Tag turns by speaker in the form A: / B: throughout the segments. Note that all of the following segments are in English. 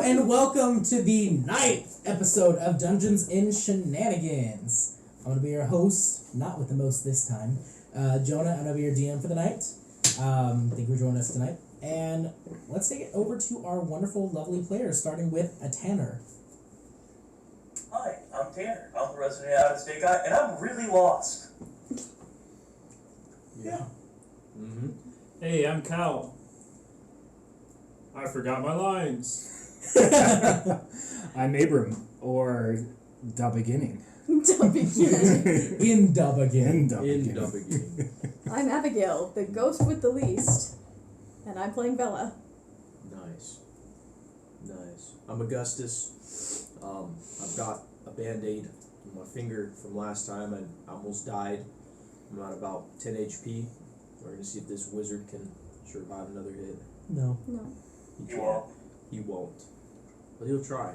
A: and welcome to the 9th episode of Dungeons and Shenanigans. I'm going to be your host, not with the most this time. Jonah, I'm going to be your DM for the night. Thank you for joining us tonight. And let's take it over to our wonderful, lovely players, starting with a Tanner.
B: Hi, I'm Tanner. I'm the resident out-of-state guy, and I'm really lost.
A: Yeah.
C: Mm-hmm.
D: Hey, I'm Cal. I forgot my lines.
C: I'm Abram, or the beginning.
E: The beginning.
A: In dub again.
E: I'm Abigail, the ghost with the least, and I'm playing Bella.
F: Nice. I'm Augustus. I've got a band-aid on my finger from last time and I almost died. I'm at about 10 HP. We're gonna see if this wizard can survive another hit.
A: No.
F: He won't. But he'll try.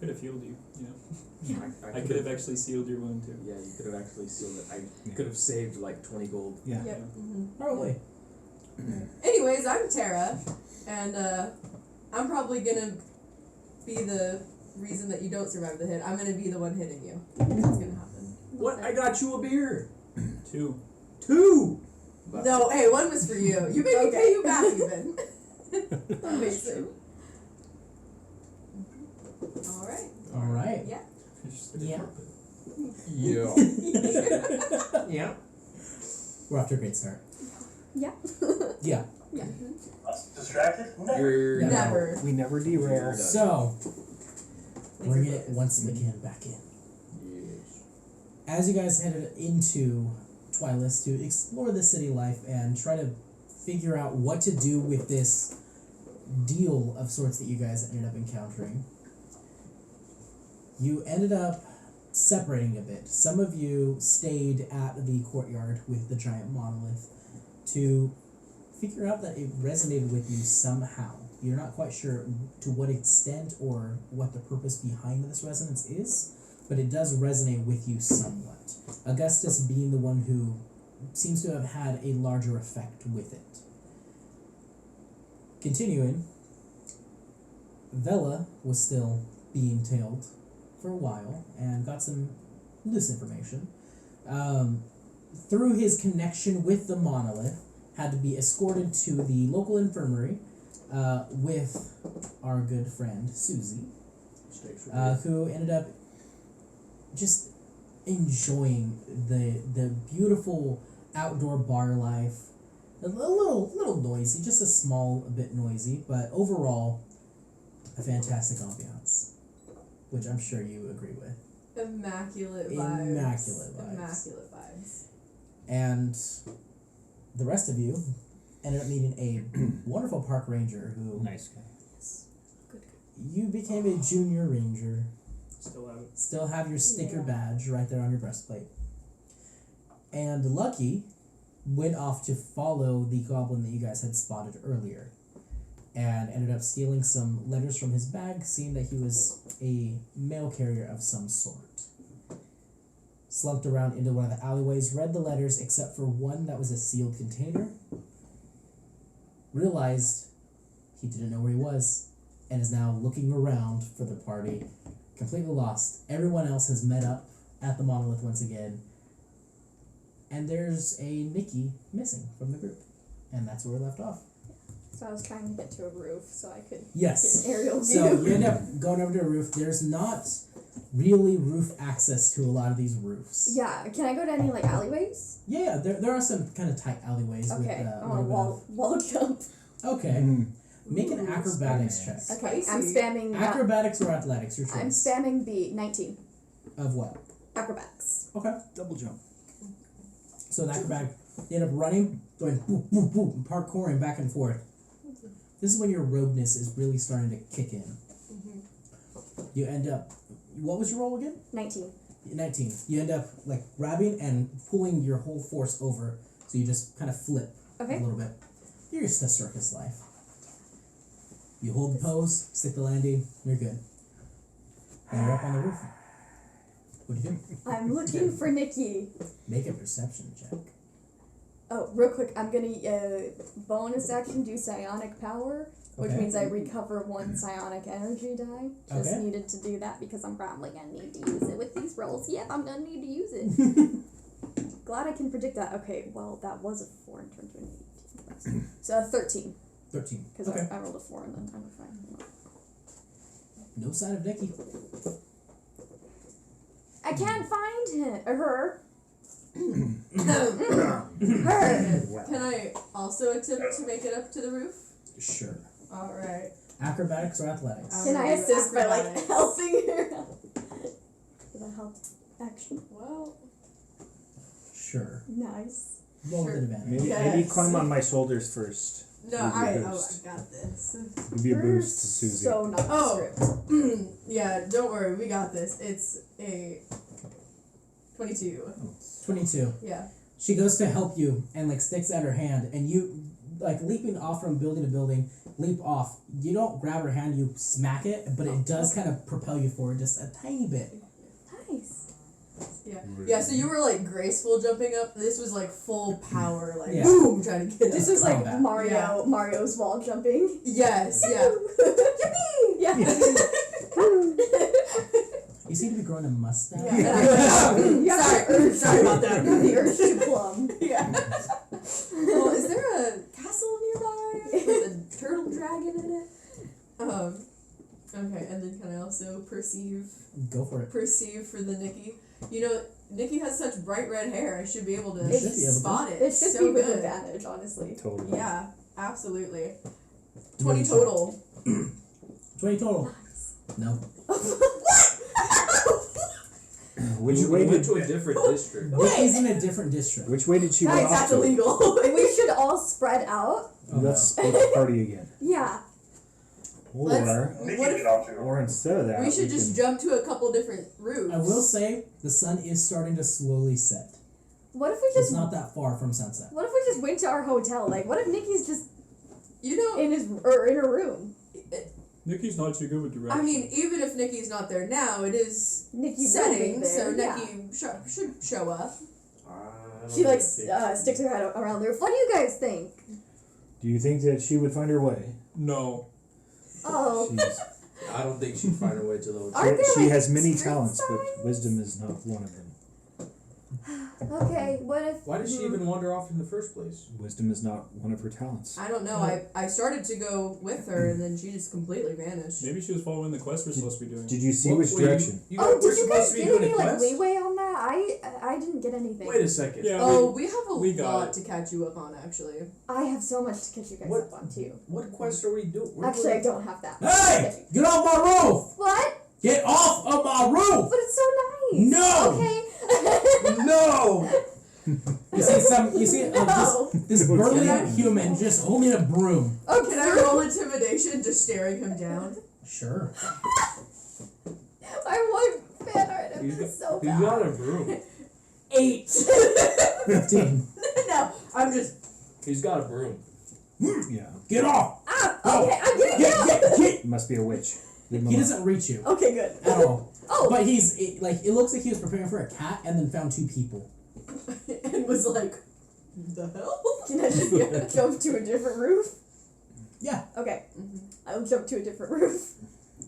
D: Could have healed you, you know.
F: I
D: I could have actually sealed your wound too.
F: Yeah, you could have actually sealed it. I could have saved like 20 gold.
C: Yeah.
E: Yep.
A: Probably.
G: Anyways, I'm Tara, and I'm probably gonna be the reason that you don't survive the hit. I'm gonna be the one hitting you. That's gonna happen.
F: What? I got you a beer.
D: 2.
F: 2.
G: No, hey, one was for you. You made me pay you back even.
E: Amazing.
A: Alright.
G: Yeah.
A: Yeah.
F: Yeah. Yeah.
A: We're off to a great start.
E: Yeah.
A: Yeah.
E: Yeah.
B: Distracted? Never.
F: You're
A: Yeah.
G: Never.
C: We never derail.
A: So, bring it once again back in.
F: Yes.
A: As you guys headed into Twilight to explore the city life and try to figure out what to do with this deal of sorts that you guys ended up encountering, you ended up separating a bit. Some of you stayed at the courtyard with the giant monolith to figure out that it resonated with you somehow. You're not quite sure to what extent or what the purpose behind this resonance is, but it does resonate with you somewhat. Augustus being the one who seems to have had a larger effect with it. Continuing, Vela was still being tailed for a while and got some loose information. Through his connection with the monolith, had to be escorted to the local infirmary with our good friend Susie, who ended up just enjoying the beautiful outdoor bar life. A little noisy, just a small bit noisy, but overall a fantastic ambiance, which I'm sure you agree with.
G: Immaculate vibes. Immaculate vibes.
A: And the rest of you ended up meeting a wonderful park ranger who
C: Nice guy.
E: Good.
A: you became a junior ranger.
D: Still have it.
A: Still have your sticker
E: Yeah.
A: badge right there on your breastplate. And Lucky went off to follow the goblin that you guys had spotted earlier and ended up stealing some letters from his bag, seeing that he was a mail carrier of some sort. Slumped around into one of the alleyways, read the letters except for one that was a sealed container, realized he didn't know where he was, and is now looking around for the party, completely lost. Everyone else has met up at the monolith once again, and there's a Nikki missing from the group, and that's where we left off.
E: So I was trying to get to a roof so I could
A: Yes.
E: get an aerial view.
A: So you end up going over to a roof. There's not really roof access to a lot of these roofs.
E: Yeah, can I go to any like alleyways?
A: Yeah, there are some kind of tight alleyways
E: Okay,
A: with
E: I
A: a
E: want to wall jump.
A: Okay. Make an
G: Ooh,
A: acrobatics check.
E: Okay, I'm
G: Spicy.
E: spamming.
A: Acrobatics or athletics, your choice.
E: I'm spamming the 19
A: Of what?
E: acrobatics.
A: Okay.
C: Double jump.
A: So the acrobatic, you end up running, going boop, boop, boop, and parkouring back and forth. This is when your rogueness is really starting to kick in. You end up, what was your roll again?
E: 19.
A: 19. You end up like grabbing and pulling your whole force over, so you just kind of flip a
E: Okay.
A: little bit. You're used to circus life. You hold the pose, stick the landing, you're good. And you're up on the roof. What do you do?
E: I'm looking for Nikki.
A: Make a perception check.
E: Oh, real quick, I'm gonna bonus action do psionic power, which
A: Okay.
E: means I recover 1 psionic energy die. Just
A: Okay.
E: needed to do that because I'm probably gonna need to use it with these rolls. Yep, I'm gonna need to use it. Glad I can predict that. Okay, well that was a 4 and turned to an 18. So a 13
A: 13.
E: because
A: Okay.
E: I rolled a 4 and then I'm fine.
A: No sign of Nikki.
E: I can't find him or her.
G: Can I also attempt to make it up to the roof?
A: Sure.
G: Alright.
A: Acrobatics or athletics?
E: Can I
G: do
E: assist by like
G: acrobatics.
E: helping her? Does that help? Action.
G: Well,
A: Sure.
E: Nice.
A: Roll with
G: Sure.
A: advantage.
C: Maybe
G: Yes.
C: climb on my shoulders first.
G: no,
C: Maybe a
G: I
C: boost.
G: got this.
C: Give me a boost to Susie.
E: So not
G: Oh.
E: script.
G: Yeah, don't worry, we got this. It's a 22.
A: 22.
G: Yeah.
A: She goes to help you and like sticks out her hand, and you like leaping off from building to building, leap off. You don't grab her hand, you smack it, but it does kind of propel you forward just a tiny bit.
E: Nice.
G: Yeah, so you were like graceful jumping up. This was like full power, like
A: Yeah.
G: boom, trying to get
E: This
G: up.
E: was like
A: Combat.
E: Mario's wall jumping.
G: Yes, yeah.
E: Yippee! Yeah.
A: You seem to be growing a mustache.
E: Yeah.
G: Sorry about that.
E: The urge to plumb.
G: Yeah. Well, is there a castle nearby with a turtle dragon in it? Okay, and then can I also perceive
A: Go for it.
G: for the Nikki? You know, Nikki has such bright red hair. I should be able to
A: You should be able to.
G: spot it.
E: It should
G: so
E: be with
G: good.
E: advantage, honestly.
C: Totally.
G: Yeah, absolutely. 20 total.
A: 20 total. No.
C: Which
F: We
C: way
F: went
C: did
F: to a different district.
A: Nikki's in a different district.
C: Which way did she run
G: Guys,
C: off
G: that's
C: to?
G: illegal.
E: We should all spread out.
A: Oh,
C: Let's party again.
E: Yeah.
C: Or
G: What if
C: or instead of that,
G: we should just
C: can,
G: jump to a couple different roofs?
A: I will say the sun is starting to slowly set.
E: What if we
A: It's
E: just
A: not that far from sunset.
E: What if we just went to our hotel? Like, what if Nikki's just
G: You know,
E: in his or in her room?
D: Nikki's not too good with directions.
G: I mean, even if Nikki's not there now, it is
E: Nikki
G: setting,
E: there,
G: so
E: yeah.
G: Nikki should show up.
E: She like sticks her head around the roof. What do you guys think?
C: do you think that she would find her way?
D: no.
E: Oh,
C: She's,
F: I don't think she'd find her way to the hotel.
E: Aren't there,
C: she
E: like,
C: has many
E: street
C: talents, but
E: signs?
C: wisdom is not one of them.
E: okay. What if?
F: Why did she even wander off in the first place?
C: Wisdom is not one of her talents.
G: I don't know. I started to go with her, and then she just completely vanished.
D: Maybe she was following the quest we're supposed to be doing.
C: Did you see
F: What-
C: which
F: wait,
C: direction?
E: Oh,
F: we're
E: did you
F: supposed
E: guys
F: to be
E: get
F: doing
E: any
F: a
E: like
F: quest?
E: leeway on that? I didn't get anything.
F: Wait a second.
D: Yeah.
G: Oh, we have a
D: we got
G: lot
D: it.
G: to catch you up on, actually.
E: I have so much to catch you guys
F: What?
E: up on too.
F: What quest are we doing?
E: Actually, I don't have that.
A: Hey! Get off my roof!
E: What?
A: Get off of my roof!
E: But it's so nice.
A: No!
E: Okay.
F: No!
A: You see
E: No.
A: this burly human just holding a broom.
G: Oh, can I roll intimidation just staring him down?
A: Sure.
E: I want fan art of
F: He's
E: this so
F: He's
E: bad.
F: got a broom.
G: 8.
A: 15.
G: No, I'm just.
F: He's got a broom.
C: Yeah,
A: Get off!
E: Ah,
A: Go.
E: okay, I'm getting
A: Get,
E: out.
A: get.
C: it must be a witch. Leave him
A: He
C: alone.
A: doesn't reach you
E: Okay, good.
A: at all.
E: Oh,
A: But it looks like he was preparing for a cat and then found 2 people.
G: and was like, the hell?
E: can I just jump to a different roof?
A: Yeah.
E: Okay,
G: Mhm.
E: I'll jump to a different roof.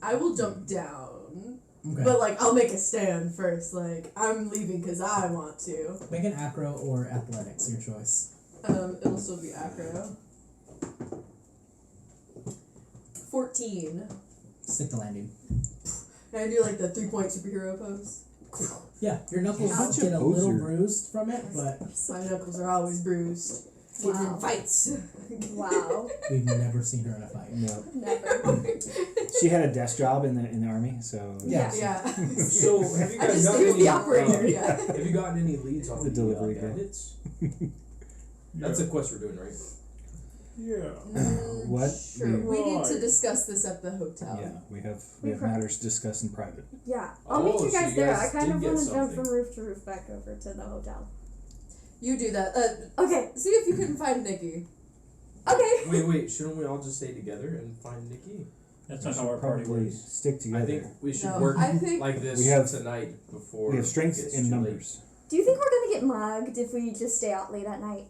G: I will jump down.
A: Okay.
G: But, like, I'll make a stand first. Like, I'm leaving because I want to.
A: Make an acro or athletics, your choice.
G: It'll still be acro. 14.
A: Stick the landing.
G: Can I do, like, the 3-point superhero pose?
A: Yeah, your knuckles
C: Such a
A: get a little
C: poser.
A: bruised from it, but
G: My knuckles are always bruised. Even
E: Wow.
G: in fights.
E: Wow,
A: we've never seen her in a fight.
C: No,
E: never.
C: she had a desk job in the army, so
A: Yeah.
G: Yeah.
F: So, have you
G: I
F: guys
G: just
F: gotten
G: use
F: any?
G: the operator, yeah.
F: Have you gotten any leads on
C: The delivery girl.
F: bandits? That's a quest we're doing, right?
D: Yeah.
C: What?
G: Sure. We need to
D: Right.
G: discuss this at the hotel.
C: yeah, we have
E: We
C: matters to discuss in private.
E: Yeah, I'll meet
F: Oh,
E: you
F: so
E: guys
F: you
E: there.
F: guys
E: I kind
F: did
E: of
F: get
E: want to jump
F: something.
E: from roof to roof back over to the hotel.
G: You do that.
E: Okay,
G: See if you can find Nikki.
E: okay.
F: Wait, shouldn't we all just stay together and find Nikki?
D: That's
C: We
D: not
C: should
D: how our party
C: probably
D: works.
C: stick together.
F: I think we should
G: No,
F: work
G: I think-
F: like this
C: We have-
F: tonight before
C: we have strength
F: it gets
C: in
F: too late.
C: numbers.
E: Do you think we're gonna get mugged if we just stay out late at night?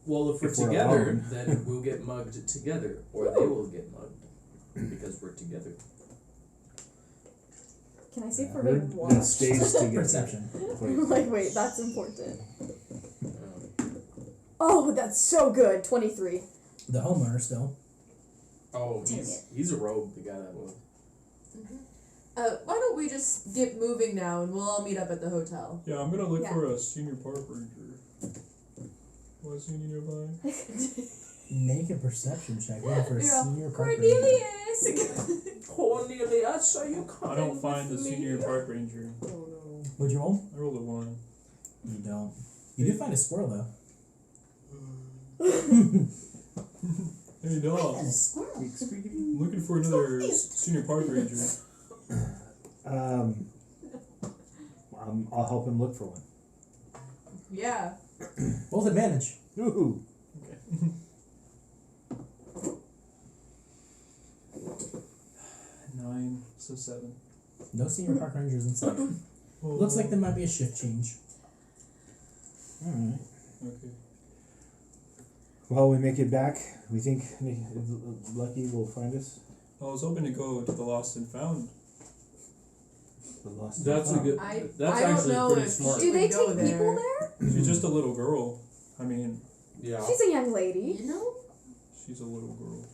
F: Well, if we're
C: If we're
F: together,
C: alone.
F: then we'll get mugged together, or they will get mugged because we're together.
E: Can I see if we're
C: We're
E: being
C: that
E: watched?
C: stays together.
A: Perception.
E: Like, wait, that's important. Oh, that's so good. 23.
A: The homeowner still.
F: Oh,
E: Dang
F: he's a rogue, the guy that was.
G: Why don't we just get moving now and we'll all meet up at the hotel?
D: Yeah, I'm gonna look
E: Yeah.
D: for a senior park ranger. Was senior nearby?
A: Make a perception check. Looking for a
G: You're all,
A: senior park ranger.
G: Cornelius!
F: Cornelius, are you coming?
D: I don't find the
F: with me?
D: senior park ranger.
F: Oh no.
A: What'd you roll?
D: I rolled a 1.
A: You don't. You do find a squirrel though.
D: Hey dog,
A: And a squirrel.
D: I'm looking for another senior park ranger.
C: I'll help him look for one.
G: Yeah.
A: Both advantage.
C: Ooh.
D: Okay. 9, so 7.
A: No senior park rangers in sight.
D: Oh,
A: Looks like there might be a shift change.
C: All right.
D: Okay.
C: Well, we make it back. We think Lucky will find us.
D: I was hoping to go to the lost and found.
C: The lost.
F: That's a
C: and
F: good.
G: I
F: That's
G: don't
F: actually
G: know
F: pretty
G: if
F: smart.
E: Do they
G: would go
E: take
G: there.
E: people there?
D: She's just a little girl. I mean,
F: Yeah.
E: She's a young lady.
G: You know?
D: she's a little girl.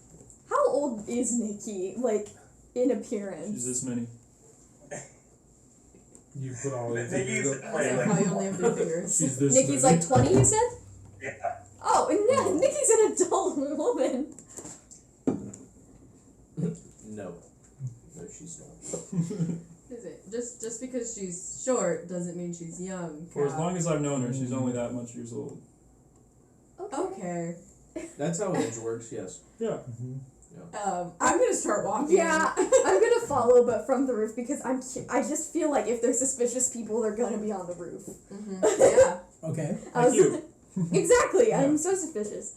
E: How old is Nikki, like, in appearance?
D: She's this many.
F: You put all your
B: They use
F: fingers
B: it
F: up.
B: play
G: Like
B: like
G: how you only have 3 fingers.
F: She's this.
E: Nikki's
F: many.
E: like 20, you said?
B: yeah.
E: Oh, and Nikki's an adult woman.
F: No. No, she's not.
G: Is it? Just because she's short doesn't mean she's young.
D: For as
G: Cal.
D: long as I've known her, she's only that much years old.
G: Okay.
F: That's how age works. Yes.
D: Yeah.
C: Mhm.
G: I'm gonna start walking.
E: Yeah, I'm gonna follow, but from the roof because I just feel like if there's suspicious people, they're gonna be on the roof.
G: Yeah.
A: Okay.
E: I was
D: Like you.
E: exactly.
D: Yeah.
E: I'm so suspicious.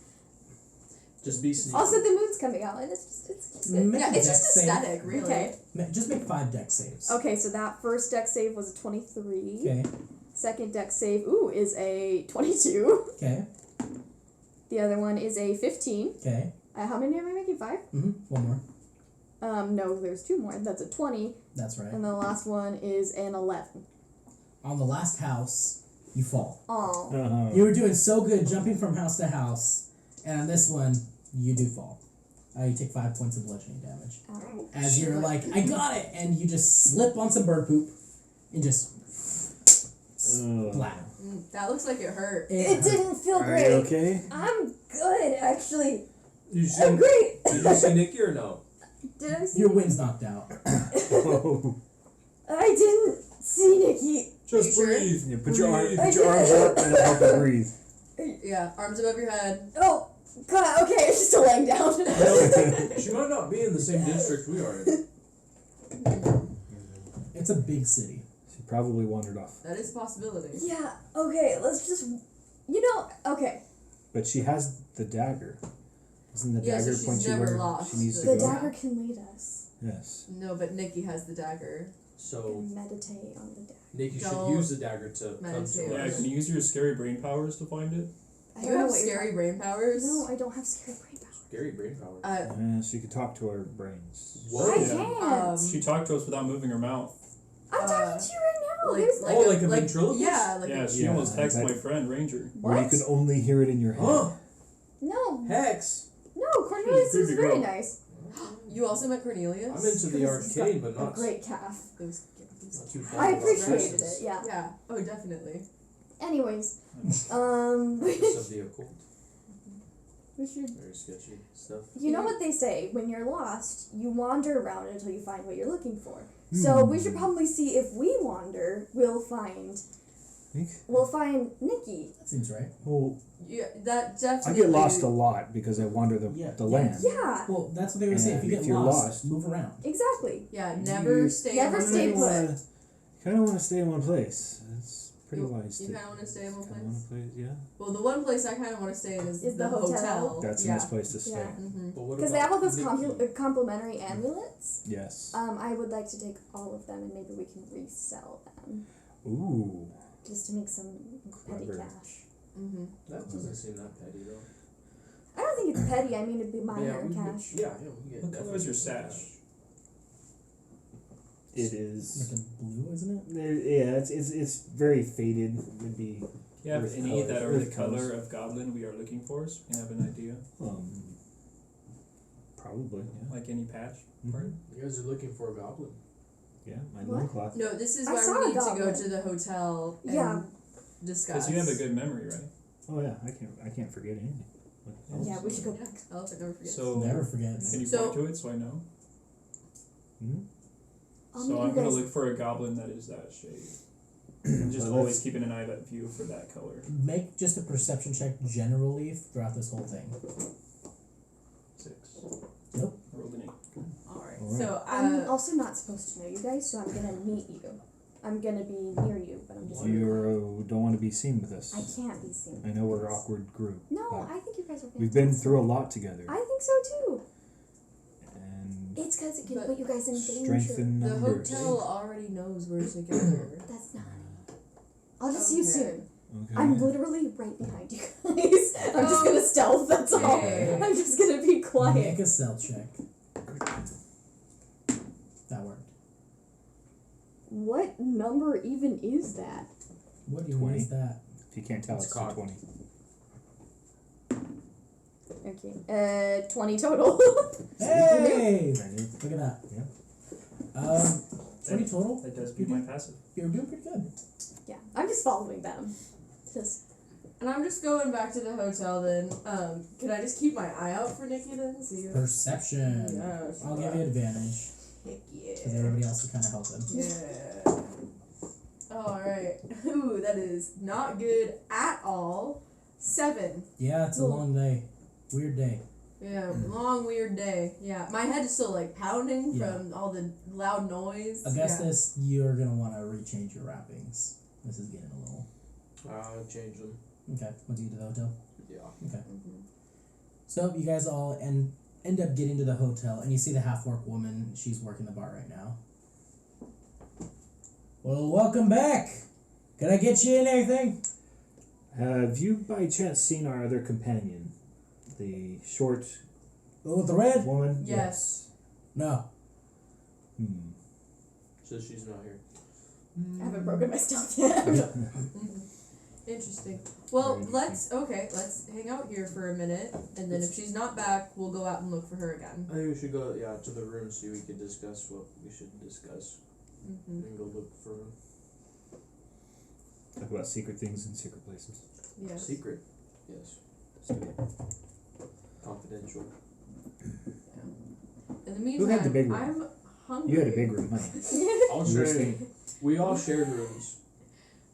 F: Just be sneaky.
E: Also, the moon's coming out, and it's just good.
A: Make
G: Yeah,
A: a
G: it's just
A: dex save.
G: aesthetic, really.
E: Okay.
A: Just make 5 dex saves.
E: Okay, so that first deck save was a 23.
A: Okay.
E: Second deck save, is a 22.
A: Okay.
E: The other one is a 15.
A: Okay.
E: How many am I making? 5?
A: One more.
E: No, there's 2 more. That's a 20.
A: That's right.
E: And the last one is an 11.
A: On the last house, you fall.
E: Oh.
C: Uh-huh.
A: You were doing so good jumping from house to house, and on this one, you do fall. You take 5 points of bludgeoning damage.
E: Ow.
A: As you're like, I got it! And you just slip on some bird poop and just splat.
G: That looks like it hurt.
E: It didn't feel
C: Are
E: great.
C: you okay?
E: I'm good, actually.
F: You
E: I'm great.
F: Did you see Nikki or no?
E: Did I see
A: Your
E: Nikki?
A: wind's knocked out.
C: Oh.
E: I didn't see Nikki.
D: Just
G: You sure?
D: breathe.
C: Yeah, put your
D: Breathe.
C: put your arms up and help her breathe.
G: Yeah, arms above your head.
E: Oh, God, okay, she's still laying down.
F: She might not be in the same district we are in.
A: It's a big city.
C: She probably wandered off,
G: That is a possibility.
E: Yeah, okay, let's just, okay.
C: but she has the dagger. Doesn't the
G: Yeah, so
C: dagger
G: she's
C: point you
G: never
C: where
G: lost.
C: she needs to
E: The
C: go?
E: dagger can lead us.
C: Yes.
G: No, but Nikki has the dagger.
F: So
E: And meditate on the dagger.
F: Nikki should
G: Don't
F: use the dagger to come
G: meditate.
F: to
D: Yeah,
F: us.
D: can you use your scary brain powers to find it?
E: I
G: Do
E: don't
G: you
E: know
G: have
E: what you're
G: scary
E: talking-
G: brain powers?
E: No, I don't have scary brain power.
F: Scary brain power.
C: Yeah, she could talk to her brains.
F: What?
E: I
D: Yeah.
E: can't.
D: She talked to us without moving her mouth.
E: I'm talking to you right now. There's
F: like a ventriloquist?
G: Yeah, like
D: Yeah,
G: a,
D: she
C: Yeah,
D: almost texted
C: that-
D: my friend Ranger.
C: Where you
E: What?
C: can only hear it in your head.
F: Huh?
E: No,
F: Hex!
E: Cornelius is
D: creepy
E: very
D: girl.
E: nice.
G: You also met Cornelius?
F: I'm into the
E: Because he's
F: arcade,
E: got
F: but
E: a
F: not
E: great calf.
G: Those,
F: not too fond
E: I
F: of
E: appreciated
F: dresses.
E: it, yeah.
G: yeah. Oh, definitely.
E: Anyways,
F: Just of the occult.
E: we should.
F: Very sketchy stuff.
E: You know what they say, when you're lost, you wander around until you find what you're looking for. So we should probably see if we wander, we'll find Nikki.
A: That seems right.
C: Well,
G: Yeah, that
C: I
G: definitely.
C: get lost a lot because I wander the
A: Yeah.
C: land.
E: Yeah,
A: Well, that's what they would say. If you
C: And
A: get
C: if you're
A: lost,
C: lost-
A: move around.
E: exactly.
G: Yeah, never
C: You-
G: stay.
E: Never
G: in one
E: stay
G: place.
E: put.
C: Kind of want to stay in one place. It's pretty
G: You-
C: wise.
G: You
C: to
G: kind of want to stay in one
C: kinda
G: place.
C: wanna play, yeah.
G: Well, the one place I kind of want to stay in is
E: the hotel.
C: That's a
G: yeah.
C: nice place to stay.
E: Yeah.
G: Mm-hmm.
F: But what
E: Because they have all those
F: Nikki?
E: complimentary amulets.
C: Yes.
E: I would like to take all of them and maybe we can resell them
C: Ooh.
E: just to make some petty
C: Clever.
E: cash.
F: That doesn't seem that petty though.
E: I don't think it's petty. I mean, it'd be
F: Yeah,
E: minor
F: we
E: cash.
F: Get, yeah, we get.
D: What color is your
F: definitely
D: sash?
C: It is.
A: Like a blue, isn't it?
C: Yeah, it's very faded. Would be.
D: Do you have
C: Earth
D: any
C: color-
D: that are
C: earth
D: the color
C: colors.
D: of goblin we are looking for, so we can have an idea?
C: Probably. Yeah.
D: Like any patch
C: Mhm.
D: part?
F: You guys are looking for a goblin.
C: Yeah, my
E: What?
C: loincloth.
G: No, this is
E: I
G: why
E: saw
G: we
E: a
G: need to go
E: goblin.
G: to the hotel and
E: Yeah.
G: discuss.
D: Because you have a good memory, right?
C: Oh yeah, I can't forget anything. What else?
E: Yeah, we should go back.
G: Else I never forget.
D: So
A: Never forgets.
D: can you
G: So-
D: point to it so I know?
C: Hmm?
E: I'll
D: So
E: meet
D: I'm
E: you
D: gonna
E: guys.
D: look for a goblin that is that shade. I'm just
C: Well,
D: always keeping an eye out view for that color.
A: Make just a perception check generally throughout this whole thing.
D: 6.
A: Nope.
D: I rolled an 8.
G: Alright.
C: Alright.
G: So
E: I'm also not supposed to know you guys, so I'm gonna meet you. I'm gonna be near you, but I'm just.
C: You don't want to be seen with us.
E: I can't be seen.
C: I know we're an awkward group.
E: No,
C: but
E: I think you guys are.
C: we've been
E: fantastic.
C: through a lot together,
E: I think so too.
C: and
E: It's because it can
G: But
E: put you guys in
C: strength
E: danger.
C: in
G: the
C: numbers.
G: hotel already knows we're together.
E: That's not. I'll just see you
G: Okay.
E: soon.
C: Okay.
E: I'm literally right behind you guys. I'm just gonna stealth. That's all.
G: Okay.
E: I'm just gonna be quiet.
A: Make a stealth check. That worked.
E: What number even is that?
A: What do you
C: 20.
A: is that?
C: If you can't tell,
F: It's
C: it's
F: cocked.
C: 20.
E: Okay. 20 total.
A: Hey!
C: Ready?
A: Look at that.
C: Yeah.
A: 20 total?
D: That does beat my passive.
A: You're doing pretty good.
E: Yeah, I'm just following them. Just.
G: And I'm just going back to the hotel then. Can I just keep my eye out for Nikki then? See if
A: Perception.
G: Yeah,
A: I'll give you advantage.
G: Heck
A: Because
G: yeah.
A: everybody else is kind of helping.
G: Yeah. Alright. Ooh, that is not good at all. 7.
A: Yeah, it's a long day. Weird day.
G: Yeah, long weird day. Yeah, my head is still like pounding
A: Yeah.
G: from all the loud noise.
A: Augustus, you're going to want to rechange your wrappings. This is getting a little.
F: I'll change them.
A: Okay, once you get to the hotel.
F: Yeah.
A: Okay.
G: Mhm.
A: So you guys all end up getting to the hotel, and you see the half-orc woman. She's working the bar right now. Well, welcome back. Can I get you in anything?
C: Have you by chance seen our other companion? The short
A: Oh, with the red?
C: woman?
G: Yes.
A: No.
C: Hmm.
F: So she's not here.
E: I haven't broken my stealth yet.
G: Mhm. Interesting. Well,
C: Very
G: let's hang out here for a minute, and then if she's not back, we'll go out and look for her again.
F: I think we should go, to the room so we can discuss what we should discuss.
G: Mm-hmm.
F: And go look for him.
C: Talk about secret things in secret places.
G: Yes.
F: Secret. Yes.
C: Let's do it.
F: Confidential.
G: In the meantime,
C: Who had the big room?
G: I'm hungry.
C: You had a big room, huh?
F: I'll
C: You were
F: share.
C: saying-
F: We all shared rooms.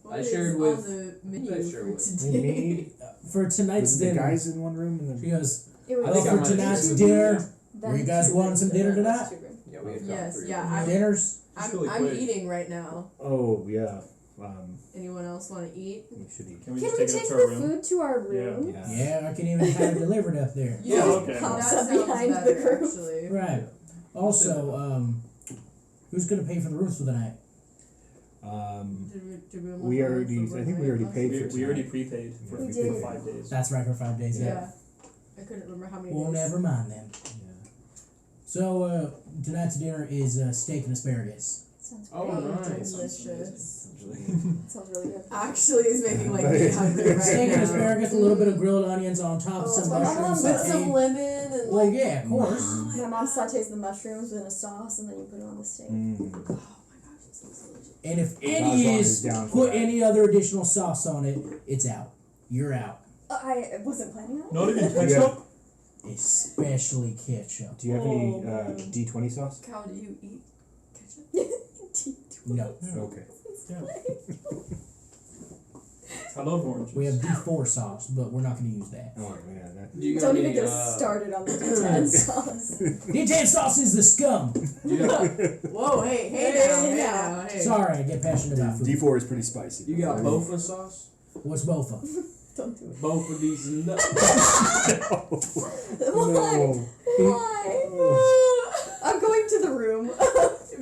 G: What
F: I
G: is
F: shared
G: on
F: with-
G: the menu
F: who did I share
G: for
F: with?
C: And
G: today.
C: me,
A: For tonight's
C: was it the
A: dinner.
C: guys in one room and
A: She
C: then
A: goes,
E: It was
F: I think I
A: for
F: might
A: tonight's
F: have
A: dinner.
E: then
A: Were you guys
E: two
A: wanting
E: rooms,
A: some
E: and
A: dinner
E: then that's
A: tonight?
E: 2 rooms.
F: Yeah, we have got
G: Yes,
F: 3
G: yeah,
F: rooms.
A: Dinners?
G: I'm
D: really quick.
G: eating right now.
C: oh yeah,
G: Anyone else want to eat?
C: we should eat.
D: Can we
E: Can
D: just
E: we
D: take it
E: take
D: up to
E: the
D: our room?
E: food to our room?
C: Yeah.
A: Yeah, I can even have it delivered up there.
D: Yeah, okay.
E: Pops
G: That
E: up
G: sounds
E: behind
G: better,
E: the group.
G: actually.
A: Right. Also, who's gonna pay for the rooms for the night?
G: Did we
C: We already. I think we already paid for
D: We
C: tonight.
D: already prepaid for
C: Yeah,
E: we
D: for
E: did.
D: 5 days.
A: That's right for 5 days.
G: Yeah.
A: Yeah.
G: I couldn't remember how many
A: Well,
G: days.
A: never mind then.
C: Yeah.
A: So tonight's dinner is steak and asparagus.
E: Sounds
F: Oh,
E: great.
F: nice.
G: Delicious.
E: Sounds really good.
G: Actually, is making like me hungry right
A: Steak and
G: now.
A: asparagus, a little bit of grilled onions on top,
E: Oh,
A: some
E: that's what I
A: mushrooms.
E: love.
G: Put some
A: sauteed.
G: lemon and
A: Well,
G: like.
A: yeah, of course.
E: My mom sautés the mushrooms in a sauce and then you put it on the steak.
C: Mm.
G: Oh my gosh, that sounds delicious.
A: And if
C: Josh
A: any
C: is
A: is
C: down for
A: put
C: that.
A: any other additional sauce on it, it's out. You're out.
E: I wasn't planning on it.
D: Not even
C: Yeah.
D: ketchup?
A: Especially ketchup.
C: Do you have any
G: Oh, man.
C: D20 sauce?
G: Cow, do you eat ketchup?
A: No.
C: Okay.
D: I love oranges.
A: We have D4 sauce, but we're not going to use that.
C: Oh yeah, that.
F: Do you got
E: Don't
F: any,
E: even get us started on the D10 sauce.
A: D10 sauce is the scum.
F: Do you got,
G: Whoa, hey
E: Hey,
G: now, hey.
A: Sorry, I get passionate about food.
C: D4 is pretty spicy.
F: you got bofa sauce?
A: What's bofa?
E: Don't do it.
F: Both of these nuts.
E: Why?
C: No.
E: Why? I'm going to the room.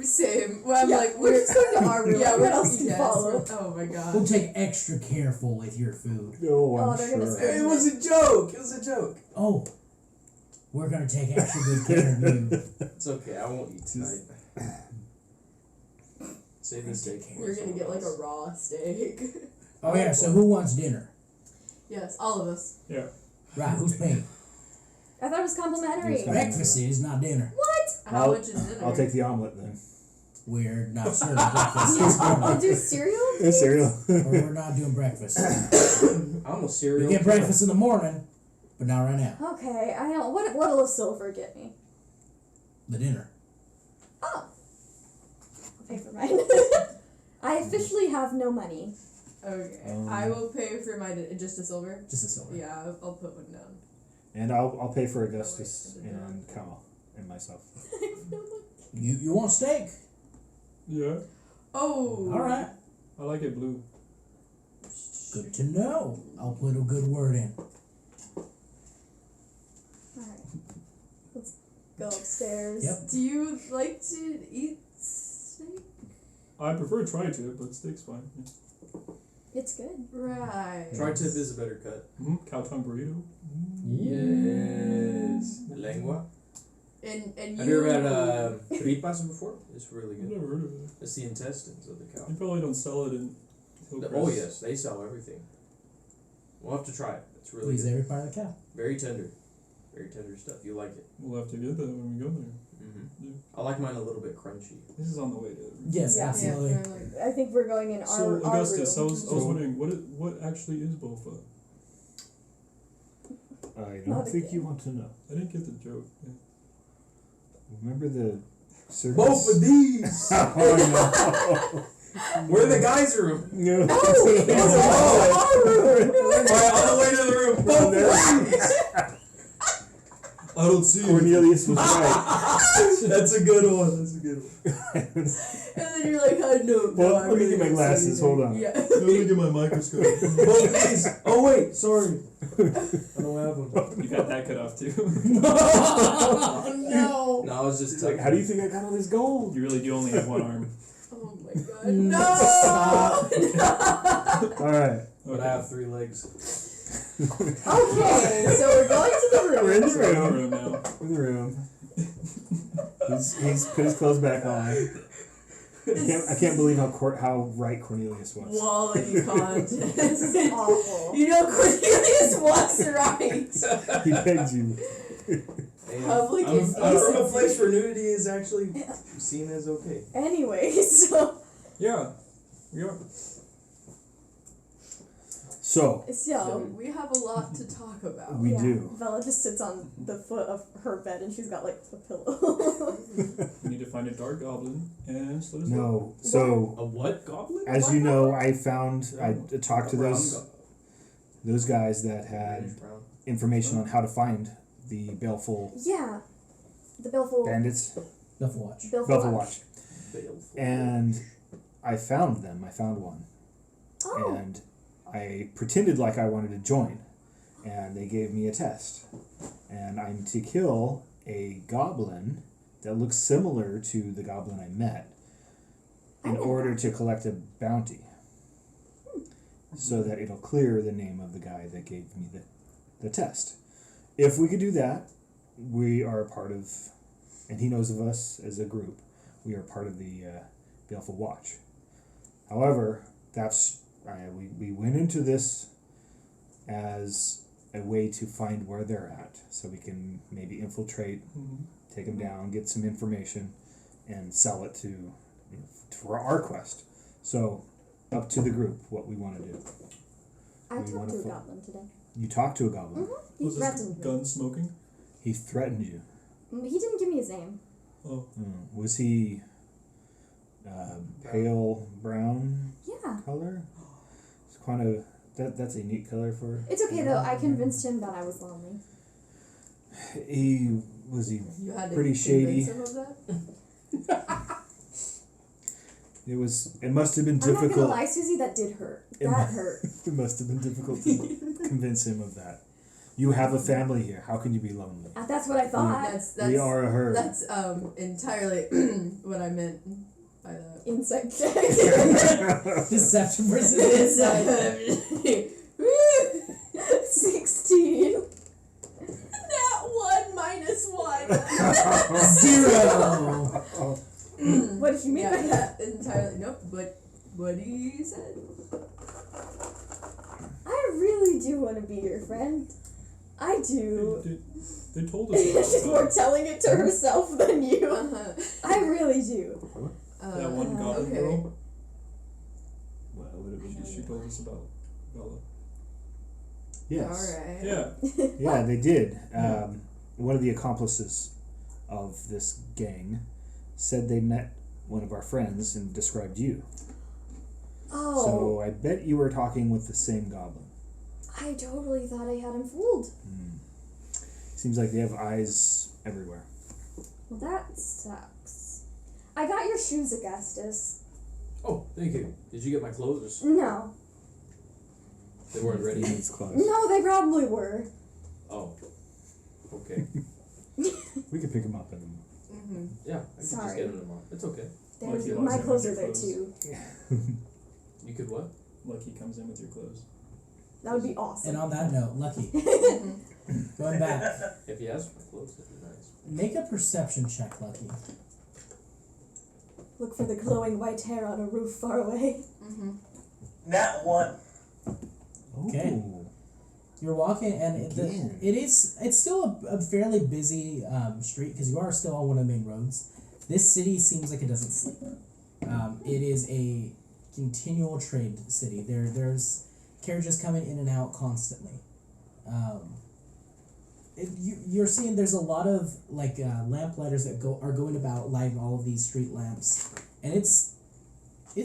G: Same. same. Well, I'm
E: Yeah,
G: like,
E: we're just going to our room.
G: Yeah,
E: What else can follow?
G: Oh my god.
A: We'll take extra careful with your food.
C: Oh, I'm
E: they're gonna
C: sure.
E: spend
F: It was a joke. It was a joke.
A: Oh, we're gonna take extra good care of you.
F: It's okay. I won't eat tonight. Save the steak. for
G: You're gonna get like a
F: someone
G: raw steak.
A: Oh yeah, so who wants dinner?
G: Yes, all of us.
A: Right, who's paying?
E: I thought it was complimentary.
C: Yes,
A: Breakfast is not dinner.
G: How
C: I'll-
G: much is dinner?
C: I'll take the omelet then.
A: We're not serving breakfast. It's
E: I'll
A: dinner.
E: do cereal.
C: And cereal.
A: Or we're not doing breakfast.
F: I'm a cereal.
A: We get breakfast in the morning, but not right now.
E: Okay, I don't. What'll a silver get me?
A: The dinner.
E: Oh, I'll pay for mine. I officially have no money.
G: Okay, I will pay for my just a silver.
A: Just a silver.
G: Yeah, I'll put one down.
C: And I'll pay for Augustus and Kamal and myself.
E: I have no money.
A: You want steak?
D: Yeah.
G: Oh.
A: All right.
D: I like it blue.
A: Good to know. I'll put a good word in.
E: Alright. Let's go upstairs.
A: Yep.
G: Do you like to eat steak?
D: I prefer tri-tip, but steak's fine.
E: It's good.
G: Right.
F: Tri-tip is a better cut.
D: Cow tongue burrito.
F: Yes. Lengua.
G: And
F: Have you ever had tripas before? It's really
D: I've
F: good.
D: never heard of it.
F: It's the intestines of the cow.
D: You probably don't sell it in Hillcrest.
F: Oh yes, they sell everything. We'll have to try it. It's really
A: Please
F: good.
A: every part of the cow.
F: Very tender. Very tender stuff. You like it.
D: We'll have to get that when we go there.
F: Mm-hmm. I like mine a little bit crunchy.
D: This is on the way to.
A: Yes,
E: Yeah.
A: absolutely.
G: Yeah.
E: I think we're going in
D: So
E: our
D: Augustus, I
E: room.
D: was wondering what actually is bofa?
C: I
E: Not
C: don't think
E: again.
C: you want to know.
D: I didn't get the joke. Yeah.
C: Remember the circus?
F: Both of these.
C: Oh
F: We're in the guys' room.
C: no. No.
F: Alright, on the way to the room. Both of these.
D: I don't see
C: Cornelius was right.
F: That's a good one. That's a good one.
G: And then you're like, oh no.
C: Well,
G: no, I
C: let me
G: really
C: get my
G: don't see
C: glasses,
G: anything.
C: hold on.
G: Yeah.
D: Let me get my microscope.
F: Both of these. Oh wait, sorry. I don't have them.
D: You got that cut off too.
A: Oh no!
F: No, I was just
C: It's like, how do you think I got all this gold?
D: You really do only have one arm.
G: Oh my god.
A: No.
G: No!
C: All right.
F: But I have 3 legs.
E: Okay, so we're going to the room.
C: We're in the
D: We're in the
C: room.
D: room now.
C: In the room. He's put his clothes back on. I can't believe how right Cornelius was.
G: Quality content.
E: This is awful.
G: You know Cornelius was right.
C: He begged you.
G: Public
F: I'm from a
G: indecency.
F: place where nudity is actually seen as okay.
E: Anyway, so
D: Yeah. We are.
C: So
G: We have a lot to talk about.
C: we do.
E: Bella just sits on the foot of her bed and she's got like a pillow.
D: We need to find a dark goblin and slit his throat.
C: No. So
F: A what goblin?
C: as you know, I talked to
F: A brown
C: those guys that had
F: Greenish brown.
C: information on how to find the Baleful
E: Yeah, the Baleful
C: bandits.
A: Buffalo watch.
C: Baleful Watch.
F: Baleful.
C: And I found them. I found one.
E: Oh,
C: And I pretended like I wanted to join, and they gave me a test. And I'm to kill a goblin that looks similar to the goblin I met in order to collect a bounty, so that it'll clear the name of the guy that gave me the test. If we could do that, we are a part of, and he knows of us as a group, we are part of the Baleful Watch. However, we went into this as a way to find where they're at, so we can maybe infiltrate, take them down, get some information, and sell it for our quest. So, up to the group what we want to do.
E: I
C: we
E: talked
C: wanna
E: to a
C: fo-
E: goblin today.
C: You talked to a goblin.
E: He
D: Was
E: threatened
D: this
E: me.
D: gun smoking?
C: He threatened you.
E: He didn't give me his name.
D: Oh.
C: Was he pale brown
E: Yeah.
C: color? It's kind of that's a neat color for.
E: It's okay though. I convinced him that I was lonely.
C: He
G: You had to
C: Pretty shady.
G: convince him of that?
C: It must have been
E: I'm not gonna
C: difficult.
E: lie, Susie. That did hurt.
C: It
E: That
C: mu-
E: hurt.
C: It must have been difficult to convince him of that. You have a family here. How can you be lonely?
E: That's what I thought.
G: That's
C: We are a herd.
G: That's entirely what I meant. by the
E: Insight check.
A: Deception versus insight.
E: 16.
G: Nat 1 minus 1.
A: 0.
E: What did you mean
G: Yeah,
E: by that?
G: that entirely. Nope. But what he said.
E: I really do want to be your friend. I do.
D: They told us
E: She's more
D: about
E: telling it to herself than you.
G: Uh-huh.
E: I really do.
D: that one goblin
G: okay.
D: girl.
C: What would it be?
D: She told us about Bella.
C: Yes.
G: Alright.
D: Yeah.
C: Yeah, they did.
D: Yeah.
C: One of the accomplices of this gang said they met one of our friends and described you.
E: Oh,
C: So I bet you were talking with the same goblin.
E: I totally thought I had him fooled.
C: Seems like they have eyes everywhere.
E: Well, that sucks. I got your shoes, Augustus.
F: Oh, thank you. Did you get my clothes?
E: No.
F: They weren't ready.
C: It's close.
E: No, they probably were.
F: Oh. Okay.
C: We could pick them up in them.
G: Mm-hmm.
F: Yeah, I can just
E: Sorry.
F: get them tomorrow. It's okay.
E: There's,
D: Lucky
E: my
D: lost
E: clothes
D: your
E: are there
D: clothes.
E: too.
F: You could what?
D: Lucky comes in with your clothes.
E: That would be awesome.
A: And on that note, Lucky, going back,
F: If he has my clothes, that'd be nice.
A: make a perception check, Lucky.
E: Look for the glowing white hair on a roof far away.
G: Mm-hmm.
B: Nat 1.
A: Okay.
C: Ooh.
A: You're walking, and
C: Again.
A: it's still a fairly busy street because you are still on one of the main roads. This city seems like it doesn't sleep. It is a continual trade city. There's carriages coming in and out constantly. You're seeing there's a lot of like lamplighters that are going about lighting all of these street lamps, and it's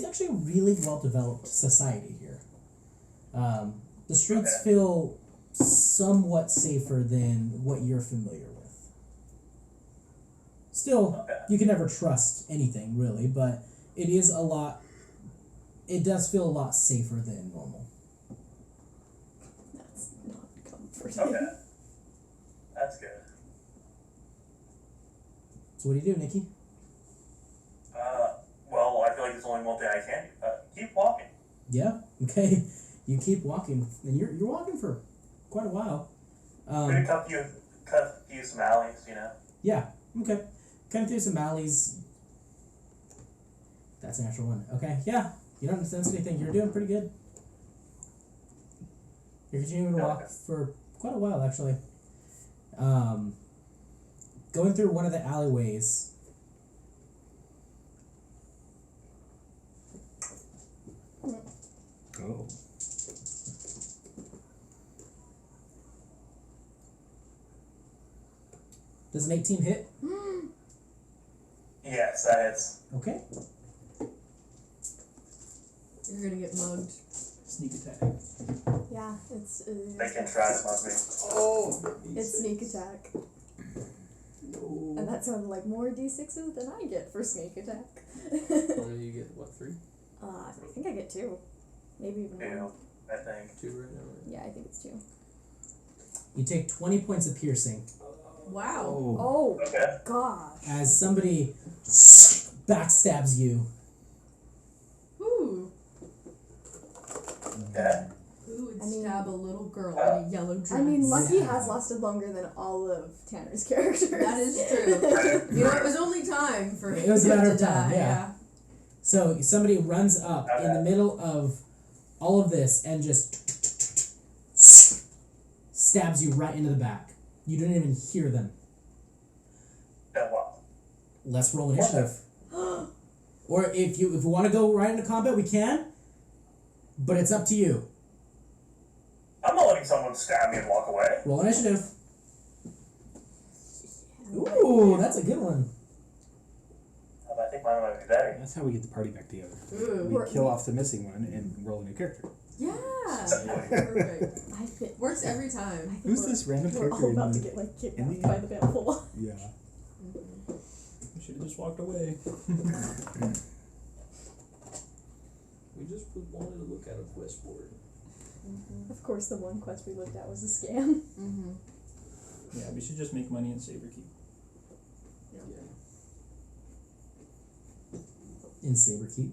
A: actually a really well developed society here. The streets
B: Okay.
A: feel somewhat safer than what you're familiar with. Still,
B: Okay.
A: you can never trust anything really, but it is a lot. It does feel a lot safer than normal.
E: That's not comforting.
B: Okay. That's good.
A: So what do you do, Nikki?
B: Well, I feel like there's only one thing I can do. Keep walking.
A: Yeah. Okay. You keep walking, and you're walking for quite a while.
B: We're gonna cut through some alleys, you know.
A: Yeah. Okay. Cutting through some alleys. That's an actual one. Okay. Yeah. You don't sense anything. You're doing pretty good. You're continuing to walk
B: Okay.
A: for quite a while, actually. Going through one of the alleyways.
C: Oh.
A: Does an 18 hit?
B: Yes, that hits.
A: Okay.
G: You're gonna get mugged.
D: Sneak attack.
E: Yeah, it's
B: They can try to mug me.
F: Oh!
E: it's sneak attack.
F: No.
E: And that sounded like more d6s than I get for sneak attack.
F: How many do you get? What, 3?
E: I think I get 2. Maybe even
B: 2,
E: more.
B: I think.
F: 2 right now? Right?
E: Yeah, I think it's 2.
A: You take 20 points of piercing
G: Wow.
C: Oh.
E: Oh,
B: Okay.
E: gosh.
A: as somebody backstabs you.
G: Ooh.
B: Yeah.
G: Who would
E: I mean-
G: stab a little girl in a yellow dress?
E: I mean, Lucky
A: Yeah.
E: has lasted longer than all of Tanner's characters.
G: That is true. You know, it was only time for
A: It was a
G: him
A: matter
G: to
A: of time,
G: die.
A: yeah. So somebody runs up in the middle of all of this and just stabs you right into the back. You don't even hear them.
B: Then what?
A: Let's roll initiative. Or if you want to go right into combat, we can. But it's up to you.
B: I'm not letting someone stab me and walk away.
A: Roll initiative. Ooh, that's a good one.
B: I think mine might be better.
C: That's how we get the party back together.
G: Ooh.
C: We kill off the missing one and roll a new character.
G: Yeah. Perfect.
E: I think
G: Works every
E: I
G: time.
E: think
C: Who's
E: we're-
C: this random
E: We're
C: character
E: all about to
C: in the...
E: get like
C: in
E: kidnapped
C: the-
E: by the Baleful.
C: Yeah.
D: We should have just walked away.
F: We just wanted to look at a quest board.
E: Of course, the one quest we looked at was a scam.
G: Mm-hmm.
D: Yeah, we should just make money and save or keep.
F: Yeah.
A: In Saberkeep,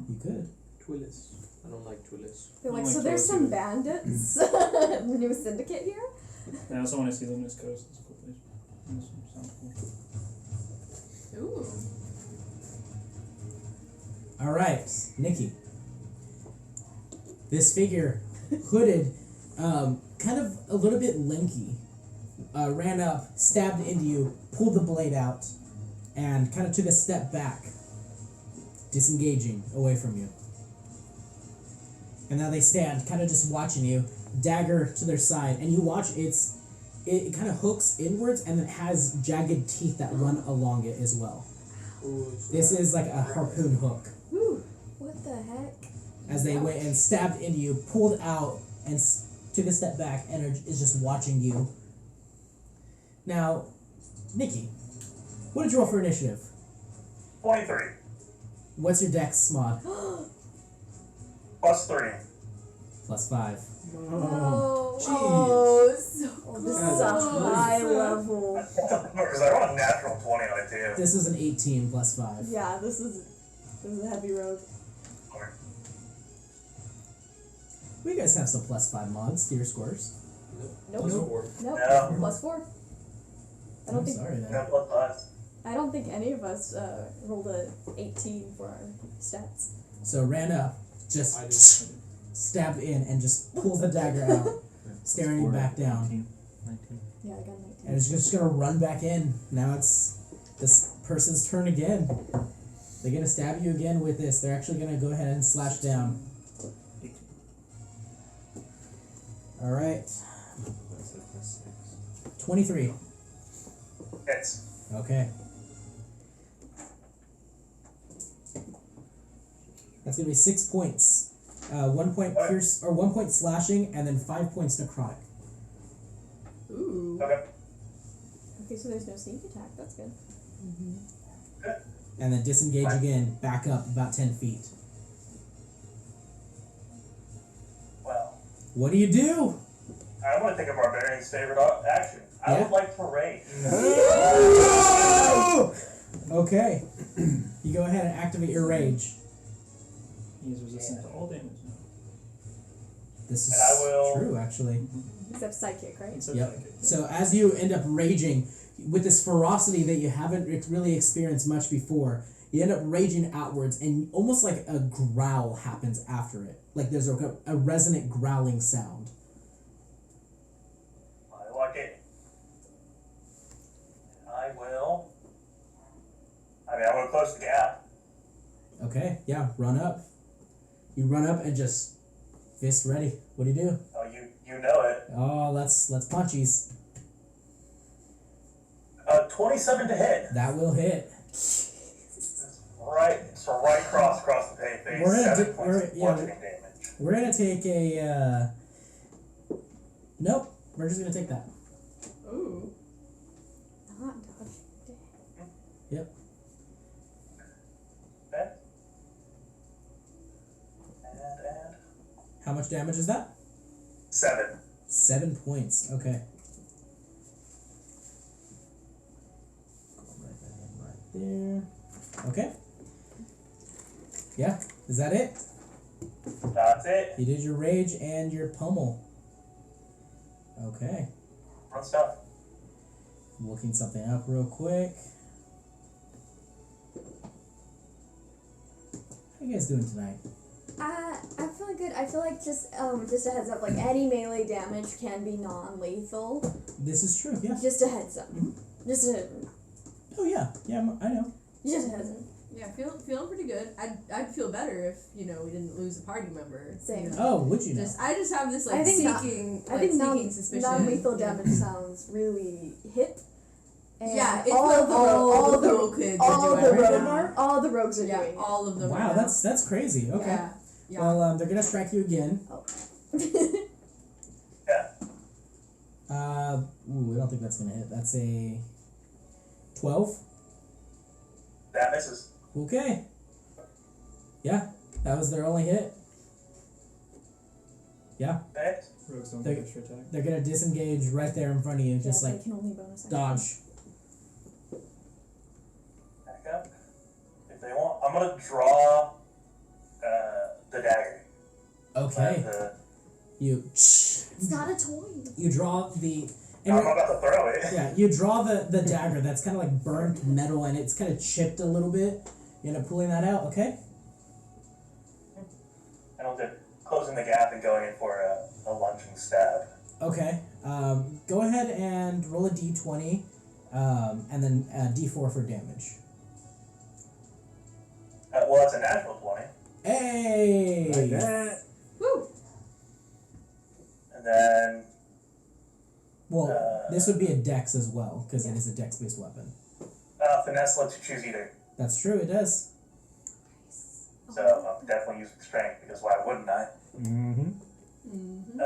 A: you could.
F: Twillis. I don't like Twillis.
E: They're like,
D: Oh my
E: so there's
D: God,
E: some
D: dude.
E: bandits, the new syndicate here?
D: I also want to see Luminous Coast. It's a cool place. That sounds cool.
G: Ooh.
A: All right, Nikki. This figure, hooded, kind of a little bit lanky, ran up, stabbed into you, pulled the blade out, and kind of took a step back, disengaging away from you. And now they stand, kind of just watching you, dagger to their side, and you watch it kind of hooks inwards and it has jagged teeth that run along it as well.
F: Ooh,
A: This is like a harpoon hook.
E: Ooh, what the heck?
A: As they went and stabbed into you, pulled out, and took a step back, and is just watching you. Now, Nikki, what did you roll for initiative?
B: 23.
A: What's your dex mod?
B: Plus 3.
A: Plus 5.
E: Oh,
F: Jeez.
E: oh, so close. This is a
G: Close.
E: high level.
B: Because I rolled a natural 20 on it too.
A: This is an 18 plus 5.
E: Yeah, this is a heavy road.
A: We guys have some plus 5 mods to your scores.
E: Nope.
F: Plus 4.
E: Nope.
B: No.
E: Plus 4. I don't
A: I'm
E: think
A: sorry then.
B: No, plus 5.
E: I don't think any of us rolled a 18 for our stats.
A: So ran up,
F: I
A: just
F: did.
A: stabbed in, and just pulls the dagger out, staring you back down.
C: 19.
E: Yeah, I got an 18.
A: And it's just gonna run back in. Now it's this person's turn again. They're gonna stab you again with this. They're actually gonna go ahead and slash down. Alright. 23.
B: Hits.
A: Okay. That's gonna be 6 points. 1 point pierce, or 1 point slashing, and then 5 points necrotic.
G: Ooh.
B: Okay.
E: Okay, so there's no sneak attack. That's good.
A: And then disengage again, back up about 10 feet.
B: Well,
A: What do you do?
B: I'm going to think of Barbarian's favorite action. I
A: Yeah.
B: would like to rage.
A: Okay. You go ahead and activate your rage.
D: He's resistant to all damage.
A: This is
B: And I will-
A: true, actually.
E: Except psychic, right?
D: Except
A: Yep.
D: psychic.
A: So as you end up raging, with this ferocity that you haven't really experienced much before, you end up raging outwards, and almost like a growl happens after it. Like there's a resonant growling sound.
B: I like it. I will. I mean, I'm going to close the gap.
A: Okay, yeah, run up. You run up and just fist ready. What do you do?
B: Oh, you know it.
A: Oh, let's punchies.
B: 27 to hit.
A: That will hit.
B: Right. So right across the face.
A: We're gonna
B: 7
A: do-
B: points
A: we're-
B: of
A: yeah,
B: bludgeoning damage.
A: We're gonna take a. Nope, we're just gonna take that.
G: Ooh.
E: Not dodge.
B: Okay. And
A: How much damage is that?
B: 7.
A: 7 points. Okay. Write that in right there. Okay. Yeah. Is that it?
B: That's it.
A: You did your rage and your pummel. Okay.
B: Run stuff.
A: Looking something up real quick. How you guys doing tonight?
E: I'm feeling good. I feel like just a heads up, like any melee damage can be non-lethal.
A: This is true. Yeah.
E: Just a heads up.
A: Mhm.
E: Just a
A: Yeah. I know.
E: just a heads up.
G: Yeah, feeling pretty good. I'd feel better if we didn't lose a party member.
E: Same.
G: You know?
A: Oh, would you know?
G: I just have this like
E: I think not-
G: sneaking
E: I think
G: sneaking suspicion.
E: non-lethal
G: Yeah.
E: damage sounds really hip. And
G: Yeah, it's
E: all
G: what
E: the
G: the cool kids
E: all
G: are
E: the
G: doing right
E: rogue,
G: now.
E: all the rogues are
G: Yeah,
E: doing it.
G: all of them.
A: Wow,
G: right now.
A: that's crazy. Okay.
G: Yeah. Yeah.
A: Well, they're gonna strike you again. Ooh, I don't think that's gonna hit. That's a 12.
B: That misses.
A: Okay. Yeah, that was their only hit.
B: Okay.
D: Rogues don't
A: They-
D: get extra attack.
A: They're gonna disengage right there in front of you, just
E: Yeah,
A: like
E: they can only bonus action.
A: dodge.
B: Back up. If they want. I'm gonna draw the dagger.
A: Okay. You
E: It's not a toy.
A: you draw the and
B: I'm
A: you're-
B: about to throw it.
A: yeah, you draw the dagger that's kind of like burnt metal and it's kind of chipped a little bit. You end up pulling that out, okay?
B: And I'll do closing the gap and going in for a lunging stab.
A: Okay. Go ahead and roll a d20, and then a d4 for damage.
B: Well, it's a natural 20.
A: Hey!
C: Like that.
E: Woo!
B: And then
A: Well, this would be a dex as well, because it is a dex-based weapon.
B: finesse lets you choose either.
A: That's true, it does.
B: So I'm definitely using strength because why wouldn't I?
C: Mm-hmm.
G: Mm-hmm.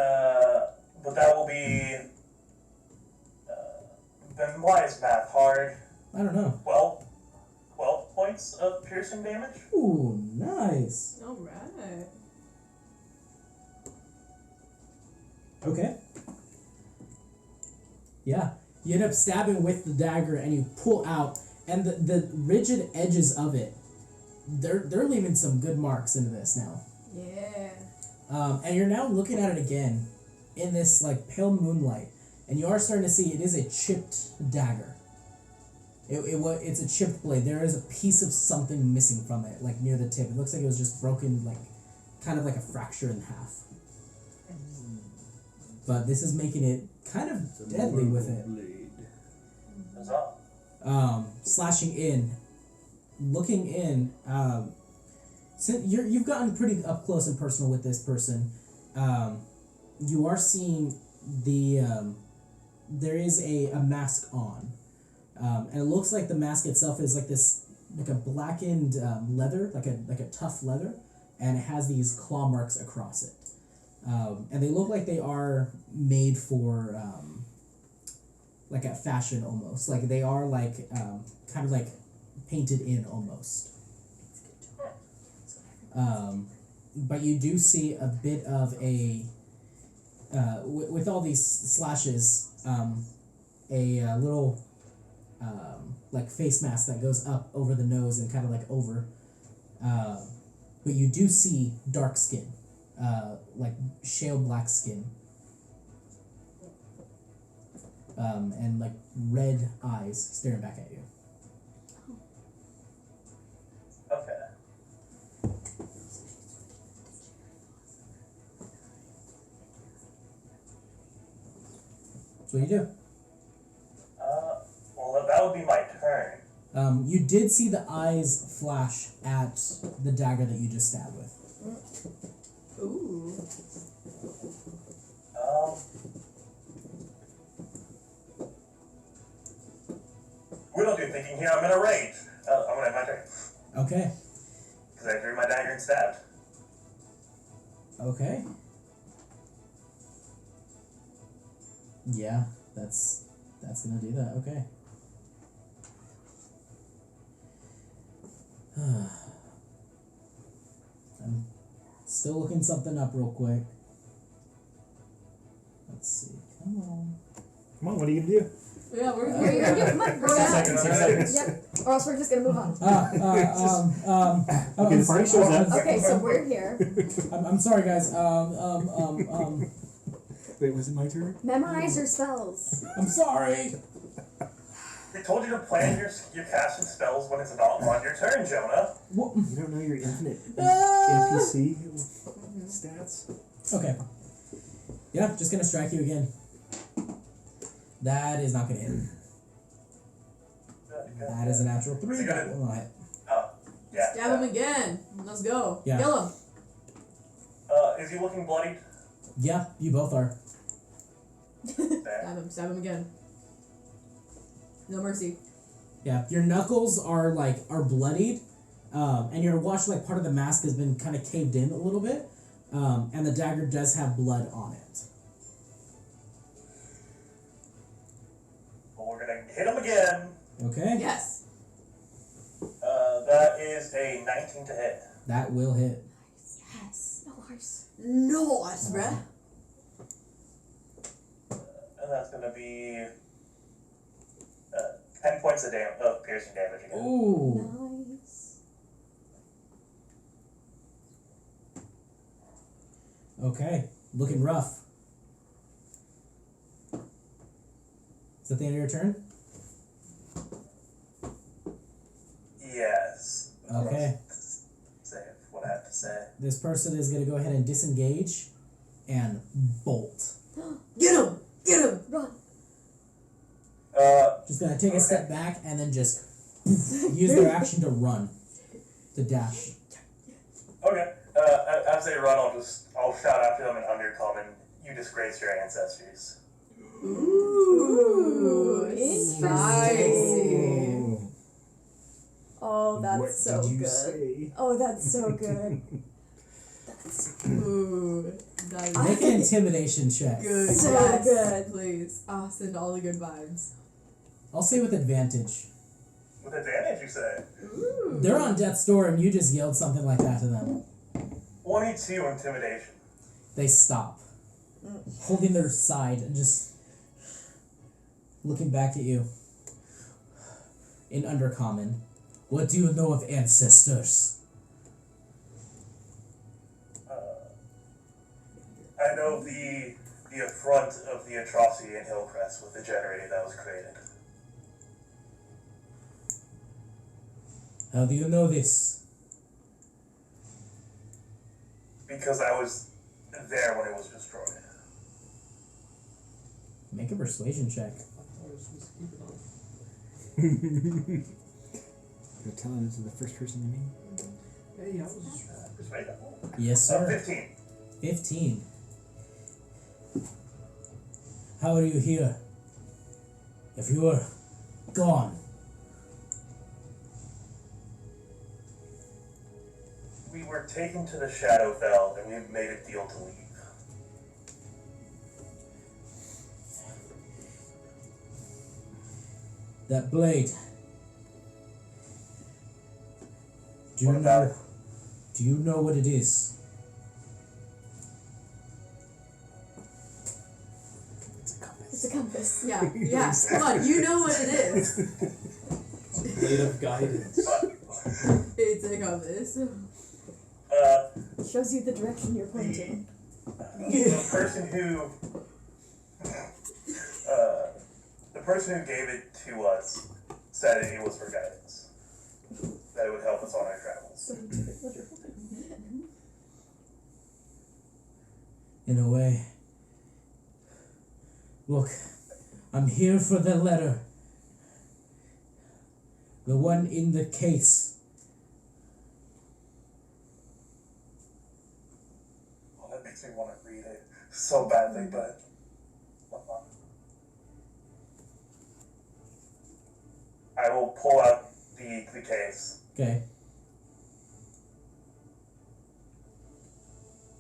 B: But that will be. Then why is math hard?
A: I don't know.
B: 12 points of piercing damage?
A: Ooh, nice.
G: Alright.
A: Okay. Yeah. You end up stabbing with the dagger and you pull out, and the rigid edges of it, they're leaving some good marks into this now.
G: Yeah.
A: And you're now looking at it again in this like pale moonlight, and you are starting to see it is a chipped dagger. It's a chipped blade. There is a piece of something missing from it, like near the tip. It looks like it was just broken, like kind of like a fracture in half. But this is making it kind of deadly with it.
B: What's up?
A: Slashing in, looking in. Since you've gotten pretty up close and personal with this person, you are seeing there is a mask on, and it looks like the mask itself is like this, like a blackened leather, like a tough leather, and it has these claw marks across it, and they look like they are made for like a fashion almost, like they are like kind of like painted in almost. But you do see a bit of a with all these slashes, a little like face mask that goes up over the nose and kind of like over. But you do see dark skin, like shale black skin, and like red eyes staring back at you.
B: Okay.
A: So what do you do?
B: Well, that would be my turn.
A: You did see the eyes flash at the dagger that you just stabbed with.
G: Ooh.
B: We don't do thinking here. I'm in a rage. I'm gonna have my turn
A: Okay.
B: because I drew my dagger and stabbed.
A: Okay. Yeah, that's gonna do that. Okay. I'm still looking something up real quick. Let's see. Come on.
C: Come on, what are you gonna do?
G: Yeah, we're
E: What are you gonna do? Come on, roll it out.
B: 6 seconds.
E: Yep. Or else we're just gonna move on.
C: Okay, the party shows up.
E: Okay, so we're here.
A: I'm sorry, guys.
C: Wait, was it my turn?
E: Memorize your spells.
A: I'm sorry.
B: They told you to plan your casting spells when it's not on your turn, Jonah.
A: What?
C: You don't know your infinite NPC stats?
A: Okay. Yeah, just gonna strike you again. That is not gonna hit. That is a natural 3. That will not hit.
B: Oh, yeah.
G: Stab him again. Let's go.
A: Yeah.
G: Kill him.
B: Is he looking bloodied?
A: Yeah, you both are.
B: There.
G: Stab him again. No mercy.
A: Yeah, your knuckles are bloodied, and you're watching like part of the mask has been kind of caved in a little bit, and the dagger does have blood on it.
B: Well, we're gonna hit him again.
A: Okay.
G: Yes.
B: That is a 19 to hit.
A: That will hit.
E: Yes. Nice.
G: Nice, bruh.
B: And that's gonna be 10 points of piercing damage again.
A: Ooh.
E: Nice.
A: Okay. Looking rough. Is that the end of your turn?
B: Yes.
A: Okay.
B: Say what I have to say.
A: This person is going to go ahead and disengage and bolt.
G: Get him! Get him!
E: Run.
A: Just going to take a step back and then just use their action to run. To dash.
B: Okay. As they run, I'll shout after them in Undercommon. You disgrace your ancestors.
G: Ooh,
E: Interesting.
G: spicy.
E: Oh, that's
C: What
E: so
C: did you
E: good.
C: say?
E: Oh, that's so good.
G: Ooh, that is
A: Make an intimidation check.
G: good.
E: So
G: yes,
E: good.
G: Please. I'll send all the good vibes.
A: I'll say with advantage.
B: With advantage, you say.
G: Ooh.
A: They're on death's door and you just yelled something like that to them.
B: 22 intimidation.
A: They stop. Holding their side and just looking back at you. In Undercommon. What do you know of ancestors?
B: I know the affront of the atrocity in Hillcrest with the generator that was created.
A: How do you know this?
B: Because I was there when it was destroyed.
A: Make a persuasion check.
C: You're telling it to the first person you mean?
F: Hey, I was.
B: Persuasion.
A: Yes, sir.
B: 15.
A: 15. How are you here? If you were gone.
B: We were taken to the Shadowfell and we made a deal to leave.
A: That blade. Do you
B: What about
A: know?
B: it?
A: Do you know what it is?
E: It's a compass.
G: Yeah, yeah. Come on, you know what it is.
F: Blade of guidance.
G: It's a compass.
E: It shows you the direction you're pointing.
B: The person who gave it to us said it was for guidance. That it would help us on our travels.
A: In a way. Look, I'm here for the letter. The one in the case.
B: Well, that makes me want to read it so badly, but I will pull out the case.
A: Okay.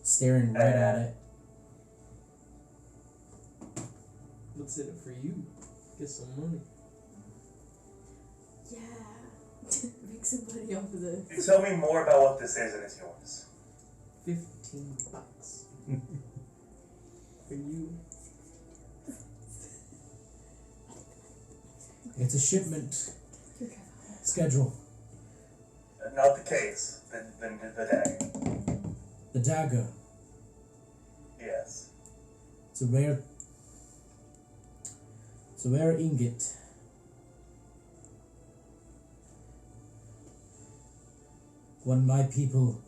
A: Staring right at it.
F: What's in it for you? Get some money.
E: Yeah.
G: Make some money off of this.
B: You tell me more about what this is and it's yours.
F: $15 for you.
A: It's a shipment schedule.
B: Not the case, the dagger.
A: The dagger.
B: Yes.
A: It's a rare ingot. One my people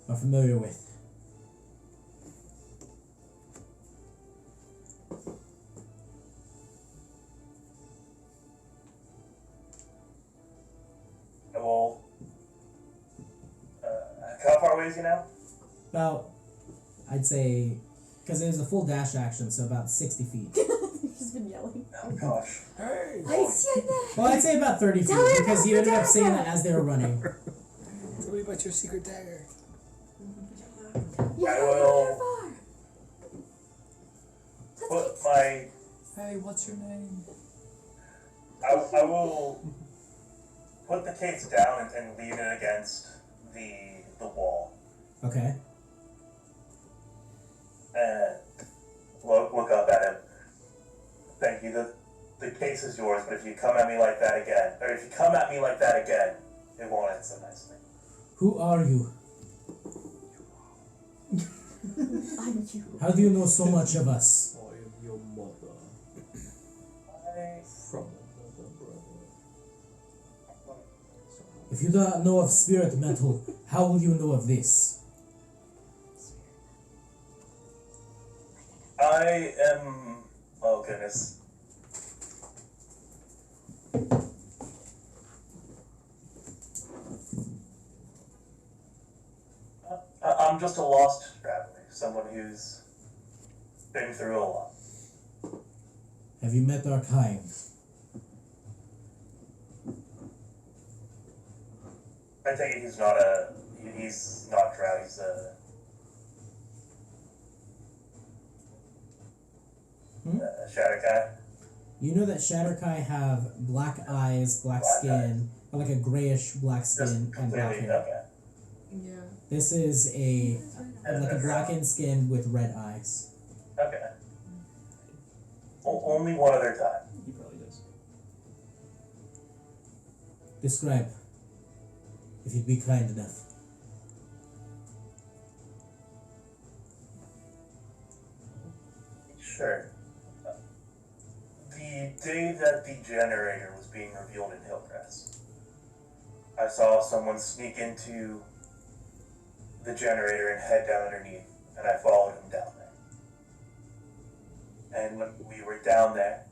A: are familiar with.
B: Well, how far away is he now?
A: About, I'd say, because it was a full dash action, so about 60 feet.
E: You've just been yelling.
B: Oh gosh.
E: I see that.
A: Well, I'd say about 30 feet,
E: Tell me
A: because
E: about
A: you
E: the
A: ended up saying
E: dagger.
A: that as they were running.
C: Tell me about your secret dagger.
E: Yeah,
B: I will
E: far.
B: put my.
F: Hey, what's your name?
B: I will put the case down and lean it against the wall.
A: Okay.
B: And look up at him. Thank you. The case is yours, but if you come at me like that again, it won't end so nicely.
A: Who are you? How do you know so much of us?
F: I am your mother. From another brother.
A: If you do not know of spirit metal, how will you know of this?
B: I am. Oh goodness. I'm just a lost traveler, someone who's been through a lot.
A: Have you met our kind?
B: I take it he's not drow, he's a Shatterkai.
A: You know that Shatterkai have black eyes, black skin, or like a grayish black skin and black
B: Completely,
A: hair.
B: okay.
G: Yeah.
A: This is like a blackened skin with red eyes.
B: Okay. Only one other time.
D: He probably does.
A: Describe, if you'd be kind enough.
B: Sure. The day that the generator was being revealed in Hillcrest, I saw someone sneak into the generator and head down underneath, and I followed him down there. And when we were down there,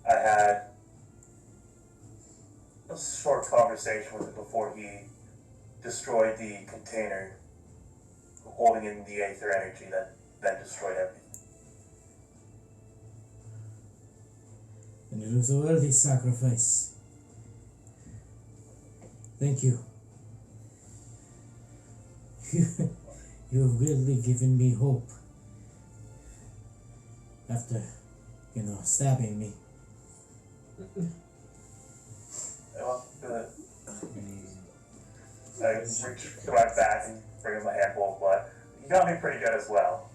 B: I had a short conversation with him before he destroyed the container holding in the aether energy that then destroyed everything.
A: And it was a worthy sacrifice. Thank you. You have really given me hope. After, stabbing me.
B: Well, I reach right back and bring him a handful of blood. You got me pretty good as well.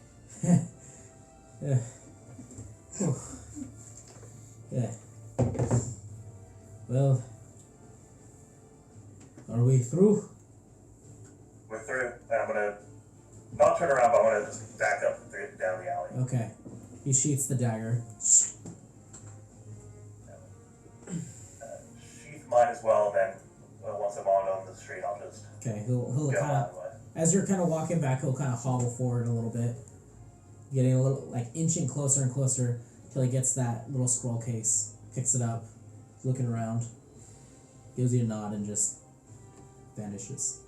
A: Yeah. Whew. Yeah. Well, are we through?
B: We're through, and I'm gonna not turn around, but I'm gonna just back up down the alley.
A: Okay. He sheaths the dagger.
B: Sheath mine as well, and then once I'm on the street, I'll just
A: Okay, he'll
B: go
A: kind
B: my
A: of,
B: way.
A: as you're kind of walking back, he'll kind of hobble forward a little bit, getting a little, like, inching closer and closer till he gets that little scroll case, picks it up, looking around, gives you a nod, and just vanishes.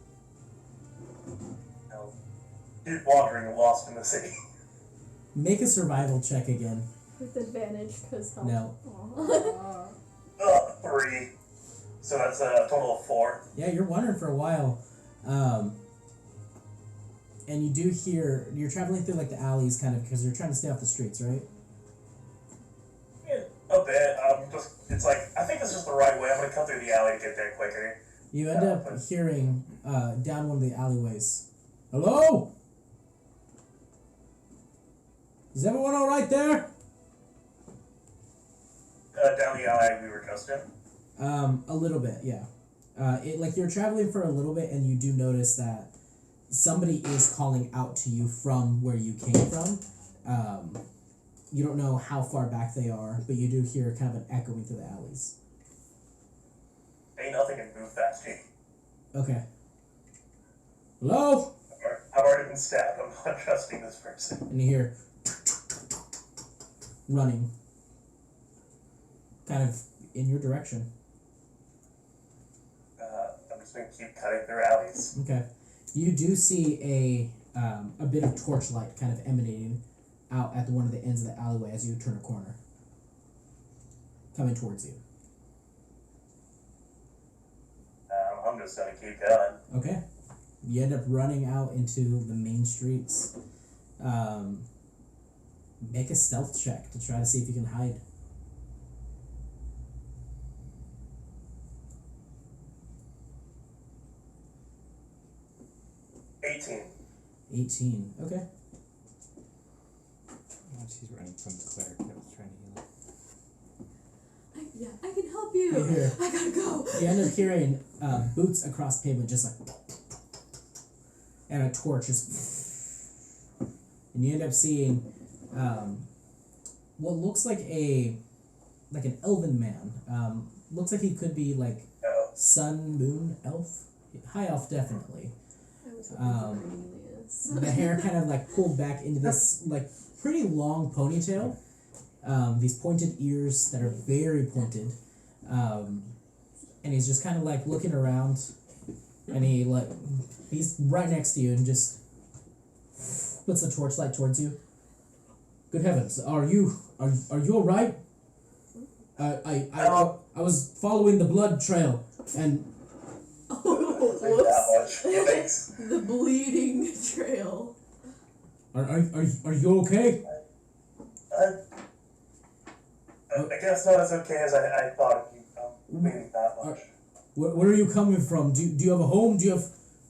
B: I'll keep wandering lost in the city.
A: Make a survival check again.
E: With advantage, because help.
A: No.
E: Aw.
B: 3. So that's a total of 4.
A: Yeah, you're wandering for a while. And you do hear, you're traveling through like the alleys kind of, because you're trying to stay off the streets, right?
B: Yeah, a bit. It's like, I think this is the right way. I'm gonna cut through the alley to get there quicker.
A: You end up hearing down one of the alleyways. Hello? Is everyone alright there?
B: Down the alley we were just in.
A: A little bit, yeah. You're traveling for a little bit and you do notice that somebody is calling out to you from where you came from. You don't know how far back they are, but you do hear kind of an echoing through the alleys.
B: Ain't nothing can move fast, G.
A: Okay. Hello?
B: I've already been stabbed. I'm not trusting this person.
A: And you hear running. Kind of in your direction.
B: I'm just gonna keep cutting through alleys.
A: Okay. You do see a bit of torchlight kind of emanating out at one of the ends of the alleyway as you turn a corner. Coming towards you.
B: I'm just gonna keep going.
A: Okay. You end up running out into the main streets. Make a stealth check to try to see if you can hide.
B: $18.
A: 18. Okay.
C: She's running from the cleric that was trying to heal her.
G: I can help you.
A: Here.
G: I gotta go.
A: You end up hearing boots across pavement, just like, and a torch just. and you end up seeing what looks like an elven man. Looks like he could be like
B: Oh,
A: sun, moon, elf, high elf definitely.
E: I was hoping
A: Um,
E: for Cornelius.
A: The hair kind of like pulled back into this like pretty long ponytail. These pointed ears that are very pointed. And he's just kind of like looking around, and he's right next to you and just puts the torchlight towards you. Good heavens, are you all right? I was following the blood trail, and
G: Oh,
B: think that
G: whoops.
B: much. Thanks.
G: The bleeding trail.
A: are you okay?
B: I guess not as okay as I thought of you. Maybe that much.
A: Where are you coming from? Do you have a home? Do you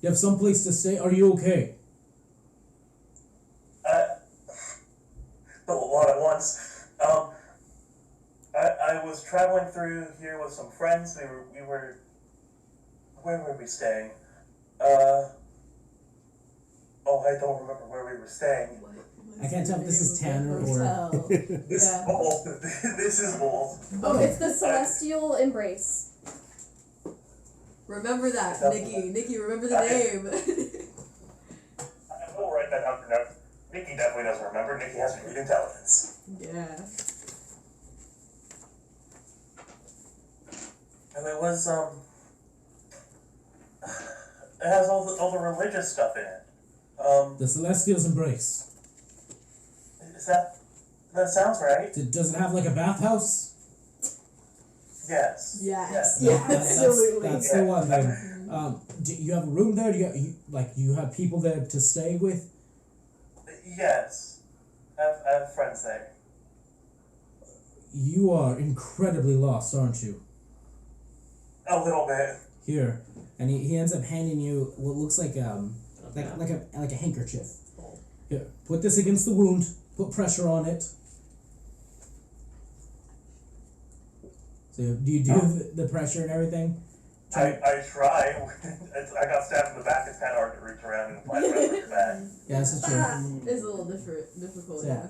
A: have some place to stay? Are you okay?
B: A lot at once. I was traveling through here with some friends. We were. Where were we staying? I don't remember where we were staying.
A: I can't tell if this is Tanner or-
G: Hotel.
B: This is
G: Yeah.
B: bold. This is bold.
E: Oh, it's the Celestial Embrace.
G: Remember that, Nikki. Nikki, remember the name.
B: I will write that down for now. Nikki definitely doesn't remember. Nikki has great intelligence.
G: Yeah.
B: And it was it has all the religious stuff in it.
A: The Celestial's Embrace.
B: Is that sounds right?
A: Does it have like a bathhouse?
B: Yes.
G: Yes.
A: Yeah,
G: Yeah, absolutely.
A: That's the one then. Do you have a room there? Do you have people there to stay with?
B: Yes. I have friends there.
A: You are incredibly lost, aren't you?
B: A little bit.
A: Here, and he ends up handing you what looks like like a handkerchief. Here, put this against the wound. Put pressure on it. So do you do the pressure and everything?
B: I try. I got stabbed in the back. It's kind of hard to reach around and apply the rest of your back.
A: Yeah, this is true.
G: It's a little difficult,
A: So,
G: yeah.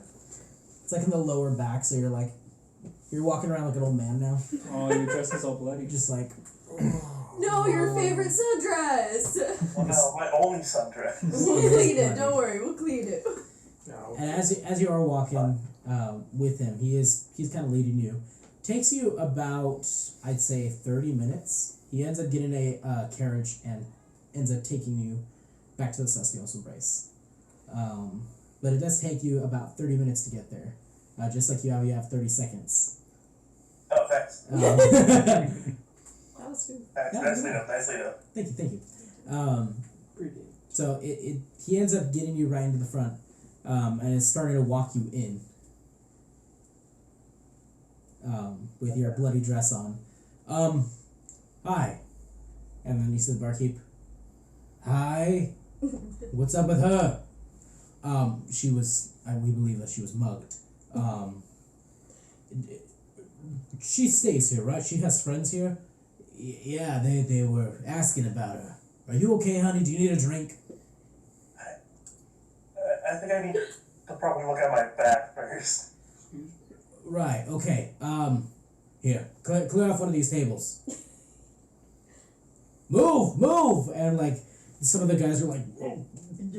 A: It's like in the lower back, so you're walking around like an old man now.
D: Oh, your dress is all bloody.
A: Just like
G: No, your favorite sundress!
B: Well, no, my only sundress.
G: We'll clean it, don't worry, we'll clean it.
F: No.
A: And as you are walking with him, he's kind of leading you. Takes you about, I'd say, 30 minutes. He ends up getting a carriage and ends up taking you back to the Celestial's Embrace. But it does take you about 30 minutes to get there. Just like you have 30 seconds.
B: Oh, thanks.
E: That was good.
B: Thanks.
A: Yeah,
B: Nicely
A: yeah.
B: done. Nicely done.
A: Thank you. So he ends up getting you right into the front, and is starting to walk you in. With your bloody dress on. Hi. And then you see the barkeep. Hi. What's up with her? We believe that she was mugged. She stays here, right? She has friends here? Yeah, they were asking about her. Are you okay, honey? Do you need a drink?
B: I think I need to probably look at my back first.
A: Right, okay. Here, clear off one of these tables. Move! And like, some of the guys are like,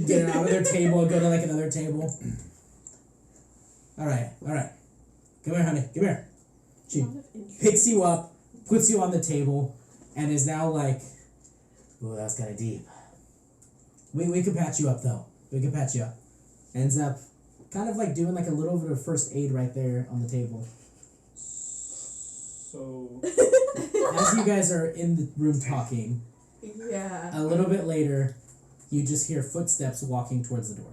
A: get out of their table and go to like another table. Alright. Come here, honey, come here. She picks you up, puts you on the table, and is now like, oh, that's kind of deep. We could patch you up though. We could patch you up. Ends up kind of like doing like a little bit of first aid right there on the table.
D: So,
A: As you guys are in the room talking,
G: Yeah.
A: a little bit later, you just hear footsteps walking towards the door.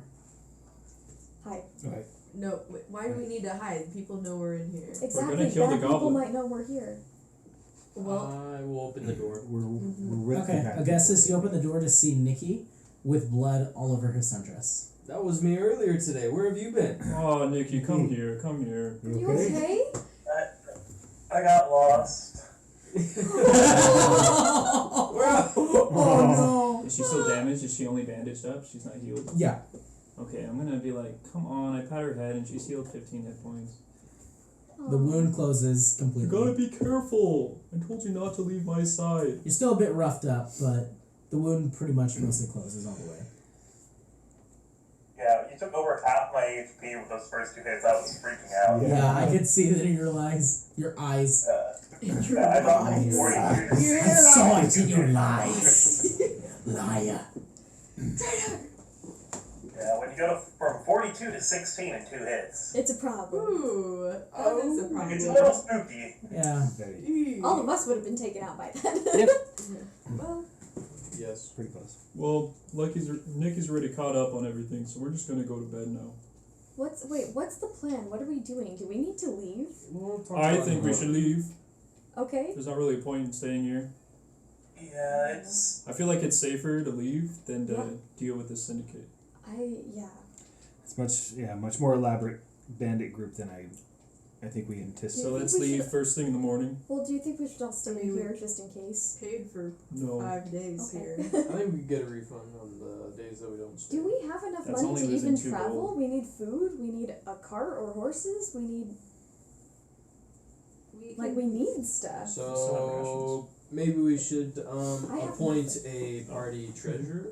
E: Hi.
C: Right.
G: No, why do we need to hide? People know we're in here.
E: Exactly.
D: gonna kill the
E: Bad people
D: goblin.
E: might know we're here.
G: Well,
F: I will open the door.
C: We're with
A: Okay,
C: the
A: Augustus, you open the door to see Nikki with blood all over her sundress.
F: That was me earlier today. Where have you been?
D: oh, Nikki, come here.
E: Are you okay?
B: I got lost.
A: Oh no!
D: Is she still damaged? Is she only bandaged up? She's not healed?
A: Yeah.
D: Okay, I'm gonna be like, come on, I pat her head and she's healed 15 hit points.
A: The wound closes
D: You
A: completely.
D: gotta be careful! I told you not to leave my side.
A: You're still a bit roughed up, but the wound pretty much mostly closes all the way.
B: Yeah, you took over half my HP with those first 2 hits. I was freaking out.
A: Yeah, I could see that in your eyes. Your eyes.
B: I got
A: eyes.
B: 42 to
A: I saw it in your eyes. Liar.
B: Yeah, when you go from 42 to 16 in 2 hits,
E: It's a problem.
G: Ooh, that is a problem.
B: it's a little spooky.
A: Yeah.
C: Very
E: All of us would have been taken out by then.
C: Yep.
G: Well,
F: Yes.
C: pretty close.
D: Well, Nikki's already caught up on everything, so we're just gonna go to bed now.
E: What's the plan? What are we doing? Do we need to leave?
D: I think we should leave.
E: Okay.
D: There's not really a point in staying here.
B: Yeah, it's.
D: I feel like it's safer to leave than to
E: Yeah.
D: deal with the syndicate.
E: Yeah.
C: It's much more elaborate bandit group than I think we anticipated.
D: So
E: think
D: let's
E: we
D: leave
E: should-
D: first thing in the morning.
E: Well, do you think we should all stay
G: I mean,
E: here just in case?
G: paid for
D: No.
G: 5 days
E: Okay.
G: here.
F: I think we get a refund on the days that we don't stay.
E: Do we have enough
D: That's
E: money
D: only
E: to
D: losing
E: even
D: 2
E: travel?
D: gold.
E: We need food. We need a cart or horses. We need we need stuff.
F: So maybe we should
E: I have
F: appoint
E: nothing.
F: a party treasurer,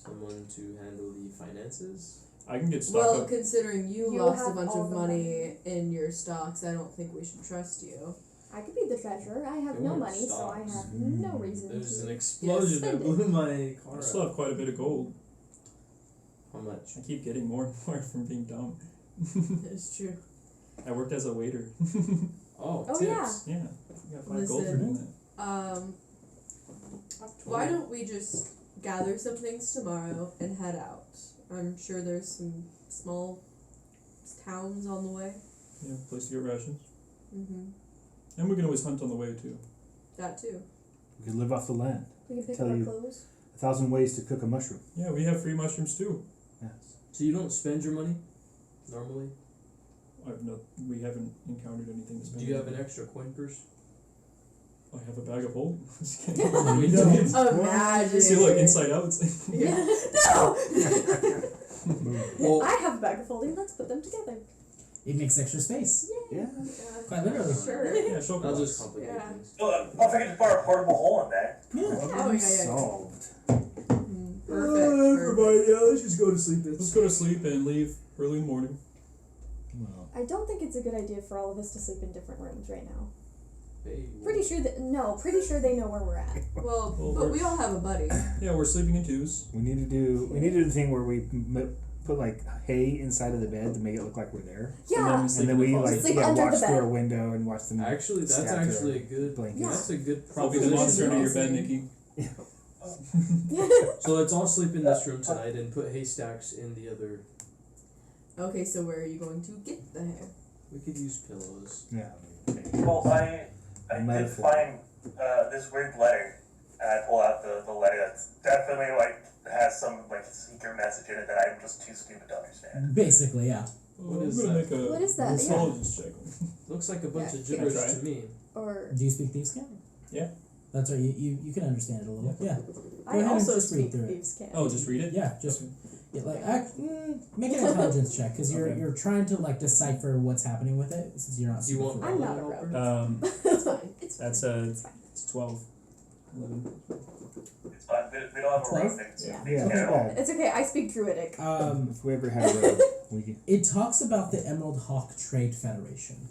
F: someone to handle the finances.
D: I can get stock
G: Well,
D: up.
G: considering you
E: You'll
G: lost a
E: have
G: bunch
E: all
G: of
E: the
G: money in your stocks, I don't think we should trust you.
E: I could be the treasurer. I have
F: They
E: no
F: weren't
E: money, so I
F: stocks.
E: have no reason
F: There's
E: to.
F: an explosion
E: spend
F: that
E: it.
F: blew my car
D: I still
F: up.
D: have quite a bit of gold.
F: How much?
D: I keep getting more and more from being dumb.
G: It's true.
D: I worked as a waiter.
F: Oh,
E: Oh,
F: tips.
E: yeah.
D: Yeah, I got 5 gold for
G: Listen.
D: doing that.
G: Why don't we just gather some things tomorrow and head out? I'm sure there's some small towns on the way.
D: Yeah, place to get rations.
G: Mm-hmm.
D: And we can always hunt on the way too.
G: That too.
C: We could live off the land.
E: We can pick
C: Tell
E: up our
C: you.
E: clothes.
C: 1,000 ways to cook a mushroom.
D: Yeah, we have free mushrooms too.
C: Yes.
F: So you don't spend your money normally?
D: We haven't encountered anything to spend.
F: Do you have an extra coin purse?
D: I have a bag of gold. Just kidding.
C: We
D: We
C: don't.
D: don't.
G: Imagine.
D: See, look inside out.
G: Yeah.
E: No.
F: Well,
E: I have a bag of folding. Let's put them together.
A: It makes extra space.
E: Yay.
C: Yeah.
A: Quite literally.
G: Sure.
D: Yeah, show
F: I'll just
D: us.
F: complicate
G: Yeah.
F: things.
B: Well, if I could just bar a portable hole in there.
A: Yeah.
C: Problem
G: yeah.
C: solved.
G: Mm, perfect.
F: Yeah, let's just go to sleep.
D: Let's go to sleep and leave early in the morning.
C: Well,
E: I don't think it's a good idea for all of us to sleep in different rooms right now.
F: Hey,
E: Pretty sure they know where we're at.
G: Well,
D: Well,
G: but we all have a buddy.
D: Yeah, we're sleeping in 2s.
C: we need to do the thing where we put like hay inside of the bed to make it look like we're there,
E: Yeah.
C: and then we like
E: Sleep under
C: watch
E: the
C: through
E: bed.
C: a window and watch them.
F: Actually, that's
C: stab through
F: actually a good.
C: blankets.
E: Yeah.
F: That's a good
D: Probably the
F: proposition.
D: monster under your bed, Nikki.
F: So let's all sleep in this room tonight and put haystacks in the other.
G: Okay, so where are you going to get the hair?
F: We could use pillows.
C: Yeah.
B: Well, I did
C: Metaphor.
B: find this weird letter, and I pull out the letter that's definitely like has some like secret message in it that I'm just too stupid to understand.
A: Basically, yeah.
F: What
D: I'm
F: is
D: gonna
F: that?
D: make a
E: What is that? Yeah.
D: intelligence check.
F: Looks like a bunch
G: Yeah,
F: of
G: yeah.
F: gibberish
D: Try.
F: to me.
E: Or
A: Do you speak Thieves' Cant?
D: Yeah.
A: That's right. You can understand it a little. Yeah.
E: I
A: ahead and
E: also
A: just read
E: speak
A: through it.
E: thieves' cant.
D: Oh, just read it?
A: Yeah. Just
D: Okay.
A: yeah, make an intelligence check because
D: Okay.
A: you're trying to like decipher what's happening with it since you're not.
F: Do you
A: super
F: want?
A: familiar.
E: I'm not a
F: helper?
E: rogue.
G: It's fine. It's fine.
D: That's
E: It's fine.
D: it's 12. 11.
B: It's fine. We don't have a
A: 12?
B: road thing.
E: Yeah.
C: Yeah,
B: at all.
C: bad.
E: It's okay. I speak druidic.
C: If we ever had a road, we could.
A: It talks about the Emerald Hawk Trade Federation,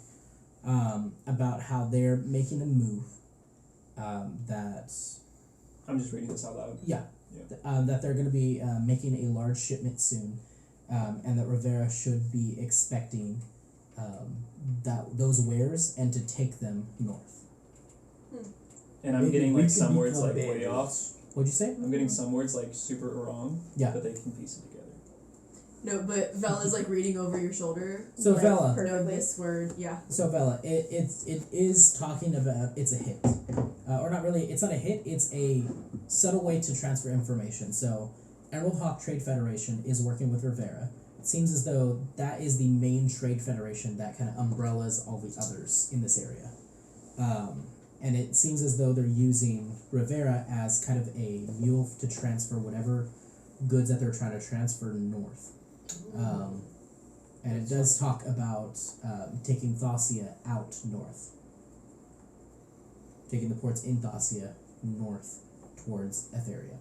A: about how they're making a move, that
D: I'm just reading this out loud.
A: that they're going to be making a large shipment soon, and that Rivera should be expecting those wares and to take them north.
D: And I'm
A: Maybe
D: getting
A: we
D: like
A: could
D: some words
A: become
D: like way
F: bandits.
D: off.
A: What'd you say?
D: I'm getting some words like super wrong.
A: Yeah.
D: But they can piece it together.
G: No, but Vella's like reading over your shoulder.
A: So
G: like,
A: Vella.
G: No, this word, yeah.
A: So Bella, it is talking about it's a hit, or not really. It's not a hit. It's a subtle way to transfer information. So Emerald Hawk Trade Federation is working with Rivera. It seems as though that is the main trade federation that kind of umbrellas all the others in this area, and it seems as though they're using Rivera as kind of a mule to transfer whatever goods that they're trying to transfer north. And it does talk about taking Thassia out north. Taking the ports in Thassia north towards Etheria.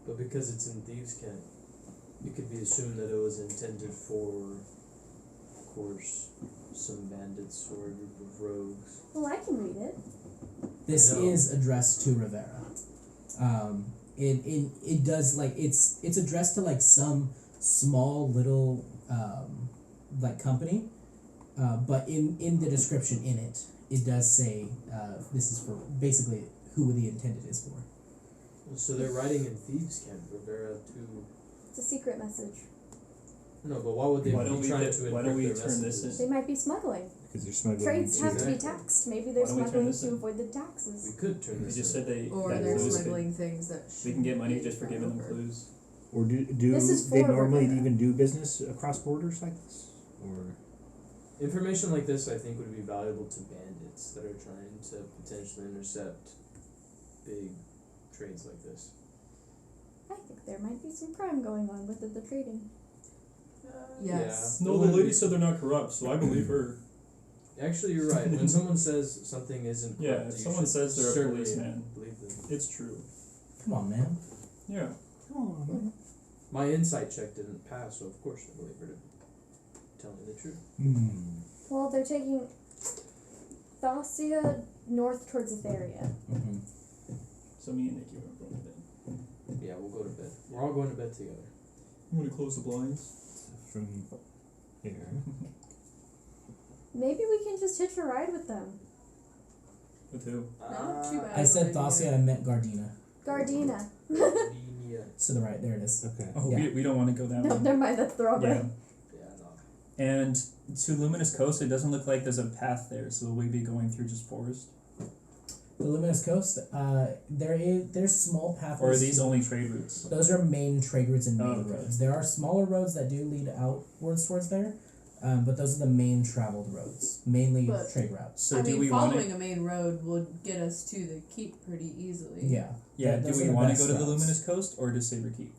F: But because it's in Thieves' Camp, it could be assumed that it was intended for, of course, some bandits or a group of rogues.
E: Well, I can read it.
A: This
F: I know.
A: is addressed to Rivera. It does like it's addressed to like some small little like company, but in the description in it does say this is for basically who the intended is for.
F: So they're writing in Thieves' Camp, Rivera to...
E: It's a secret message.
F: No, but why would they
D: Why don't
F: be
D: we
F: trying
D: get-
F: to
D: why don't
F: encrypt
D: we
F: their
D: turn this
F: messages?
E: They might be smuggling.
C: Because they're smuggling.
E: Trades have to be
F: Exactly.
E: taxed. Maybe they're
D: Why don't we turn
E: smuggling
D: this
E: to
D: in?
E: avoid the
F: We
E: taxes.
F: could turn
D: They
F: this
D: just
F: in.
D: said they
G: Or
D: that
G: they're
D: clues
G: smuggling things that
D: they can get money
G: shouldn't
D: just for
G: be
D: giving them
G: over.
D: clues.
C: Or do
E: This is
C: they
E: for
C: normally
E: Rivera.
C: even do business across borders like this? Or
F: Information like this, I think, would be valuable to bandits that are trying to potentially intercept big trades like this.
E: I think there might be some crime going on with the trading.
G: Yes.
F: Yeah.
D: No, the lady said they're not corrupt, so I believe her.
F: Actually, you're right. When someone says something isn't
D: Yeah,
F: corrupt,
D: if
F: you
D: someone
F: should
D: says they're a
F: certainly
D: policeman.
F: believe them.
D: It's true.
A: Come on, man.
D: Yeah.
F: My insight check didn't pass, so of course I believe her to tell me the truth.
E: Well, they're taking Thassia north towards Etheria.
A: Mm-hmm.
D: So me and Nikki are going to bed.
F: Yeah, we'll go to bed. We're all going to bed together.
D: I'm gonna close the blinds.
C: from here.
E: Maybe we can just hitch a ride with them.
D: With who?
G: Not too bad.
A: I said
G: of an idea.
A: Thassia, I meant Gardena.
E: Gardena.
F: Gardenia.
A: To the right, there it is.
C: Okay.
D: Oh,
A: Yeah.
D: we don't want to go that
E: No,
D: way.
E: never mind, that's the robbery.
D: Yeah.
F: Yeah, no.
D: And to Luminous Coast, it doesn't look like there's a path there, so will we be going through just forest?
A: The Luminous Coast, there's small pathways.
D: Or are these only trade routes?
A: Those are main trade routes and main
D: Oh, okay.
A: roads. There are smaller roads that do lead outwards towards there, but those are the main traveled roads, mainly
G: But-
A: trade routes.
D: So
G: I
D: do
G: mean,
D: we want
G: following
D: to?
G: a main road would get us to the keep pretty easily.
A: Yeah.
D: Yeah.
A: Those
D: Do
A: are
D: we
A: the
D: want to
A: best
D: go to the
A: routes.
D: Luminous Coast or to Saber Keep?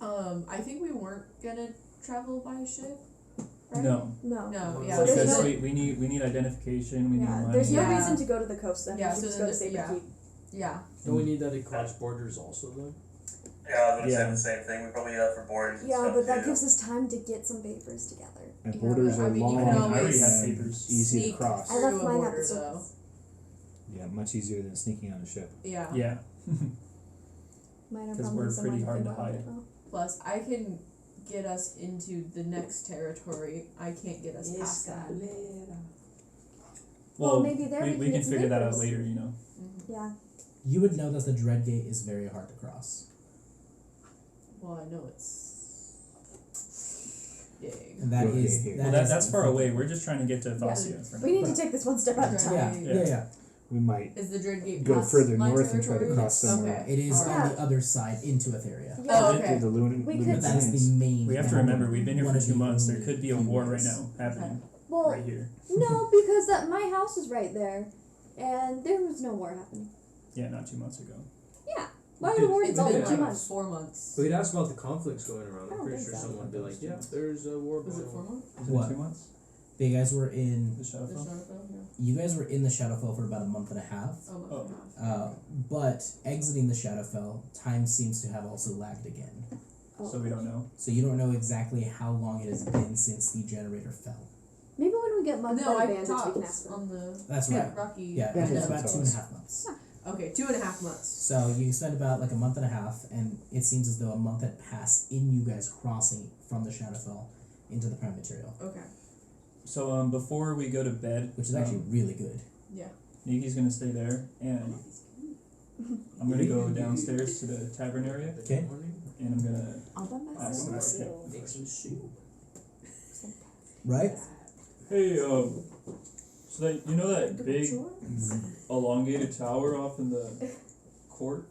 G: I think we weren't gonna travel by ship, right?
D: No,
E: No.
G: No,
F: So
G: yeah.
E: So there's
D: because
E: no-
D: we need identification. We
E: Yeah,
D: need
E: there's no
D: money.
G: Yeah.
E: reason to go to the coast then.
G: Yeah,
E: we should
G: so
E: just
G: then
E: go to
G: the-
E: Saber
G: yeah.
E: Keep.
G: Yeah.
F: Don't we need that across borders also, though?
B: Yeah, I was gonna
C: Yeah.
B: say the same thing. We probably do that for borders and
E: Yeah,
B: stuff
E: but that
B: too.
E: gives us time to get some papers together.
C: And
G: Yeah,
C: borders
G: but, I
C: are
G: mean, you
C: long
G: can
D: I already
G: always
D: have
C: and
D: papers.
C: easy to
G: sneak
C: cross.
E: I
G: through
E: left
G: a
E: mine at
G: border,
E: the
G: though.
E: surface.
C: Yeah, much easier than sneaking on a ship.
G: Yeah.
D: Yeah.
E: Minor
D: 'Cause
E: problem
D: we're
E: someone
D: pretty hard
E: figured
D: to
E: out.
D: hide.
E: Oh.
G: Plus, I can get us into the next territory. I can't get us past that.
E: Well, maybe there we
D: we
E: can
D: can
E: get some
D: figure that out
E: papers.
D: later. You know.
G: Mhm.
E: Yeah.
A: You would know that the Dread Gate is very hard to cross.
G: Well, I know it's big.
A: And that
C: Okay,
A: is
C: here.
A: that
D: Well,
A: is-
D: that's far away. We're just trying to get to Thassia. for
E: We
D: now.
E: need to take this one step at a time.
A: Yeah,
G: Yeah.
A: yeah.
C: We might
G: Is the Dread Gate
C: go
G: past
C: further
G: my
C: north and try to
G: territory?
C: cross somewhere.
G: Okay.
A: It is
G: Alright.
A: on the other side into Etheria.
E: Yeah.
G: Oh,
C: Get
G: okay.
C: to the Lunar,
E: We
A: But
E: could-
A: that's the main.
D: We have to
A: thing.
D: remember we've been here
A: One
D: for
A: of
D: 2
A: the
D: months. There
A: only
D: could be a war right
A: keyways.
D: now happening
E: Well,
D: right here.
E: no, because that my house is right there, and there was no war happening.
D: Yeah, not 2 months ago.
E: Yeah. Why are the war? It's
F: It's
E: only
F: been
E: 2
F: like
E: months.
G: 4 months.
F: We'd ask about the conflicts going around.
E: I
F: I'm
E: don't
F: pretty
E: think
F: sure
E: so.
F: someone would be like, yeah, there's a war
G: Was
F: going
G: it 4
F: on.
G: months?
D: Is
A: What?
D: it 2 months?
A: You guys were in.
D: The
G: The
D: Shadowfell?
G: Shadowfell? Yeah.
A: You guys were in the Shadowfell for about a month and a half.
G: Oh, month
D: Oh.
G: and a half.
A: But exiting the Shadowfell, time seems to have also lagged again.
E: Oh.
D: So we don't know.
A: So you don't know exactly how long it has been since the generator fell.
E: Maybe when we get mugged
G: No,
E: by
G: I
E: the bandits, we can ask
G: talked
E: them.
G: on the
A: That's right.
G: Rocky.
A: Yeah,
C: Yeah,
A: it's
C: yeah.
A: about 2.5 months.
G: Okay, 2.5 months.
A: So you spent about like a month and a half, and it seems as though a month had passed in you guys crossing from the Shadowfell into the Prime Material,
G: Okay.
D: So before we go to bed,
A: which is actually really good.
G: Yeah.
D: Niki's gonna stay there, and I'm gonna go downstairs to the tavern area,
A: Okay.
D: and I'm gonna
E: All by
D: ask
E: myself.
D: them.
F: Make some soup.
A: Right?
D: Hey, so that you know that big elongated tower off in the court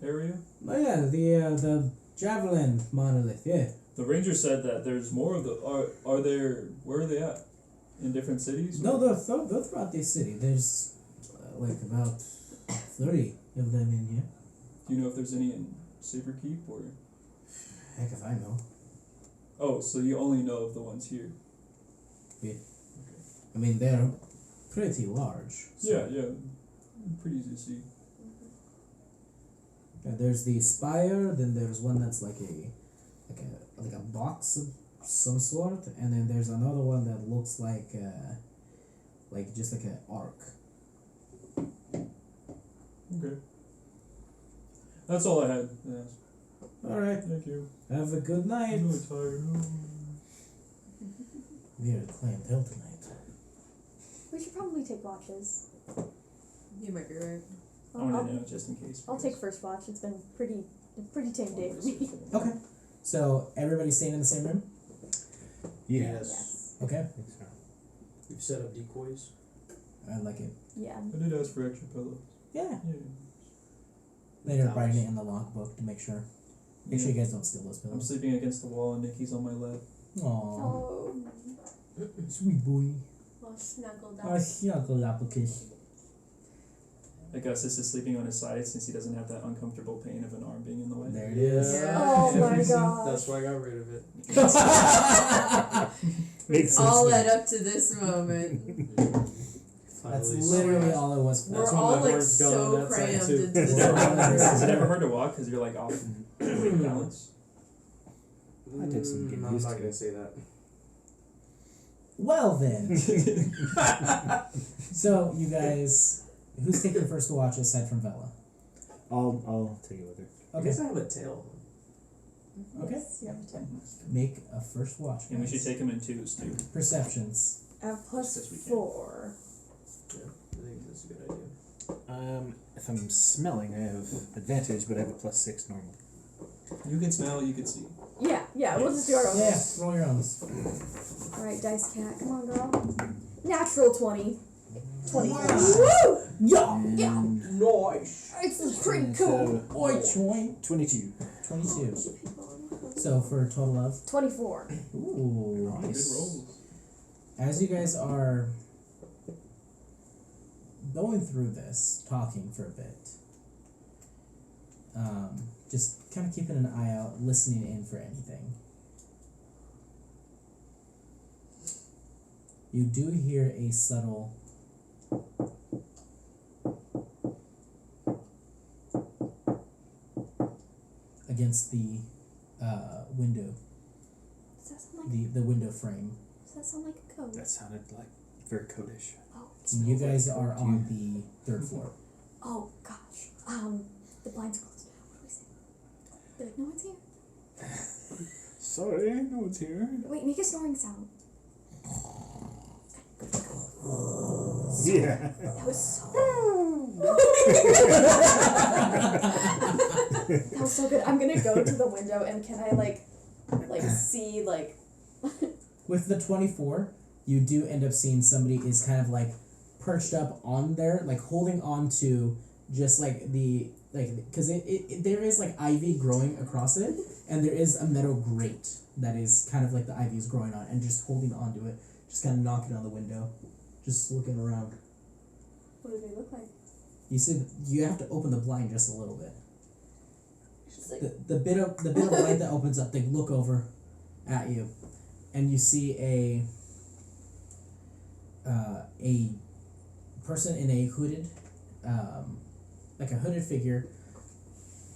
D: area?
A: Oh yeah, the javelin monolith. Yeah.
D: The ranger said that there's more of the. Are there? Where are they at? In different cities?
A: No, they're throughout this city. There's like about 30 of them in here.
D: Do you know if there's any in Saber Keep or?
A: Heck if I know.
D: Oh, so you only know of the ones here.
A: I mean, they're pretty large. So.
D: Yeah. Pretty easy to see.
A: There's the spire, then there's one that's like a box of some sort, and then there's another one that looks like just like an arc.
D: Okay. That's all I had to ask.
A: Alright,
D: Thank you.
A: have a good night.
D: I'm really tired.
A: Weird clientele tonight.
E: We should probably take watches.
G: You might be right.
D: I want to know just in case.
E: I'll take first watch. It's been a pretty tame day for me.
A: Okay. So, everybody staying in the same room?
F: Yes.
A: Okay.
C: I think so.
F: We've set up decoys.
A: I like it.
E: Yeah.
D: I did ask for extra pillows.
A: Yeah.
D: Yeah.
A: Later, writing it in the logbook to make sure. Make sure you guys don't steal those
D: I'm
A: pillows.
D: sleeping against the wall and Nikki's on my lap.
A: Aww.
E: Oh.
A: Sweet boy.
G: Well, snuggled up.
A: Oh, snuggle application.
D: Augustus is sleeping on his side since he doesn't have that uncomfortable pain of an arm being in the way.
A: There it is.
G: Yeah.
E: Oh my gosh.
F: That's why I got rid of it.
C: Makes sense.
G: All
C: now.
G: led up to this moment.
A: That's
F: Finally,
A: literally all it was for.
G: We're
F: That's when
G: all
F: my
G: like
F: horns got on
G: so
F: that side,
G: crammed
F: too.
G: into this
A: Yeah.
D: Is it
G: moment.
D: ever hard to walk because you're like off weight balance?
C: I take some getting
F: I'm
C: used
F: not
C: to.
F: gonna say that.
A: Well then. So, you guys, who's taking first watch aside from Vela?
C: I'll take it with her.
F: I
A: Okay.
F: guess I have a tail.
A: Okay.
E: Yes, you have to take.
A: Make a first watch.
D: And we
A: guys.
D: should take him in twos too.
A: Perceptions.
E: I have plus
D: Yes, we can.
E: 4.
F: Yeah, I think that's a good idea.
C: If I'm smelling, I have advantage, but I have a +6 normal.
D: You can smell, you can see.
E: Yeah, we'll just do our own.
A: Yeah, roll your own.
E: Alright, Dice Cat, come on, girl. Natural 20. 20.
A: Wow.
E: Woo!
A: Yeah!
C: And
F: Nice.
E: It's pretty cool.
A: Oi, choy.
C: 22.
A: 22. So, for a total of?
E: 24.
A: Ooh,
D: Good
A: nice.
D: rolls.
A: As you guys are going through this, talking for a bit, just kind of keeping an eye out, listening in for anything. You do hear a subtle against the window,
E: Does that sound like
A: the window frame.
E: Does that sound like a code?
C: That sounded like very codish.
E: Oh.
A: You guys are on the third floor.
E: Oh gosh. The blinds are closed. What do we say? Be like, no one's here.
C: Sorry, no one's here.
E: Wait, make a snoring sound.
C: Yeah.
E: That was so That was so good. I'm gonna go to the window and can I like see like
A: With the 24, you do end up seeing somebody is kind of like perched up on there, like holding on to just like because there is like ivy growing across it, and there is a metal grate that is kind of like the ivy is growing on, and just holding onto it, just kind of knocking on the window, just looking around.
E: what do they look like?
A: You see, you have to open the blind just a little bit.
E: Just like
A: The bit of light that opens up, they look over at you, and you see a person in a hooded, like a hooded figure,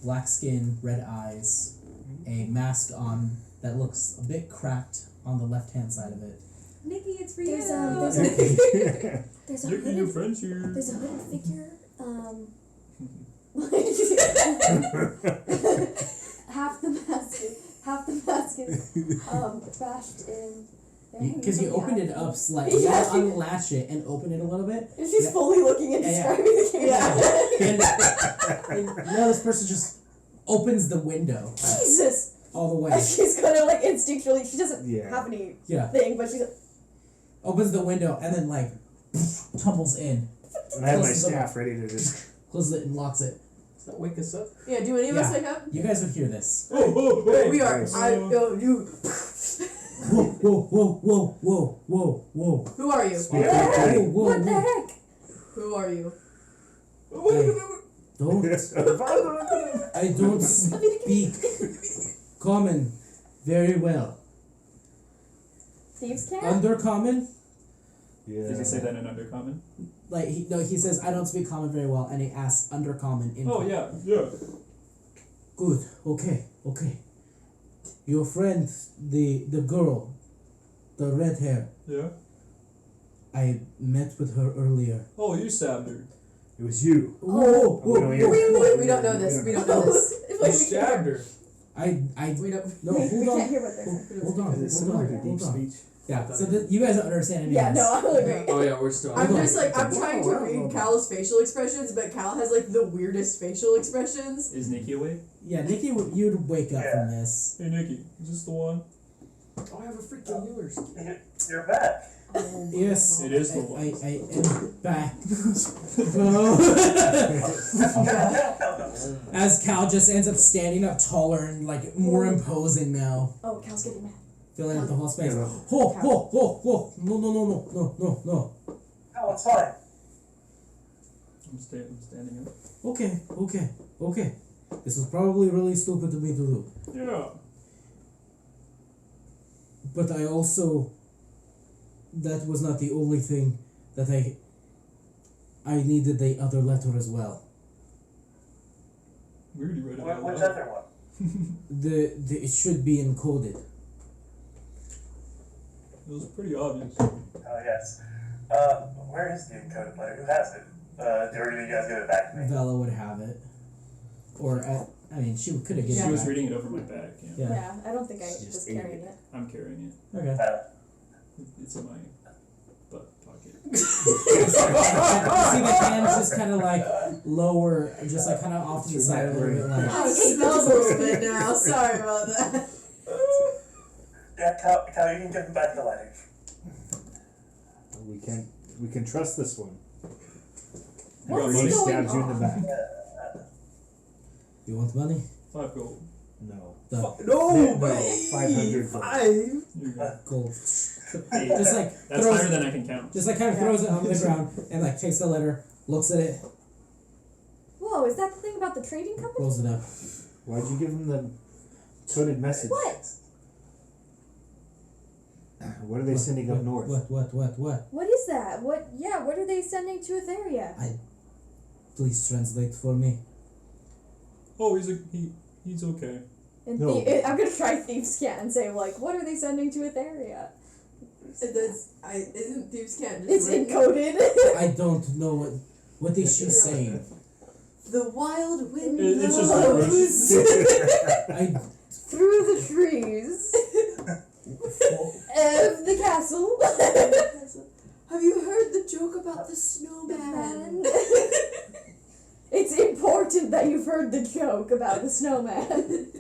A: black skin, red eyes, a mask on that looks a bit cracked on the left-hand side of it.
G: Nikki, it's for
E: There's,
G: you.
E: there's a
D: Look at your
E: hooded
D: friends here.
E: there's a hooded figure, half the mask is bashed in.
A: Because you opened it up slightly, you
E: Yeah.
A: gotta unlatch it and open it a little bit.
E: And she's
A: Yeah.
E: fully looking and
A: Yeah, yeah.
E: describing the camera.
A: And now this person just opens the window
E: Jesus!
A: all the way.
E: And she's kind of like instinctually, she doesn't
C: Yeah.
E: have any
A: Yeah,
E: thing, but she's
A: opens the window and then like tumbles in,
C: And I have my
A: Closes the
C: staff ready to just.
A: closes it and locks it.
F: Does that wake us up?
G: Yeah, do any of us
A: Yeah.
G: wake up?
A: You guys would hear this.
G: We are.
C: Nice.
G: You.
A: Whoa, whoa, whoa, whoa, whoa, whoa, whoa.
G: Who are you?
A: Whoa, whoa,
E: what the
A: whoa.
E: heck?
G: Who are you?
A: Hey, don't. I don't speak common very well.
E: Thieves can't?
A: Undercommon?
C: Yeah.
D: Did he say that in Undercommon?
A: Like, he says, I don't speak common very well, and he asks undercommon in
D: Oh,
A: common.
D: yeah.
A: Good, okay. Your friend, the girl, the red hair,
D: Yeah?
A: I met with her earlier.
D: Oh, you stabbed her.
C: It was you.
A: Whoa,
C: we don't hear-
G: Wait, we don't know this. We don't know this.
F: You stabbed her.
A: I,
G: We don't.
A: no,
E: we
A: hold
E: can't
A: on.
E: hear what they're saying.
A: Hold on,
C: Is it similar to
A: hold
C: deep
A: on.
C: speech?
A: Yeah, so you guys don't understand any
E: Yeah,
A: of this.
E: no, I will agree.
F: Oh yeah, we're still.
G: I'm
A: Hold
G: just
A: on.
G: like I'm trying to
C: Wow, wow,
G: read
C: wow.
G: Cal's facial expressions, but Cal has like the weirdest facial expressions.
D: Is Nikki awake?
A: Yeah, Nikki, you'd wake up from this.
D: Hey, Nikki, is this the one?
F: Oh, I have a freaking healer's.
B: You're back.
A: Yes,
D: It is the
A: I
D: one.
A: am back. As Cal just ends up standing up taller and like more imposing now,
E: Oh, Cal's getting mad.
A: filling up the whole space.
C: Yeah.
A: No, no.
B: No, it's fine.
D: I'm standing up.
A: Okay. This was probably really stupid of me to do.
D: Yeah.
A: But I also, that was not the only thing that I needed the other letter as well.
D: We already read it out
B: Which
D: loud.
B: other one?
A: It should be encoded.
D: It was pretty obvious.
B: Oh, yes. Where is the encoded letter? Who has it? Or do you guys give it back to me?
A: Vela would have it. Or, I mean, she could have given
D: She
A: it
D: was
A: back.
D: reading it over my back, yeah.
A: Yeah.
E: I don't think I
C: She
E: was
C: just ate
E: carrying
C: it.
E: it.
D: I'm carrying it.
A: Okay.
D: It's in my butt pocket.
A: You see the hands just kind of like lower, just like kind of off to the side a little bit like.
G: Oh, it smells a little bit now. Sorry about that.
B: Yeah, Cal, you can give him back the letter.
C: We can trust this one.
D: You got
E: What's
D: money?
E: going
C: Stabs you in the
E: on?
C: back.
A: You want money?
D: 5 gold.
C: No.
A: The
C: No, 500 gold.
D: You're good.
A: gold.
D: Hey,
A: Just like
D: that's
A: throws,
D: higher than I can count.
A: just like kind of throws it on the ground and like takes the letter, looks at it,
E: Whoa, is that the thing about the trading company?
A: rolls it up.
C: Why'd you give him the coded message?
E: What?
C: What are they sending up north?
A: What?
E: What is that? What are they sending to Etheria?
A: Please translate for me.
D: Oh, he's okay.
E: And
C: No.
E: I'm gonna try Thieves Can't and say, like, what are they sending to Etheria?
G: Isn't Thieves Can't just
E: It's
G: written-
E: encoded.
A: I don't know what is she saying.
G: The wild wind
D: It's just
G: blows.
A: I
E: Through the trees of the castle.
G: Have you heard the joke about the snowman?
E: It's important that you've heard the joke about the snowman.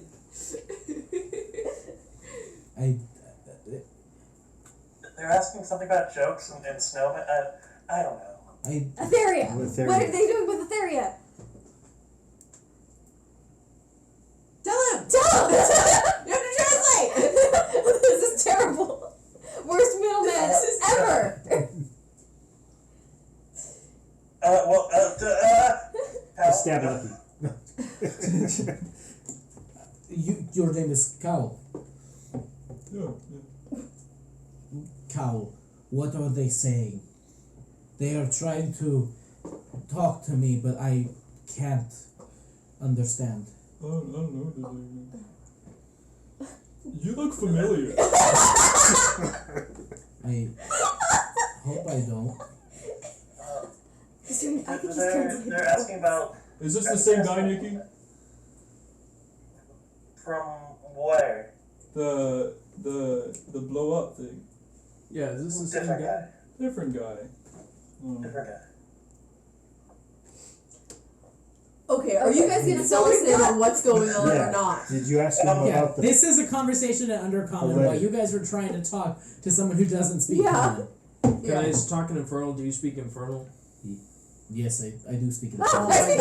B: They're asking something about jokes and snowmen. I don't know.
E: Etheria.
C: Etheria.
E: What are they doing with Etheria?
G: Tell him!
E: Tell them!
G: You have to translate!
E: This is terrible. Worst middleman ever.
B: Cal,
C: Stab Lucky.
A: your name is Cowl.
D: Yeah.
A: Cowl. What are they saying? They are trying to talk to me, but I can't understand.
D: I don't know. You look familiar.
A: I hope I don't.
E: I think he's
B: they're
E: translating.
B: asking about
D: Is this the same guy, Nikki?
B: from where?
D: The blow up thing.
F: Yeah, is this the same
B: Different
F: guy?
B: guy.
D: Different guy. Oh.
B: Different guy.
G: Okay, are you guys gonna fill us in on what's going on
C: Yeah.
G: or not?
C: Did you ask him
B: Yeah,
A: Yeah,
C: about the?
A: this is a conversation at Undercommon
C: Already.
A: while you guys were trying to talk to someone who doesn't speak
E: Yeah.
A: Common.
F: Guys, talking Infernal, do you speak Infernal?
A: Yes, I do speak in
E: Ah,
A: Common.
E: I speak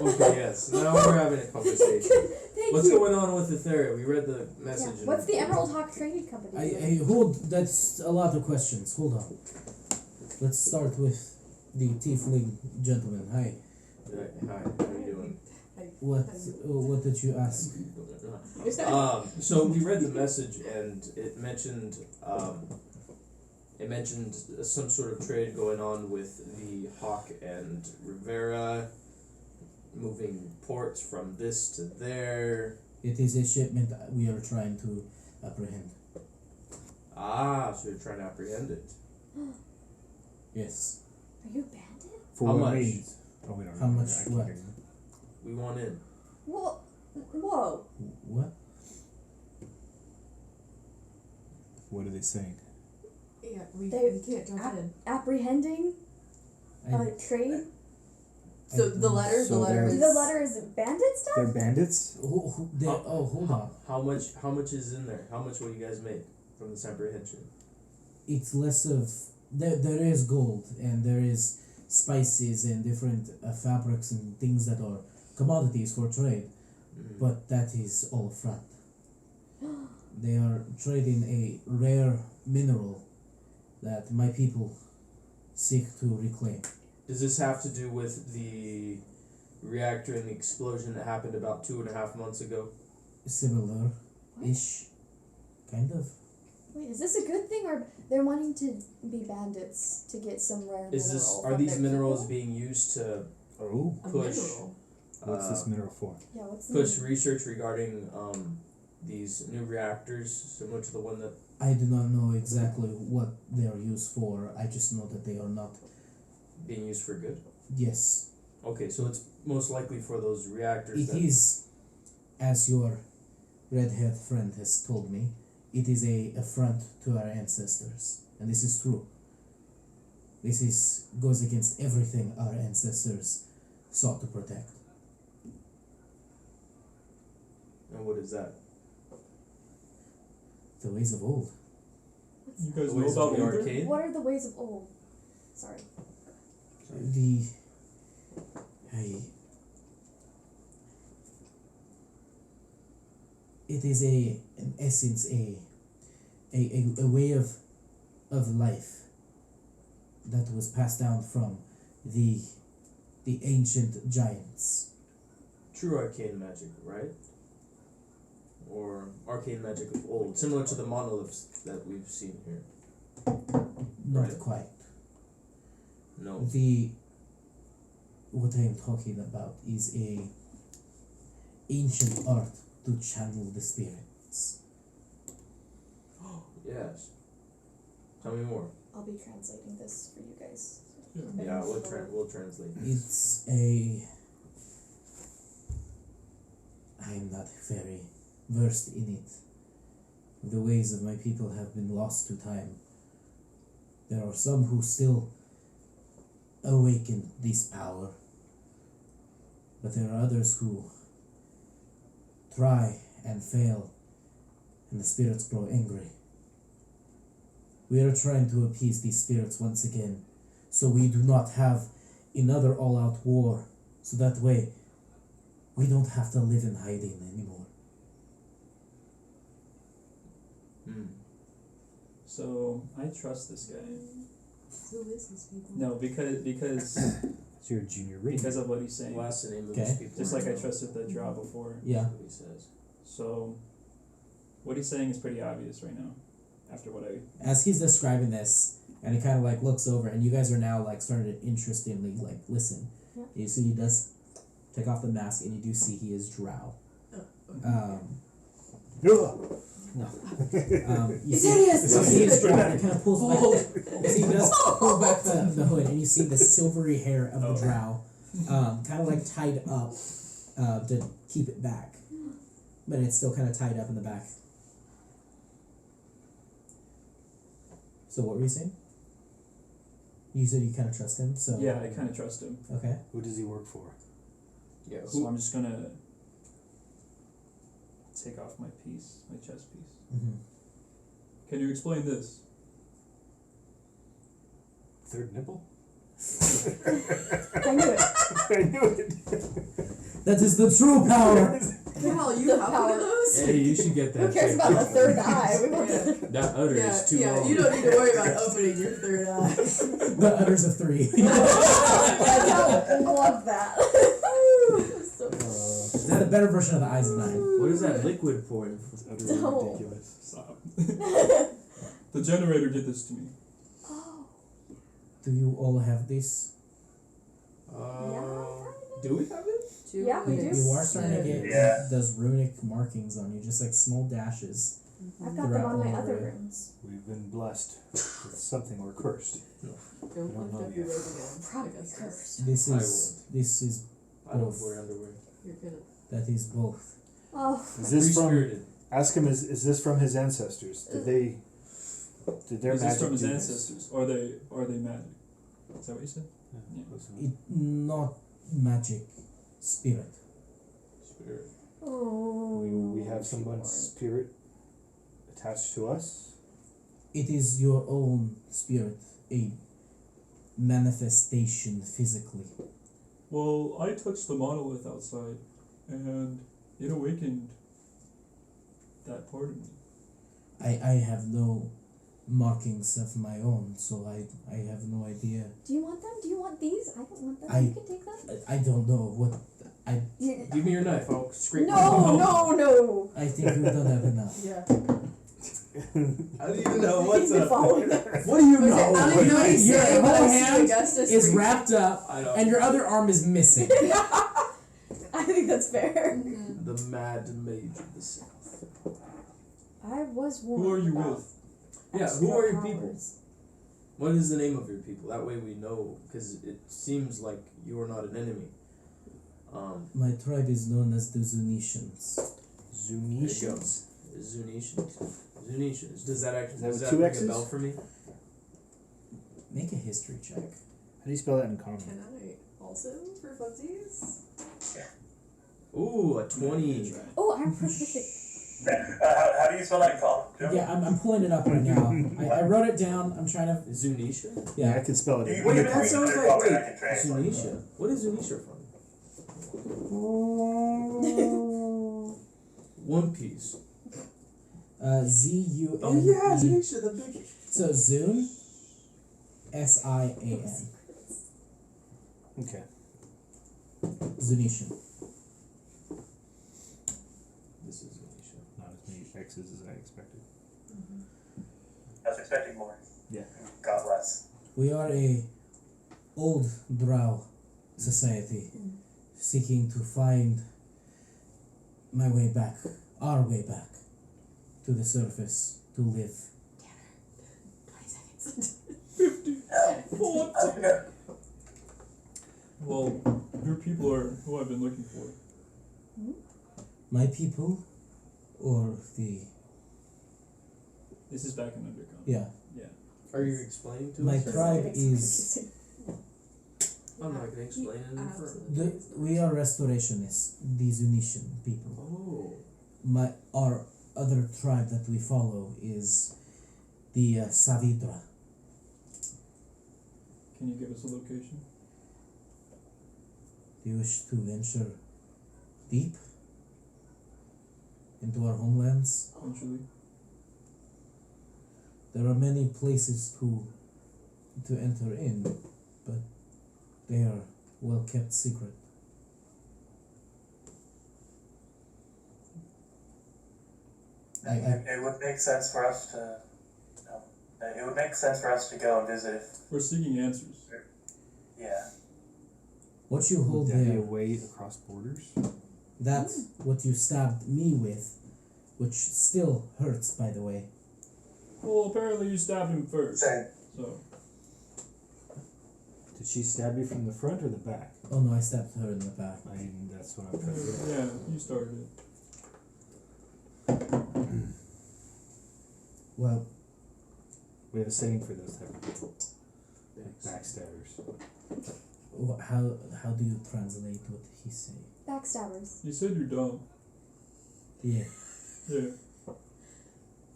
F: Okay, yes. Now we're having a conversation.
E: Thank
F: What's
E: you.
F: going on with Etheria? We read the
E: Yeah.
F: message.
E: What's the Emerald Hawk Trading Company? doing?
A: Hold. That's a lot of questions. Hold on. Let's start with the tiefling gentleman. Hi.
F: Hi, how are you doing?
A: What did you ask?
F: So we read the message and it mentioned some sort of trade going on with the Hawk and Rivera, moving ports from this to there.
A: It is a shipment we are trying to apprehend.
F: Ah, so you're trying to apprehend it.
A: Yes.
E: Are you a bandit?
C: For
F: How
C: what
F: much?
C: means? Oh, we don't
A: How
C: know.
A: much
C: I can't
A: what?
C: hear you.
F: We want in.
E: Whoa. Whoa.
A: What?
C: What are they saying?
G: Yeah,
E: They-
G: we can't jump in.
E: Apprehending
A: I,
E: trade.
G: So the letter,
C: So
G: the letter
C: they're-
G: is.
E: The letter is bandit stuff?
C: They're bandits?
A: hold on.
F: How much is in there? How much will you guys make from this apprehension?
A: It's less of there is gold and there is spices and different fabrics and things that are commodities for trade,
F: Mm.
A: but that is all front. They are trading a rare mineral that my people seek to reclaim.
F: Does this have to do with the reactor and the explosion that happened about 2.5 months ago?
A: Similar-ish, kind of.
E: Wait, is this a good thing or they're wanting to be bandits to get some rare
F: Is
E: mineral
F: this
E: from
F: are these
E: their
F: minerals
E: people?
F: being used to
C: Oh.
G: A
F: push
G: mineral.
C: What's this mineral for?
E: Yeah, what's the
F: push research regarding these new reactors similar to the one that
A: I do not know exactly what they are used for. I just know that they are not.
F: being used for good?
A: Yes,
F: Okay, so it's most likely for those reactors
A: it
F: that
A: is, as your red-haired friend has told me, it is a affront to our ancestors, and this is true. This goes against everything our ancestors sought to protect.
F: and what is that?
A: The ways of old.
D: You guys
F: The
D: know
F: ways
D: about
F: of the
D: Luther?
F: arcade?
E: What are the ways of old? Sorry.
A: It is in essence a way of life that was passed down from the ancient giants.
F: True arcane magic, right? Or arcane magic of old, similar to the monoliths that we've seen here.
A: Not
F: Right.
A: quite.
F: No.
A: What I am talking about is a ancient art to channel the spirits.
F: Yes. Tell me more.
E: I'll be translating this for you guys.
F: Yeah, we'll translate.
A: It's I am not very versed in it. The ways of my people have been lost to time. There are some who still awaken this power, but there are others who try and fail, and the spirits grow angry. We are trying to appease these spirits once again, so we do not have another all-out war, so that way we don't have to live in hiding anymore.
D: So I trust this guy.
G: Who is this people?
D: No, because
C: It's your junior read.
D: because of what he's saying.
F: What's the name of
A: Okay.
F: these people?
D: Just like I trusted the draw before.
A: Yeah.
F: That's what he says.
D: So what he's saying is pretty obvious right now. After what I
A: As he's describing this, and he kind of like looks over, and you guys are now like starting to interestingly like listen.
E: Yeah.
A: You see, he does take off the mask, and you do see he is Drow. You
G: It's
A: see,
G: hideous!
A: you see his Drow, and it kind of pulls back. You see, he does pull back the hood, and you see the silvery hair of the Drow, kind of like tied up, to keep it back, but it's still kind of tied up in the back. So what were you saying? You said you kind of trust him, so
D: yeah, I kinda trust him.
A: okay.
C: Who does he work for?
F: Yeah.
D: So I'm just gonna take off my piece, my chest piece.
A: Mm-hmm.
D: Can you explain this?
C: Third nipple?
E: I knew it.
C: I knew it.
A: That is the true power.
G: Cal, you
E: The
G: have
E: power.
G: one of those?
E: goes.
F: Hey, you should get that.
E: Who cares
F: checked
E: about the
F: out.
E: third eye? We want
G: Yeah.
E: the-
F: That udder is too
G: yeah,
F: long.
G: you don't need to worry about opening your third eye.
A: The udders of 3.
E: I don't love that. So
A: It's the better version of the eyes of 9.
F: What is that liquid for?
C: It's utterly
E: No.
C: ridiculous.
D: Stop. The generator did this to me.
E: oh.
A: Do you all have this?
F: Do we have it?
E: Yeah, we do.
A: You are starting to get
B: Yeah.
A: those runic markings on you, just like small dashes.
E: I've got them
A: Throughout
E: on my
A: all the
E: other
A: way.
E: rooms.
C: We've been blessed with something or cursed.
G: Don't
C: don't
G: lift
C: know
G: up your
C: yet.
G: robe again.
E: Probably
G: I guess
E: cursed.
A: This
F: I
A: is
F: I don't
A: Both.
F: wear underwear.
G: You're gonna.
A: that is both.
E: Oh.
C: Is this from?
F: Free-spirited.
C: Ask him. Is this from his ancestors? Did they? Did their
D: Is
C: magic
D: this from his
C: do this?
D: ancestors? Are they magic? Is that what you said?
C: Yeah, close enough.
A: It not magic, spirit.
F: Spirit.
E: Oh.
C: We have someone's spirit attached to us.
A: It is your own spirit, a manifestation physically.
D: Well, I touched the monolith outside, and it awakened that part of me.
A: I have no markings of my own, so I have no idea.
E: Do you want them? Do you want these? I don't want them.
A: I-
E: You can take them.
A: I don't know what.
F: Give me your knife. I'll scrape.
E: No.
A: I think we don't have enough.
G: Yeah.
F: I don't even know
E: He's been following us.
A: What do you
G: I don't even know what he's
A: Your
G: saying, but
A: whole
G: I see
A: hand
G: Augustus
A: is
G: reach-
A: wrapped up,
F: I know.
A: and your other arm is missing.
E: I think that's fair.
G: Mhm.
F: The mad mage of the south.
E: I was warned.
D: Who are you
E: about
D: with?
F: Yeah,
E: extra
F: who are your people?
E: powers.
F: What is the name of your people? That way we know, because it seems like you are not an enemy.
A: My tribe is known as the Zunishans.
C: Zunishans.
F: Zunishans. Zunishans. Does that actually
C: Is that
F: does
C: with
F: that
C: two
F: ring
C: X's?
F: a bell for me?
A: Make a history check.
C: How do you spell that in common?
G: Can I also for funsies?
F: Ooh, a 20.
E: Oh, I'm proficient.
B: How do you spell that in column? Joe?
A: Yeah, I'm pulling it up right now. I wrote it down. I'm trying to.
F: Zunisha?
C: Yeah, I
A: Yeah.
C: can spell it.
B: You
C: in.
B: can
F: Wait,
B: read
F: that
B: it
F: sounds
B: through
F: like-
B: copy, I
F: wait,
B: can translate.
F: Zunisha. What is Zunisha from? One Piece.
A: Z-U-N.
F: Oh yeah, Zunisha, the big.
A: So Zun, S-I-A-N.
C: Okay.
A: Zunishan.
F: This is Zunisha.
C: Not as many X's as I expected.
B: I was expecting more.
C: Yeah.
B: God bless.
A: We are a old drow society seeking to find my way back, our way back to the surface to live.
G: 20 seconds.
D: Well, your people are who I've been looking for.
A: My people, or the
D: This is back in Underground.
A: yeah.
F: Are you explaining to
A: My
F: us? or-
A: tribe is
F: I'm not gonna explain it in front.
A: the we are restorationists, the Zunishan people.
F: Oh.
A: Our other tribe that we follow is the Savidra.
D: Can you give us a location?
A: Do you wish to venture deep into our homelands?
D: Eventually.
A: There are many places to enter in, but they are well kept secret.
B: It would make sense for us to. It would make sense for us to go and visit if.
D: We're seeking answers.
B: Yeah.
A: What you hold
C: Would that be a
A: there,
C: way across borders?
A: that's what you stabbed me with, which still hurts, by the way.
D: Well, apparently you stabbed him first.
B: Same.
D: So
C: Did she stab you from the front or the back?
A: Oh no, I stabbed her in the back.
C: That's what I'm trying to get at.
D: yeah, you started it.
A: Well,
C: We have a saying for those type of people. Backstabbers.
A: how do you translate what he say?
E: Backstabbers.
D: You said you're dumb.
A: Yeah,
D: Yeah.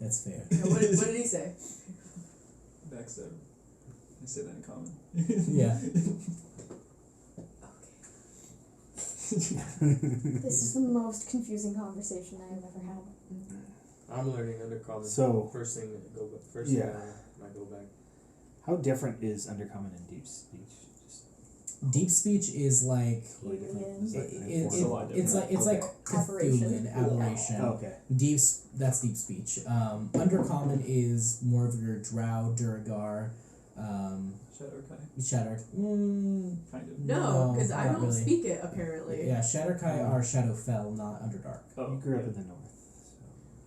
A: that's fair.
G: Yeah, what did he say?
D: Backstabber. I say that in common.
A: Yeah.
E: This is the most confusing conversation I have ever had.
F: I'm learning Undercommon.
C: So-
F: first thing
C: Yeah.
F: when I go back.
C: How different is Undercommon and Deep Speech? Just
A: Deep speech is like
C: totally different.
E: Alien.
C: It's like an
A: it's
C: informal-
A: like
E: Aberration.
A: Cthulhu aberration.
C: Oh, okay.
A: That's deep speech. Undercommon is more of your drow, Duragar,
D: Shadow
A: Shatter.
D: kind of.
G: No, because I
A: not
G: don't
A: really.
G: speak it apparently.
A: Yeah, Shatterkai are Shadowfell, not Underdark.
D: Oh,
C: You grew up in the north.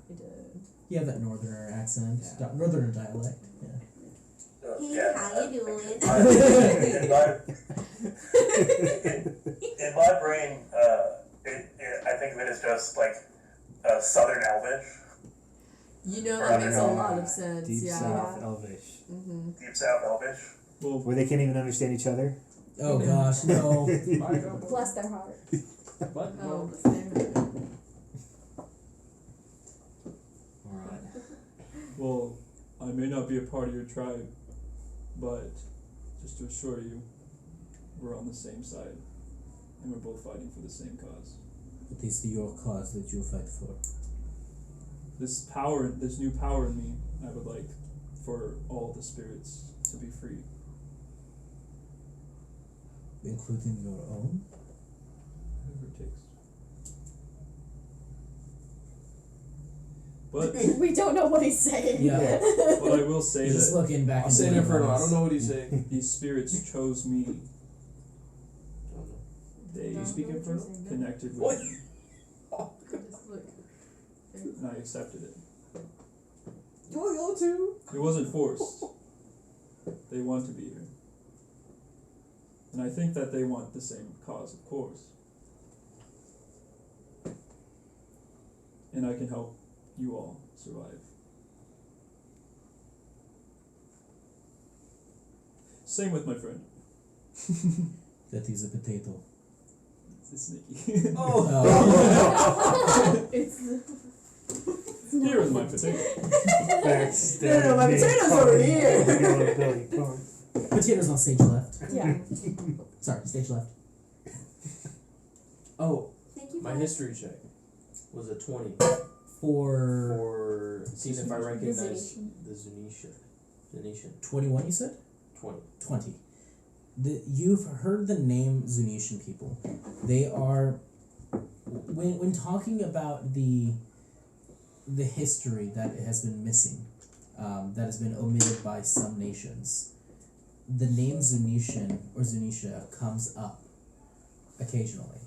G: I did.
A: You have that northerner accent,
C: Yeah.
A: northerner dialect. Yeah.
B: Yeah.
E: you doing?
B: In my brain, I think of it as just like Southern Elvish,
G: You know that makes a
B: Yeah.
G: lot of sense.
C: Deep
G: yeah.
C: South Elvish.
G: Mm-hmm.
B: Deep South Elvish.
D: Well,
C: Where they can't even understand each other?
A: Oh gosh, no.
E: Bless their heart.
F: But
G: Oh, the same.
C: Alright.
D: well, I may not be a part of your tribe, but just to assure you, we're on the same side, and we're both fighting for the same cause.
A: What is your cause that you fight for?
D: This new power in me, I would like for all the spirits to be free.
A: Including your own?
D: Whatever it takes. But
E: We don't know what he's saying.
A: Yeah.
D: but I will say
A: He's just
D: that
A: looking back
F: I'll
A: into
F: say an
A: the
F: Inferno. I
A: eyes.
F: don't know what he's saying.
D: these spirits chose me. They
G: You speak Inferno?
D: connected with
F: What?
D: me,
G: Just look.
D: and I accepted it.
F: Oh, y'all too.
D: It wasn't forced. They want to be here. And I think that they want the same cause, of course. And I can help you all survive. Same with my friend.
A: That is a potato.
D: It's Nikki.
A: Oh.
G: It's the.
D: Here is my potato.
G: No, my potato's over here.
A: Potatoes on stage left.
E: Yeah.
A: Sorry, stage left. Oh,
E: Thank you.
F: My history check was a 20
A: for
F: for seeing if I
E: The
F: recognize
E: Zunation.
F: the Zunetian.
A: 21 you said?
F: 20.
A: 20. You've heard the name Zunetian people. They are, when talking about the history that has been missing, that has been omitted by some nations, the name Zunetian or Zunisha comes up occasionally.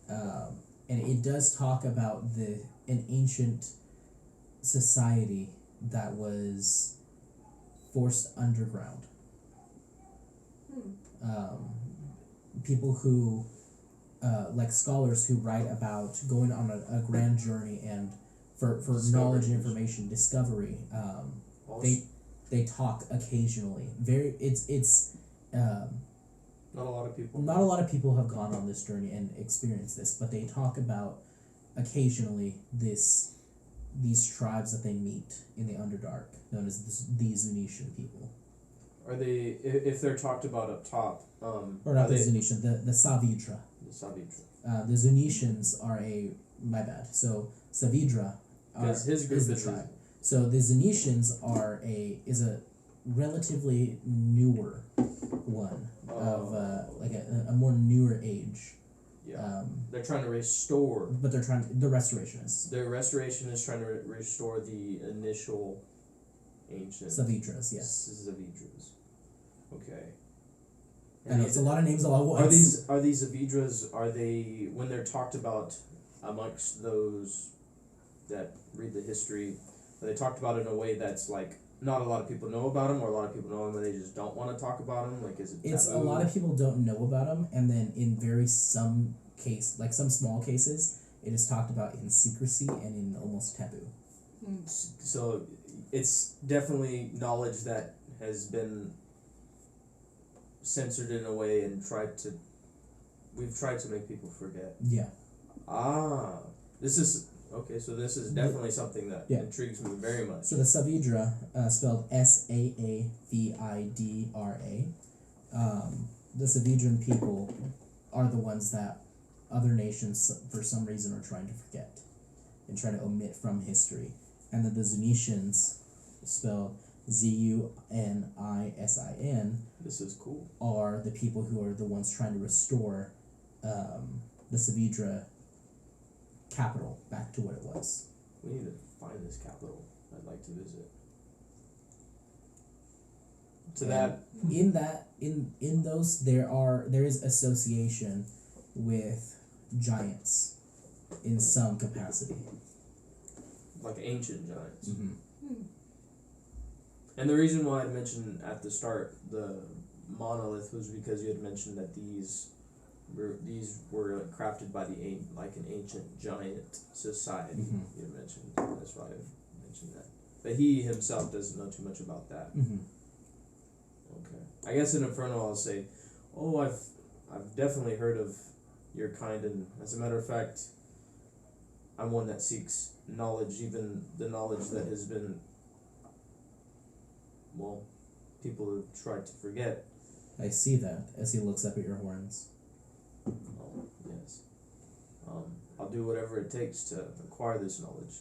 A: And it does talk about an ancient society that was forced underground. People who, like scholars who write about going on a grand journey and for knowledge, information, discovery, they talk occasionally.
F: Not a lot of people.
A: Not a lot of people have gone on this journey and experienced this, but they talk about occasionally these tribes that they meet in the Underdark, known as the Zunetian people.
F: Are they, if they're talked about up top,
A: Or
F: are
A: not the
F: they
A: Zunetian, the Savidra.
F: the Savitra?
A: The Zunetians are my bad. So Savidra
F: Because his group
A: is the
F: is
A: tribe. So the Zunetians is a relatively newer one of like a more newer age.
F: Yeah. They're trying to restore.
A: But they're trying the restorationists.
F: The restoration is trying to restore the initial ancient
A: Savidras, yes.
F: Zavidras. Okay.
A: I know it's a lot of names all at once.
F: Are these Zavidras, are they, when they're talked about amongst those that read the history, are they talked about in a way that's like not a lot of people know about them, or a lot of people know them and they just don't want to talk about them? Like, is it
A: It's a
F: taboo?
A: lot of people don't know about them, and then in some small cases, it is talked about in secrecy and in almost taboo.
F: So it's definitely knowledge that has been censored in a way and we've tried to make people forget.
A: Yeah.
F: This is okay, so this is definitely something that
A: Yeah.
F: intrigues me very much.
A: So the Savidra, spelled Saavidra, the Savidran people are the ones that other nations for some reason are trying to forget and trying to omit from history, and that the Zunitians, spelled Zunisin,
F: This is cool.
A: are the people who are the ones trying to restore the Savidra capital back to what it was.
F: We need to find this capital. I'd like to visit. To that,
A: In those there is association with giants in some capacity.
F: like ancient giants.
A: Mm-hmm.
F: And the reason why I mentioned at the start the monolith was because you had mentioned that these were like crafted by an ancient giant society.
A: Mhm.
F: You had mentioned. That's why I mentioned that. But he himself doesn't know too much about that.
A: Mm-hmm.
F: Okay. I guess in Inferno I'll say, oh, I've definitely heard of your kind, and as a matter of fact, I'm one that seeks knowledge, even the knowledge that has been, well, people have tried to forget.
A: I see that as he looks up at your horns.
F: Yes. I'll do whatever it takes to acquire this knowledge,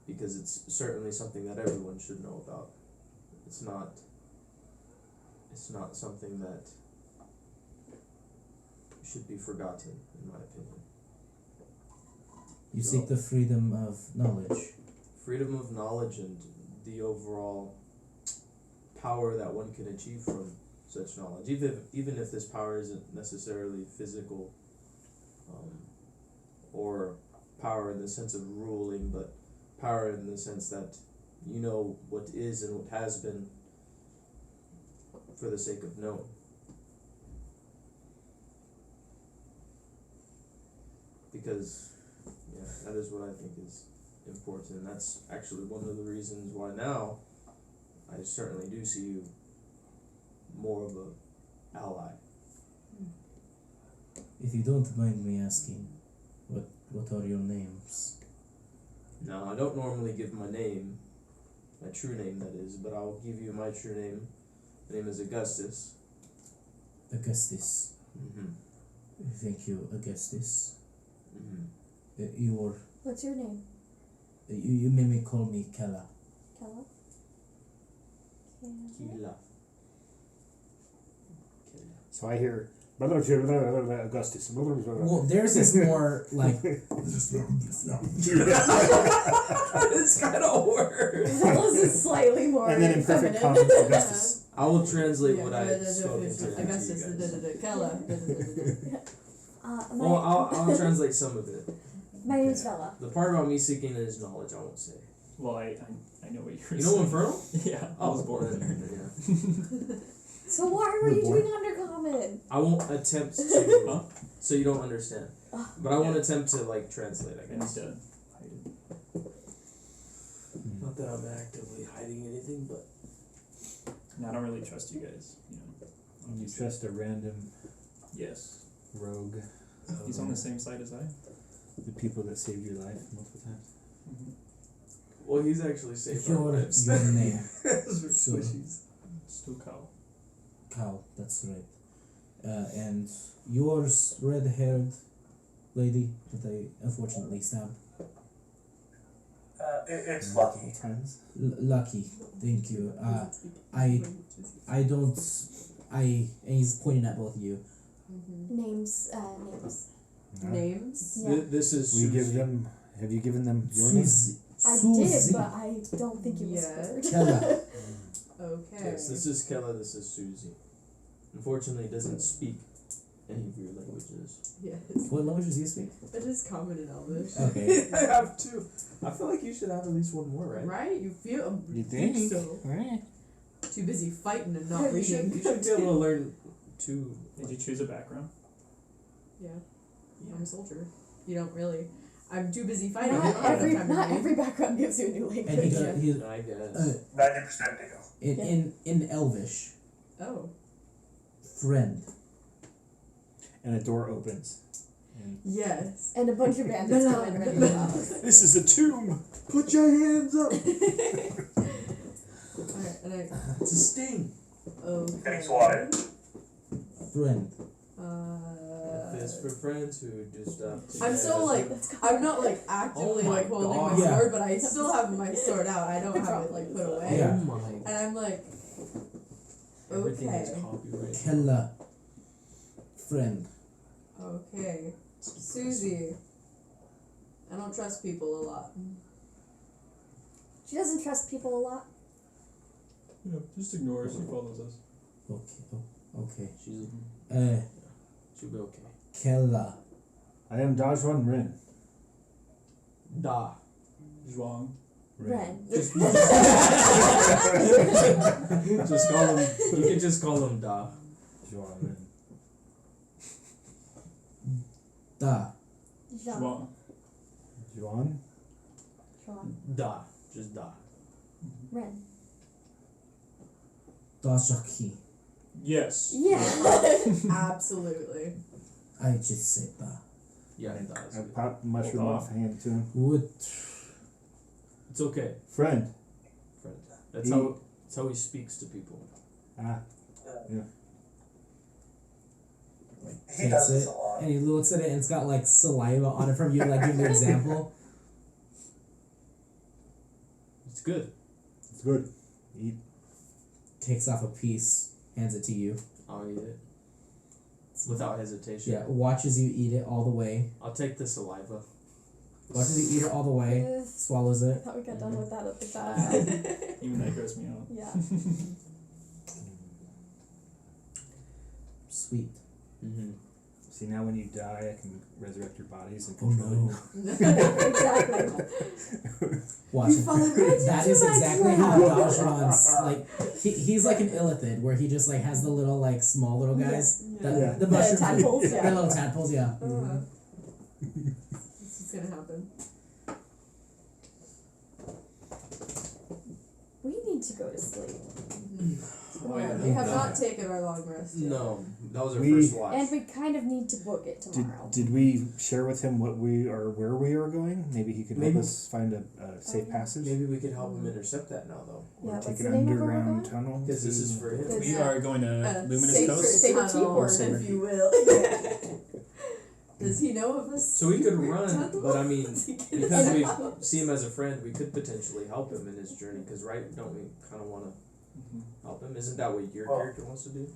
F: because it's certainly something that everyone should know about. It's not something that should be forgotten, in my opinion.
A: You
F: So-
A: seek the freedom of knowledge.
F: Freedom of knowledge and the overall power that one can achieve from such knowledge, even if this power isn't necessarily physical, or power in the sense of ruling, but power in the sense that you know what is and what has been for the sake of knowing. Because, yeah, that is what I think is important, and that's actually one of the reasons why now I certainly do see you more of a ally.
A: If you don't mind me asking, what are your names?
F: Now, I don't normally give my name, my true name that is, but I'll give you my true name. My name is Augustus.
A: Augustus.
F: Mm-hmm.
A: Thank you, Augustus.
F: Mm-hmm.
A: Your
E: What's your name?
A: you may call me Kala.
E: Kella?
F: Kila.
C: So I hear Augustus.
A: Well, theirs is more like
F: It's kind of worse.
E: Kella's is slightly more
C: And then in perfect
E: feminine.
C: context, Augustus.
F: I will translate
G: Yeah,
F: what I spoke into
G: Augustus,
F: to you guys.
G: Kella.
F: Well, I'll translate some of it.
E: My name's Bella.
F: The part about me seeking is knowledge, I won't say.
D: Well, I know what you're
F: You know Infernal?
D: Yeah, I was born there.
F: Yeah.
E: So why were
C: You're
E: you
C: born.
E: doing undercommon?
F: I won't attempt to,
D: Huh?
F: so you don't understand. But I won't attempt to translate, I guess.
D: And
F: Not that I'm actively hiding anything, but
D: no, I don't really trust you guys.
C: You trust a random
D: Yes.
C: rogue,
D: He's on the same side as I.
C: the people that saved your life multiple times.
D: Mm-hmm.
F: well, he's actually saved our
A: your
F: lives.
A: name.
F: Those are
A: So-
F: squishies.
D: Still cow.
A: Cal, that's right. And yours, red-haired lady that I unfortunately stabbed.
B: It's lucky.
C: Times.
A: Lucky, thank you. I don't. And he's pointing at both of you.
E: Names.
G: Names?
E: Yeah.
F: This is
C: We
F: Susie.
C: give them. Have you given them your name?
A: Susie.
E: I
A: Susie.
E: did, but I don't think it was
G: Yeah.
E: heard.
A: Kella.
G: Okay.
F: Yes, this is Kella, this is Susie. Unfortunately, he doesn't speak any of your languages.
G: Yes.
A: What languages do you speak?
G: That is common in Elvish.
A: Okay.
F: I have two. I feel like you should have at least one more, right?
G: Right? You feel
C: You think?
G: so.
C: Right.
G: Too busy fighting and
E: Yeah,
G: not
F: You should
G: reading.
F: be able to learn two.
D: Did you choose a background?
G: Yeah. I'm a soldier. You don't really. I'm too busy fighting. I
E: Not
G: don't have
E: every
G: enough time to read.
E: background gives you a new
A: And he
E: language.
A: got, he,
F: I guess.
B: 90% do.
A: in Elvish,
G: Oh.
A: friend.
C: And a door opens. And
G: Yes.
E: And a bunch of bandits come in ready to rob us.
C: this is a tomb.
F: Put your hands up!
G: Alright, and I.
F: It's a sting.
G: Okay.
B: Getting swatted.
A: Friend.
F: this for friends who do stuff.
G: I'm so like I'm not like actively
F: Oh my
G: like holding
F: God.
G: my
A: Yeah.
G: sword, but I still have my sword out. I don't have it like put away.
A: Yeah.
F: Oh my.
G: And I'm like,
F: Everything is
G: okay,
F: copyrighted.
A: Kella. Friend.
G: okay, Susie. I don't trust people a lot.
E: She doesn't trust people a lot.
D: Yeah, just ignore her. She follows us.
A: Okay.
F: She's she'll be okay.
A: Kella.
C: I am Dajwan Rin.
F: Da.
D: Zhuang.
E: Ren.
F: Just call him. You can just call him Da.
C: Dajwan Rin.
A: Da.
E: Jean.
D: Zhuang.
C: Juan?
E: Jean.
F: Da. Just Da.
E: Ren.
A: Da Shaki.
D: Yes.
E: Yeah.
G: Absolutely.
A: I just said da.
F: Yeah, Da.
C: I popped the mushroom
D: Hold on.
C: off and handed to him.
A: Would.
F: It's okay,
C: Friend.
F: friend. That's
C: He-
F: how he speaks to people.
C: Ah,
B: He
A: Takes
B: does this
A: it
B: a lot.
A: and he looks at it and it's got like saliva on it from you, like giving an example.
F: It's good.
C: it's good. Eat.
A: Takes off a piece, hands it to you.
F: I'll eat it without hesitation.
A: Yeah, watches you eat it all the way.
F: I'll take the saliva.
A: Watches you eat it all the way.
E: Ugh,
A: Swallows
E: I
A: it.
E: thought we got done with that at the time.
D: Even that grossed me out.
E: Yeah.
A: Sweet.
F: Mm-hmm.
C: See, now when you die, I can resurrect your bodies and
A: Oh
C: control
A: no.
E: Exactly.
A: Watch
G: You
A: it.
G: fallen right
A: That
G: into
A: is
G: my
A: exactly
G: trap.
A: how Dajron's like he's like an illithid where he just like has the little like small little guys.
G: Yeah.
A: The
E: The
A: mushrooms.
E: tadpoles,
A: The
E: yeah.
A: little tadpoles, yeah.
G: This is gonna happen.
E: We need to go to sleep.
F: Oh, yeah.
G: We have not taken our long rest yet.
F: No, that was our
C: We-
F: first watch.
E: And we kind of need to book it
C: Did,
E: tomorrow.
C: did we share with him what we or where we are going? Maybe he could help
F: Maybe-
C: us find a safe
E: yeah.
C: passage?
F: Maybe we could help him intercept that now, though,
C: Or
E: Yeah,
C: take
E: what's
C: an
E: the name of where we're
C: underground
E: going?
C: tunnel?
F: because this is for him.
E: Because-
D: We are going to Luminous
G: sacred
D: Coast.
E: Sacred
G: tunnel,
E: T-word.
G: if you will. Does he know of us?
F: So we could
G: secret
F: run,
G: tunnel?
F: but I mean,
G: Does he get
F: because
G: us
F: we
G: out?
F: see him as a friend, we could potentially help him in his journey. Because don't we kind of want to help him? Isn't that what your
B: Well-
F: character wants to do?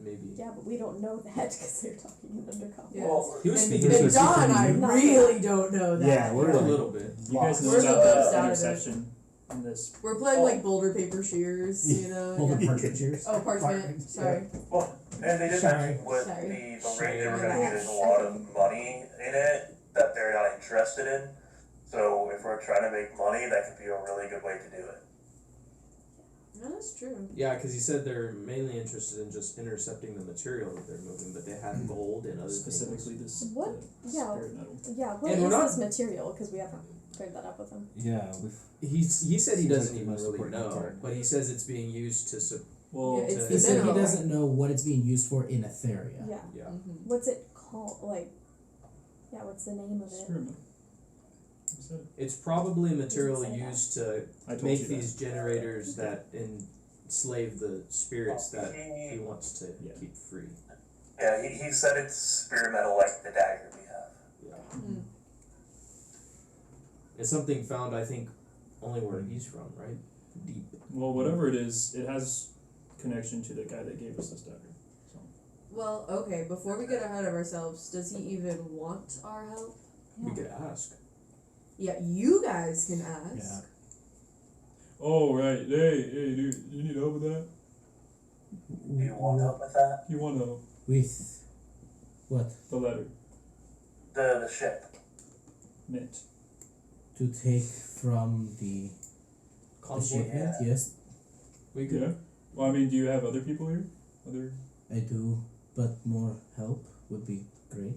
F: Maybe.
E: Yeah, but we don't know that because they're talking in undercover.
G: Yes.
B: Well,
F: He was
G: And,
F: speaking
C: There's
G: and
C: a
G: Dawn,
C: secret
G: I
E: meeting.
G: really don't know that.
C: Yeah, we're
F: a
C: like-
F: little bit.
D: You guys know
G: We're the
D: about
G: most
D: the
G: out of it.
D: intersection in this.
G: We're playing like boulder, paper, shears, you know.
A: Hold
G: yeah.
A: the partridges.
G: Oh, parchment. Sorry.
B: Well, and they did
A: Sorry.
B: mention with
G: Sorry.
B: the rate they were going to get a lot of money in it that they're not interested in. So if we're trying to make money, that could be a really good way to do it.
G: No, that's true.
F: Yeah, because he said they're mainly interested in just intercepting the material that they're moving, but they had gold and other
D: Specifically
F: things.
D: this
E: What? Yeah.
D: spirit metal.
E: Yeah, what
F: And
E: is
F: we're not-
E: this material? Because we haven't cleared that up with them.
C: Yeah, we've
F: He said he
C: Seems
F: doesn't
C: like the
F: even
C: most
F: really
C: important
F: know,
C: part.
F: but he says it's being used to
D: Well,
G: Yeah, it's
F: to-
A: He said he
G: mineral.
A: doesn't know what it's being used for in Etheria.
E: Yeah.
F: yeah.
G: Mm-hmm.
E: What's it called? Like, yeah, what's the name of it?
D: spirit metal. You said it.
F: It's probably material
E: say that.
F: used to
D: I told
F: make
D: you
F: these generators that enslave the spirits that he
B: He,
F: wants to
D: Yeah.
F: keep free.
B: yeah, he said it's spirit metal like the dagger we have.
F: Yeah.
G: Mm.
F: It's something found, I think, only where he's from, right? Deep.
D: Well, whatever it is, it has connection to the guy that gave us this dagger. So
G: Well, okay, before we get ahead of ourselves, does he even want our help?
F: We could ask.
G: Yeah, you guys can ask.
C: Yeah.
D: oh right, hey, dude, you need help with that?
B: Do you want help with that?
D: You want help?
A: With what?
D: The letter,
B: The ship.
D: mint.
A: To take from the
F: Convoy.
A: shipment? Yes,
F: We could.
D: Yeah. Well, I mean, do you have other people here? Other.
A: I do, but more help would be great.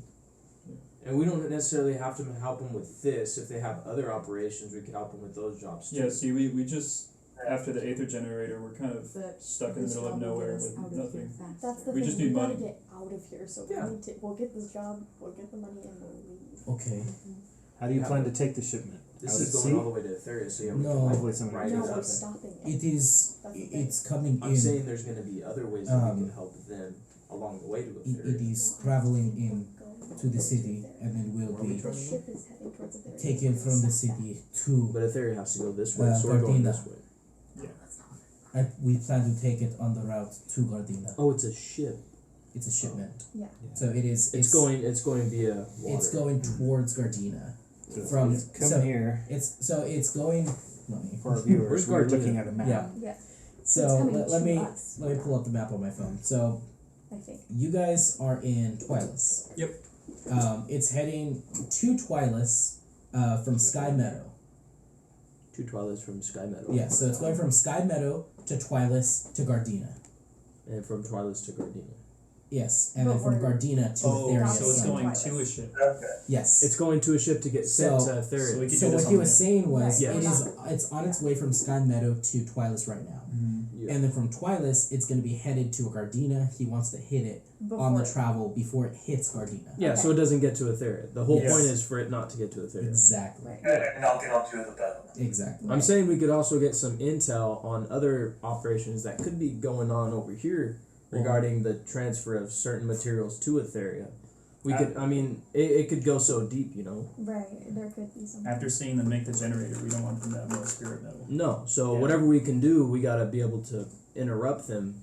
F: And we don't necessarily have to help them with this. If they have other operations, we could help them with those jobs too.
D: Yeah. See, we just after the Aether generator, we're kind of
G: But
D: stuck in the
G: this
D: middle of
G: job will
D: nowhere
G: get us
D: with
G: out of here
D: nothing.
G: fast.
E: That's the
D: We
E: thing.
D: just
E: we
D: need
E: gotta
D: money.
E: get out of here. So
F: Yeah.
E: we need to. We'll get this job. We'll get the money, and we'll leave.
A: Okay.
C: How do you
F: Yeah.
C: plan to take the shipment?
F: This
C: Out
F: is
C: at
F: going
C: sea?
F: all the way to Etheria, so yeah, we
A: No.
F: can
C: Hopefully
F: like
C: somebody
F: ride
E: No,
F: it
C: does
E: we're
F: up.
E: stopping it.
A: It is.
E: That's the thing.
A: It's coming
F: I'm
A: in.
F: saying there's going to be other ways that we
A: Um,
F: can help them along the way to
A: It
F: Etheria.
A: is traveling in to the city, and then we'll
F: Where are we
A: be
F: trying
E: The
F: to
E: ship is heading towards a very
A: taken from the city to.
F: But Etheria has to go this way, so we're going
A: Gardena.
F: this way.
A: We plan to take it on the route to Gardena.
F: Oh, it's a ship.
A: It's a shipment.
E: Yeah.
A: So it is.
F: It's going via water.
A: It's going towards Gardena.
C: So
A: From-
C: come
A: so-
C: here
A: it's going. Let me.
C: for our viewers.
F: Where's
C: We're
F: Gardena?
C: looking at a map.
A: Yeah.
E: Yeah.
A: So
E: It's coming
A: let
E: to
A: me
E: us.
A: let me pull up the map on my phone. So
E: I think.
A: you guys are in Twilis.
D: Yep.
A: It's heading to Twilis from Sky Meadow.
F: 2 Twilights from Sky Meadow.
A: Yeah, so it's going from Sky Meadow to Twilis to Gardena.
F: And from Twilights to Gardena.
A: Yes, and
E: But
A: then from
E: we're-
A: Gardena to
D: Oh,
A: Etheria.
D: so it's
E: Sun.
D: going to a ship.
B: Okay.
A: Yes.
F: It's going to a ship to get sent
A: So-
F: to Etheria.
D: so we could
A: So
D: do this
A: what he
D: on
A: was
D: land.
A: saying was
E: Right,
F: Yes.
A: it is it's on its way from Sky Meadow to Twilis right now.
F: Yeah.
A: And then from Twilis it's gonna be headed to Gardena. He wants to hit it
E: Before.
A: on the travel before it hits Gardena.
F: Yeah,
E: Okay.
F: so it doesn't get to Etheria. The whole
A: Yes.
F: point is for it not to get to Etheria.
A: Exactly.
E: Right.
B: And I'll get onto the boat.
A: Exactly.
F: I'm saying we could also get some intel on other operations that could be going on over here regarding the transfer of certain materials to Etheria. We could, I mean, it could go so deep, you know.
E: Right. There could be some.
D: After seeing them make the generator, we don't want them to have more spirit metal.
F: No, so
D: Yeah.
F: whatever we can do, we gotta be able to interrupt them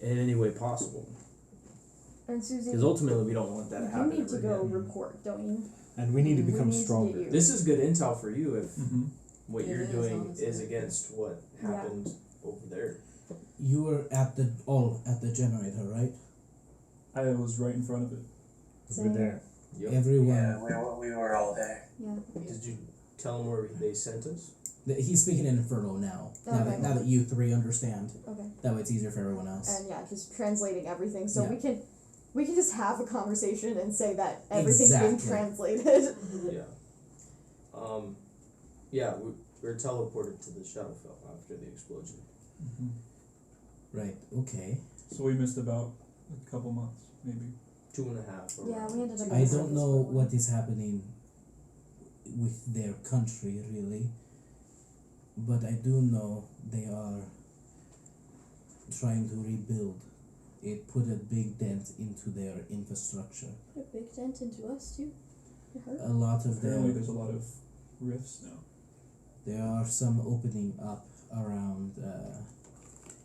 F: in any way possible.
E: And Susie,
F: Because ultimately, we don't want that to
E: you
F: happen
E: need to
F: ever
E: go
F: again.
E: report, don't you?
C: And we need to
E: We
C: become
E: need to get
C: stronger.
E: you.
F: This is good intel for you if
D: Mm-hmm.
F: what
G: It
F: you're
G: is,
F: doing
G: honestly.
F: is against what
E: Yeah.
F: happened over there.
A: You were at the generator, right?
D: I was right in front of it.
C: We're there.
F: Yep.
A: Everyone.
B: Yeah, we were all there.
E: Yeah.
F: Did you tell them where they sent us?
A: He's speaking in Inferno now. Now
E: Okay.
A: that you three understand,
E: Okay.
A: that way it's easier for everyone else.
E: And yeah, just translating everything so
A: Yeah.
E: we can just have a conversation and say that everything's being
A: Exactly.
E: translated.
F: Yeah. Yeah, we're teleported to the Shadowfell after the explosion.
D: Mm-hmm.
A: Right. Okay.
D: So we missed about a couple months, maybe.
F: 2.5. or
E: Yeah, we ended up.
A: I
E: in
A: don't know
E: circles for a
A: what is happening with their country really, but I do know they are trying to rebuild. It put a big dent into their infrastructure.
E: while. A big dent into us too. It hurt.
A: A lot of
D: Apparently,
A: them.
D: there's a lot of rifts now.
A: There are some opening up around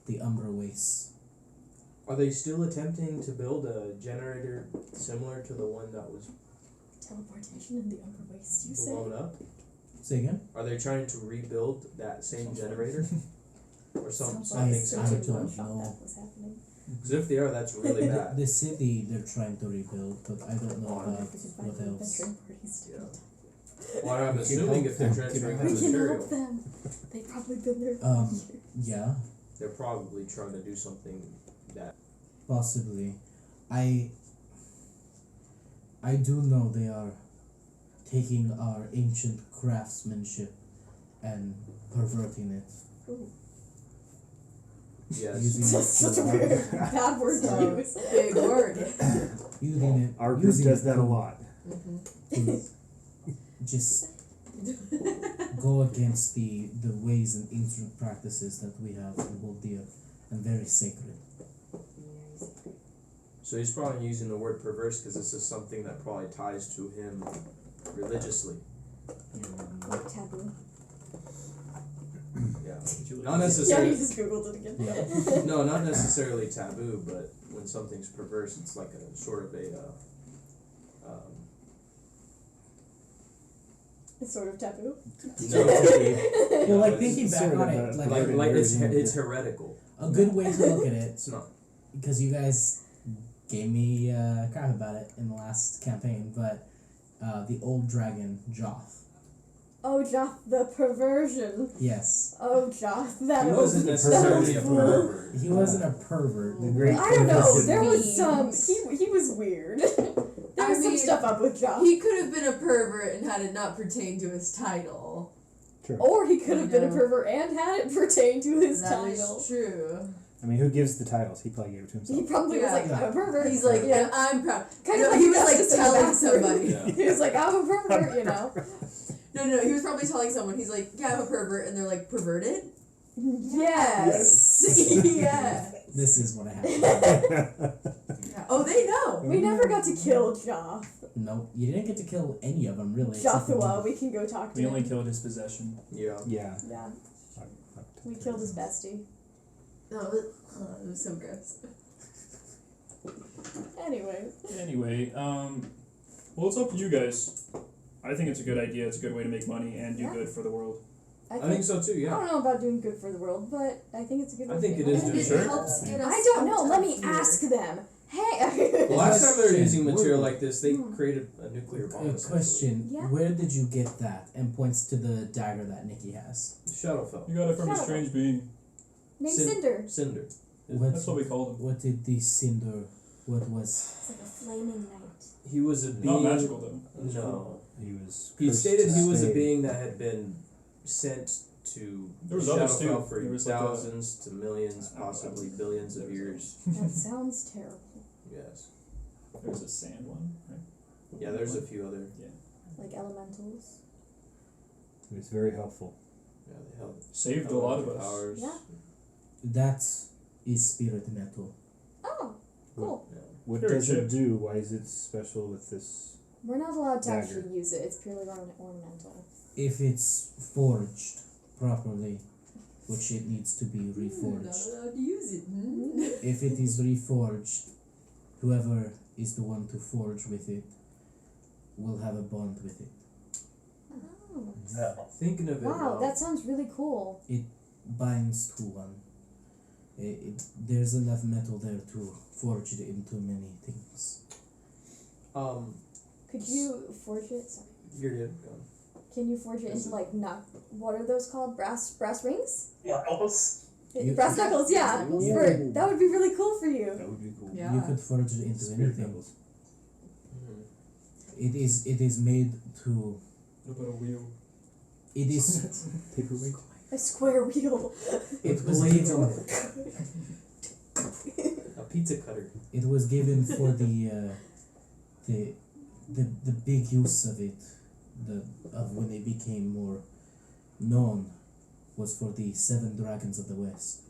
A: the Umbra Wastes.
F: Are they still attempting to build a generator similar to the one that was
E: Teleportation in the upper waist, you say?
F: blown up?
A: Say again?
F: Are they trying to rebuild that same generator? Or
E: Sounds
F: something
E: like
A: I
F: similar?
A: don't
E: one shot
A: know.
E: that was happening.
F: Because if they are, that's really bad.
A: The city they're trying to rebuild, but I don't know
F: Oh,
E: I wonder
A: about
E: if we could find
A: what
E: an
A: else.
E: adventuring parties to
F: Yeah.
E: meet.
F: Well, I'm
C: We can
F: assuming
C: help
F: if they're
C: them.
F: transferring
C: We
F: the
E: We can
F: material,
E: help them. They've probably been there for
A: Um,
E: years.
A: Yeah,
F: they're probably trying to do something that.
A: possibly. I do know they are taking our ancient craftsmanship and perverting it.
E: Ooh.
F: Yes.
A: Using
E: That's such a weird bad word to
G: Oh,
E: use.
G: big word.
A: using it.
C: Our group
A: using
C: does
A: it
C: that a
A: to-
C: lot.
A: to just go against the ways and ancient practices that we have and hold dear and very sacred.
F: So he's probably using the word perverse because this is something that probably ties to him religiously.
E: Like taboo.
F: Yeah.
D: Did you
F: Not
D: look-
E: Yeah,
F: necessarily.
E: you just googled it again.
A: Yeah.
F: No, not necessarily taboo, but when something's perverse, it's like a sort of a.
E: It's sort of taboo.
F: No,
A: Well, like
F: it's
A: thinking back
C: sort of
A: on
C: a-
A: it, like
F: like it's
C: version of
F: it's
C: it.
F: heretical.
A: a good way to look at it,
F: It's not.
A: because you guys gave me crap about it in the last campaign, but the old dragon Joth.
E: Oh, Joth, the perversion.
A: Yes,
E: Oh, Joth, that
F: He
E: was
F: wasn't
E: that
F: necessarily a
E: was
F: pervert.
A: he wasn't a pervert.
C: The great
E: I don't know.
C: perversion.
E: There was some.
G: Memes.
E: He was weird. There
G: I
E: was some
G: mean,
E: stuff up with Joth.
G: He could have been a pervert and had it not pertain to his title.
C: True.
E: Or he could have been a
G: Yeah.
E: pervert and had it pertain to his
G: That
E: title.
G: is true.
C: I mean, who gives the titles? He probably gave it to
E: He
C: himself.
E: probably was
G: Yeah.
E: like, I'm a pervert.
G: He's like,
E: yeah.
G: I'm proud.
E: Kind
G: No,
E: of like
G: he was like
E: Augustus in the
G: telling
E: bathroom.
G: somebody.
F: Yeah.
E: He was like, I'm a pervert, you know.
G: No, he was probably telling someone. He's like, yeah, I'm a pervert, and they're like, perverted?
E: Yes.
G: Yeah.
A: This is what happened.
G: Yeah. Oh, they know.
E: We never got to kill Joff.
A: No, you didn't get to kill any of them, really. except for
E: Joshua,
A: one.
E: we can go talk to
D: We
E: him.
D: only killed his possession.
F: Yeah.
C: Yeah.
E: Yeah, we killed his bestie.
G: Oh, it was so gross.
E: Anyway.
D: Anyway, well, it's up to you guys. I think it's a good idea. It's a good way to make money and do
E: Yeah.
D: good for the world.
F: I think so too.
E: I
F: Yeah.
E: don't know about doing good for the world, but I think it's a good
F: I
E: way
F: think
E: to
F: it
E: make
F: is
E: money.
F: doing
G: It
F: sure.
G: helps get us
E: I don't know.
G: out
E: Let
G: of
E: me
G: here.
E: ask them. Hey.
F: The last time they were using
A: Question.
F: material like this, they
E: Hmm.
F: created a nuclear bomb. essentially.
A: Question:
E: Yeah.
A: Where did you get that? And points to the dagger that Nikki has.
F: Shadowfell.
D: You got it from a
E: Shut up.
D: strange being.
E: Named
F: Sin-
E: Cinder.
F: Cinder.
A: What,
D: That's what we called him.
A: what did the cinder? What was?
E: It's like a flaming knight.
F: He was a being.
D: Not magical though.
F: No.
C: He was.
F: He
C: cursed
F: stated
C: to
F: he was a
C: stay.
F: being that had been sent to
D: There was others,
F: Shadowfell
D: too.
F: for
D: There was like
F: thousands to millions, possibly billions of years.
E: That sounds terrible.
F: Yes.
D: There's a sand one, right?
F: Yeah, there's a few other.
E: Like elementals.
C: He was very helpful.
F: Yeah, they held
D: Saved a lot of us.
F: powers.
E: Yeah.
A: That is spirit metal.
E: Oh, cool.
F: Yeah.
C: What
D: Very
C: does it
D: chip.
C: do? Why is it special with this?
E: We're not allowed to
C: Dagger.
E: actually use it. It's purely ornamental.
A: If it's forged properly, which it needs to be
G: Not
A: reforged.
G: allowed to use it.
A: If it is reforged, whoever is the one to forge with it will have a bond with it.
E: Oh.
B: No.
F: Thinking of it.
E: Wow,
F: now,
E: that sounds really cool.
A: Binds to one. There's enough metal there to forge it into many things.
E: Could you forge it? Sorry.
F: You're good. Go on.
E: Can you forge it into like what are those called? Brass rings?
B: Knuckles?
A: You-
E: Brass knuckles, yeah.
A: Yeah.
E: That would be really cool for you.
C: That would be cool.
G: Yeah.
A: You could forge it into
C: Spirit
A: anything.
C: knuckles.
A: It is made to.
D: What about a wheel?
A: It is.
C: Paperweight.
E: A square wheel.
A: It was
F: Blades
A: given.
F: on a pizza cutter.
A: It was given for the big use of it, of when they became more known, was for the 7 dragons of the west.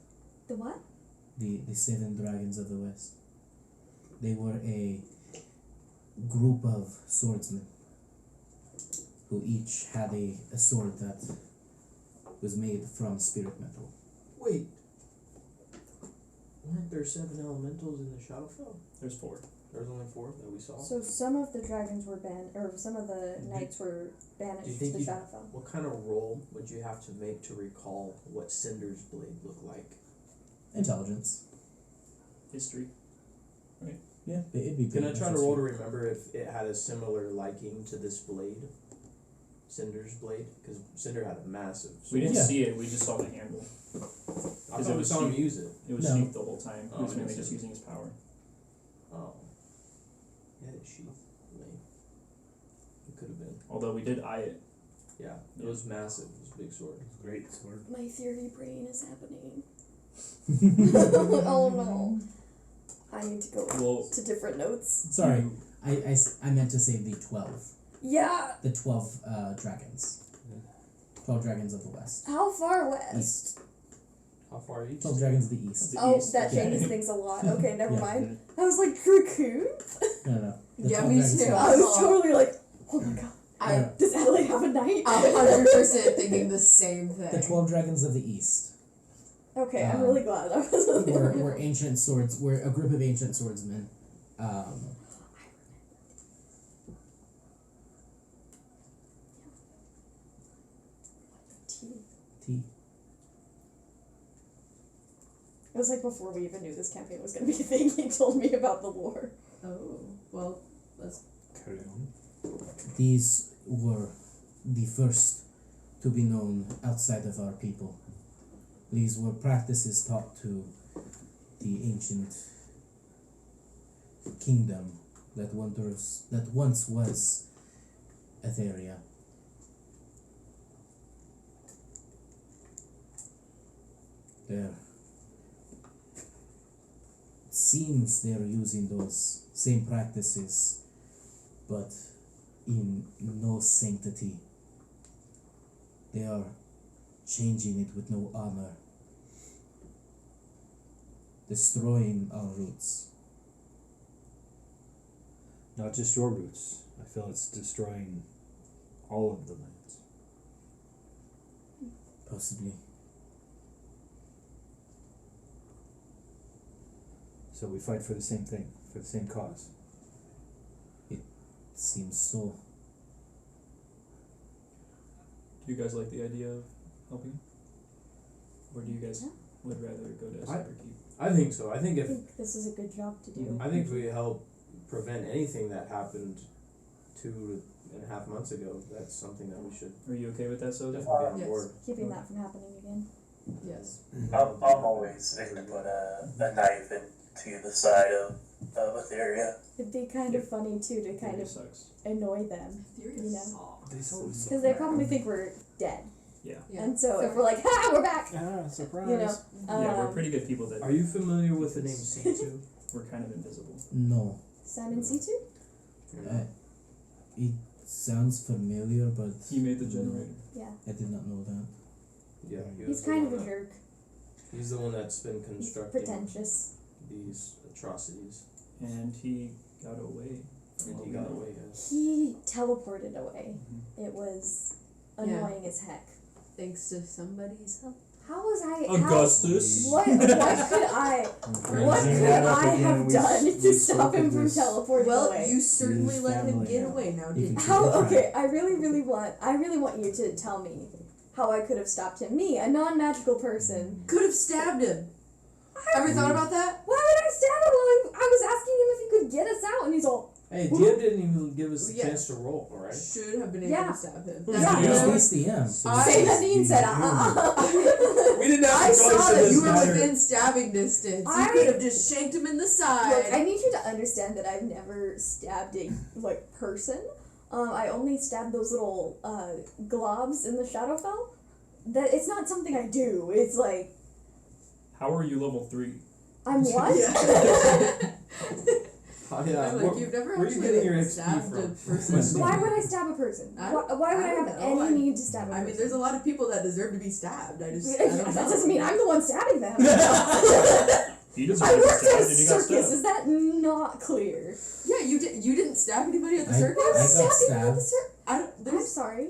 E: The what?
A: The 7 dragons of the west. They were a group of swordsmen who each had a sword that was made from spirit metal.
F: Wait. Weren't there 7 elementals in the Shadowfell?
D: There's 4.
F: There was only 4 that we saw.
E: So some of the dragons were or some of the knights were banished
F: Do you
E: to
F: think
E: the
F: you-
E: Shadowfell.
F: What kind of roll would you have to make to recall what Cinder's blade looked like?
A: Intelligence.
D: History.
A: Yeah, it'd be.
F: Can I
A: good
F: try to
A: if
F: roll
A: it's-
F: to remember if it had a similar liking to this blade? Cinder's blade? Because Cinder had a massive
D: We didn't
A: Yeah.
D: see it. We just saw the handle.
F: I
D: 'cause
F: thought
D: it
F: we
D: was
F: saw him
D: sheathed.
F: use it.
D: It was
A: No.
D: sheathed the whole time.
F: Oh,
D: He was
F: I
D: mainly
F: didn't
D: just
F: see it.
D: using his power.
F: Oh. Yeah, it's sheath blade. It could have been.
D: Although we did eye it.
F: Yeah, it was massive. It was a big sword.
C: Great sword.
E: My theory brain is happening. Oh no. I need to go
D: Well,
E: to different notes.
A: Sorry, I meant to say the 12.
E: Yeah.
A: The 12 dragons. 12 dragons of the west.
E: How far west?
A: East.
F: How far east?
A: 12 dragons of the east.
D: The
E: Oh,
D: east.
E: that
A: Yeah.
E: changes things a lot. Okay, never
A: Yeah.
E: mind. I was like, Cocoon?
A: No. The
G: Yeah,
A: 12
G: me
A: dragons
G: too.
A: of
E: I
A: the
E: was totally like, oh my god.
G: I'm
E: Does Adelaide have a knight?
G: 100% thinking the same thing.
A: The 12 dragons of the east.
E: Okay, I'm
A: Um,
E: really glad I wasn't
A: We're ancient swords. We're a group of ancient swordsmen.
E: T.
A: T.
E: It was like before we even knew this campaign was gonna be a thing, he told me about the lore.
G: Oh, well, let's.
C: Carry on.
A: These were the first to be known outside of our people. These were practices taught to the ancient kingdom that once was Etheria. There seems they're using those same practices, but in no sanctity. They are changing it with no honor, destroying our roots.
C: Not just your roots. I feel it's destroying all of the lands.
A: Possibly.
C: So we fight for the same thing, for the same cause.
A: Seems so.
D: Do you guys like the idea of helping? Or do you guys would rather go to Cyberkeep?
F: I think so. I think
E: I
F: if
E: think this is a good job to do.
F: I think if we help prevent anything that happened 2.5 months ago, that's something that we should
D: Are you okay with that, Soda?
F: definitely get on
G: Yes.
F: board.
E: Keeping that from happening again.
G: Yes.
B: I'm always ready to put a knife into the side of Etheria.
E: It'd be kind of funny too to kind of
D: sucks.
E: annoy them,
G: Theory
E: You know.
G: sucks.
E: because they probably think we're dead.
D: Yeah.
G: Yeah.
E: And so if we're like, ha, we're back.
C: Ah, surprise.
E: You know.
D: Yeah, we're pretty good people that
F: Are you familiar with the name C2?
D: we're kind of invisible.
A: No.
E: Simon C2.
A: It sounds familiar, but
D: He made the generator.
E: Yeah.
A: I did not know that.
F: Yeah, he was
E: He's
F: the
E: kind
F: one
E: of a
F: that-
E: jerk.
F: He's the one that's been
E: He's
F: constructing
E: pretentious.
F: these atrocities,
D: And he got away. from
F: and
D: what
F: he
D: we
F: got
D: know.
F: away. Yes.
E: He teleported away.
D: Mhm.
E: It was
G: Yeah.
E: annoying as heck.
G: Thanks to somebody's help.
E: How was I?
D: Augustus.
E: What could I? What could I have done to stop him from teleporting
G: Well,
E: away?
G: you certainly
C: His
G: let him
C: family
G: get
C: now.
G: away now,
A: You
G: didn't
A: can
G: you?
E: How?
A: Right.
E: Okay, I really want you to tell me how I could have stopped him. Me, a non-magical person.
G: Could have stabbed him. Ever thought about that?
E: Why would I stab him? Well, I was asking him if he could get us out, and he's all,
F: Hey, DM didn't even give us the
G: Yeah.
F: chance to roll. All right.
G: Should have been able
E: Yeah.
G: to stab him.
D: Yeah.
G: That-
A: It's
D: Yeah.
A: nice DM.
E: Say Nadine said,
F: We didn't have
G: I
F: a
G: saw
F: choice in
G: that
F: this
G: you were
F: matter.
G: within stabbing distance.
E: I-
G: You could have just shanked him in the side.
E: Look, I need you to understand that I've never stabbed a person. I only stabbed those little globs in the Shadowfell. That it's not something I do. It's like
D: How are you level 3?
E: I'm what?
G: Yeah.
F: Oh, yeah.
G: I'm like, you've never
F: where are you
G: actually
F: getting your
G: like,
F: XP
G: stabbed a
F: from?
G: person.
E: Why would I stab a person?
G: I
E: Why,
G: don't-
E: why would
G: I
E: I
G: don't
E: have
G: know.
E: any need to stab a
G: I
E: person?
G: mean, there's a lot of people that deserve to be stabbed. I just, I don't
E: that
G: know.
E: doesn't mean I'm the one stabbing them.
D: He deserves
E: I
D: to
E: worked
D: stab
E: at a
D: and he got
E: circus.
D: stabbed.
E: Is that not clear?
G: Yeah, you did. You didn't stab anybody at the
A: I-
G: circus.
E: Why would I
A: got
E: stab people at the
A: stabbed.
E: circus?
G: I don't.
E: I'm
G: There's.
E: sorry.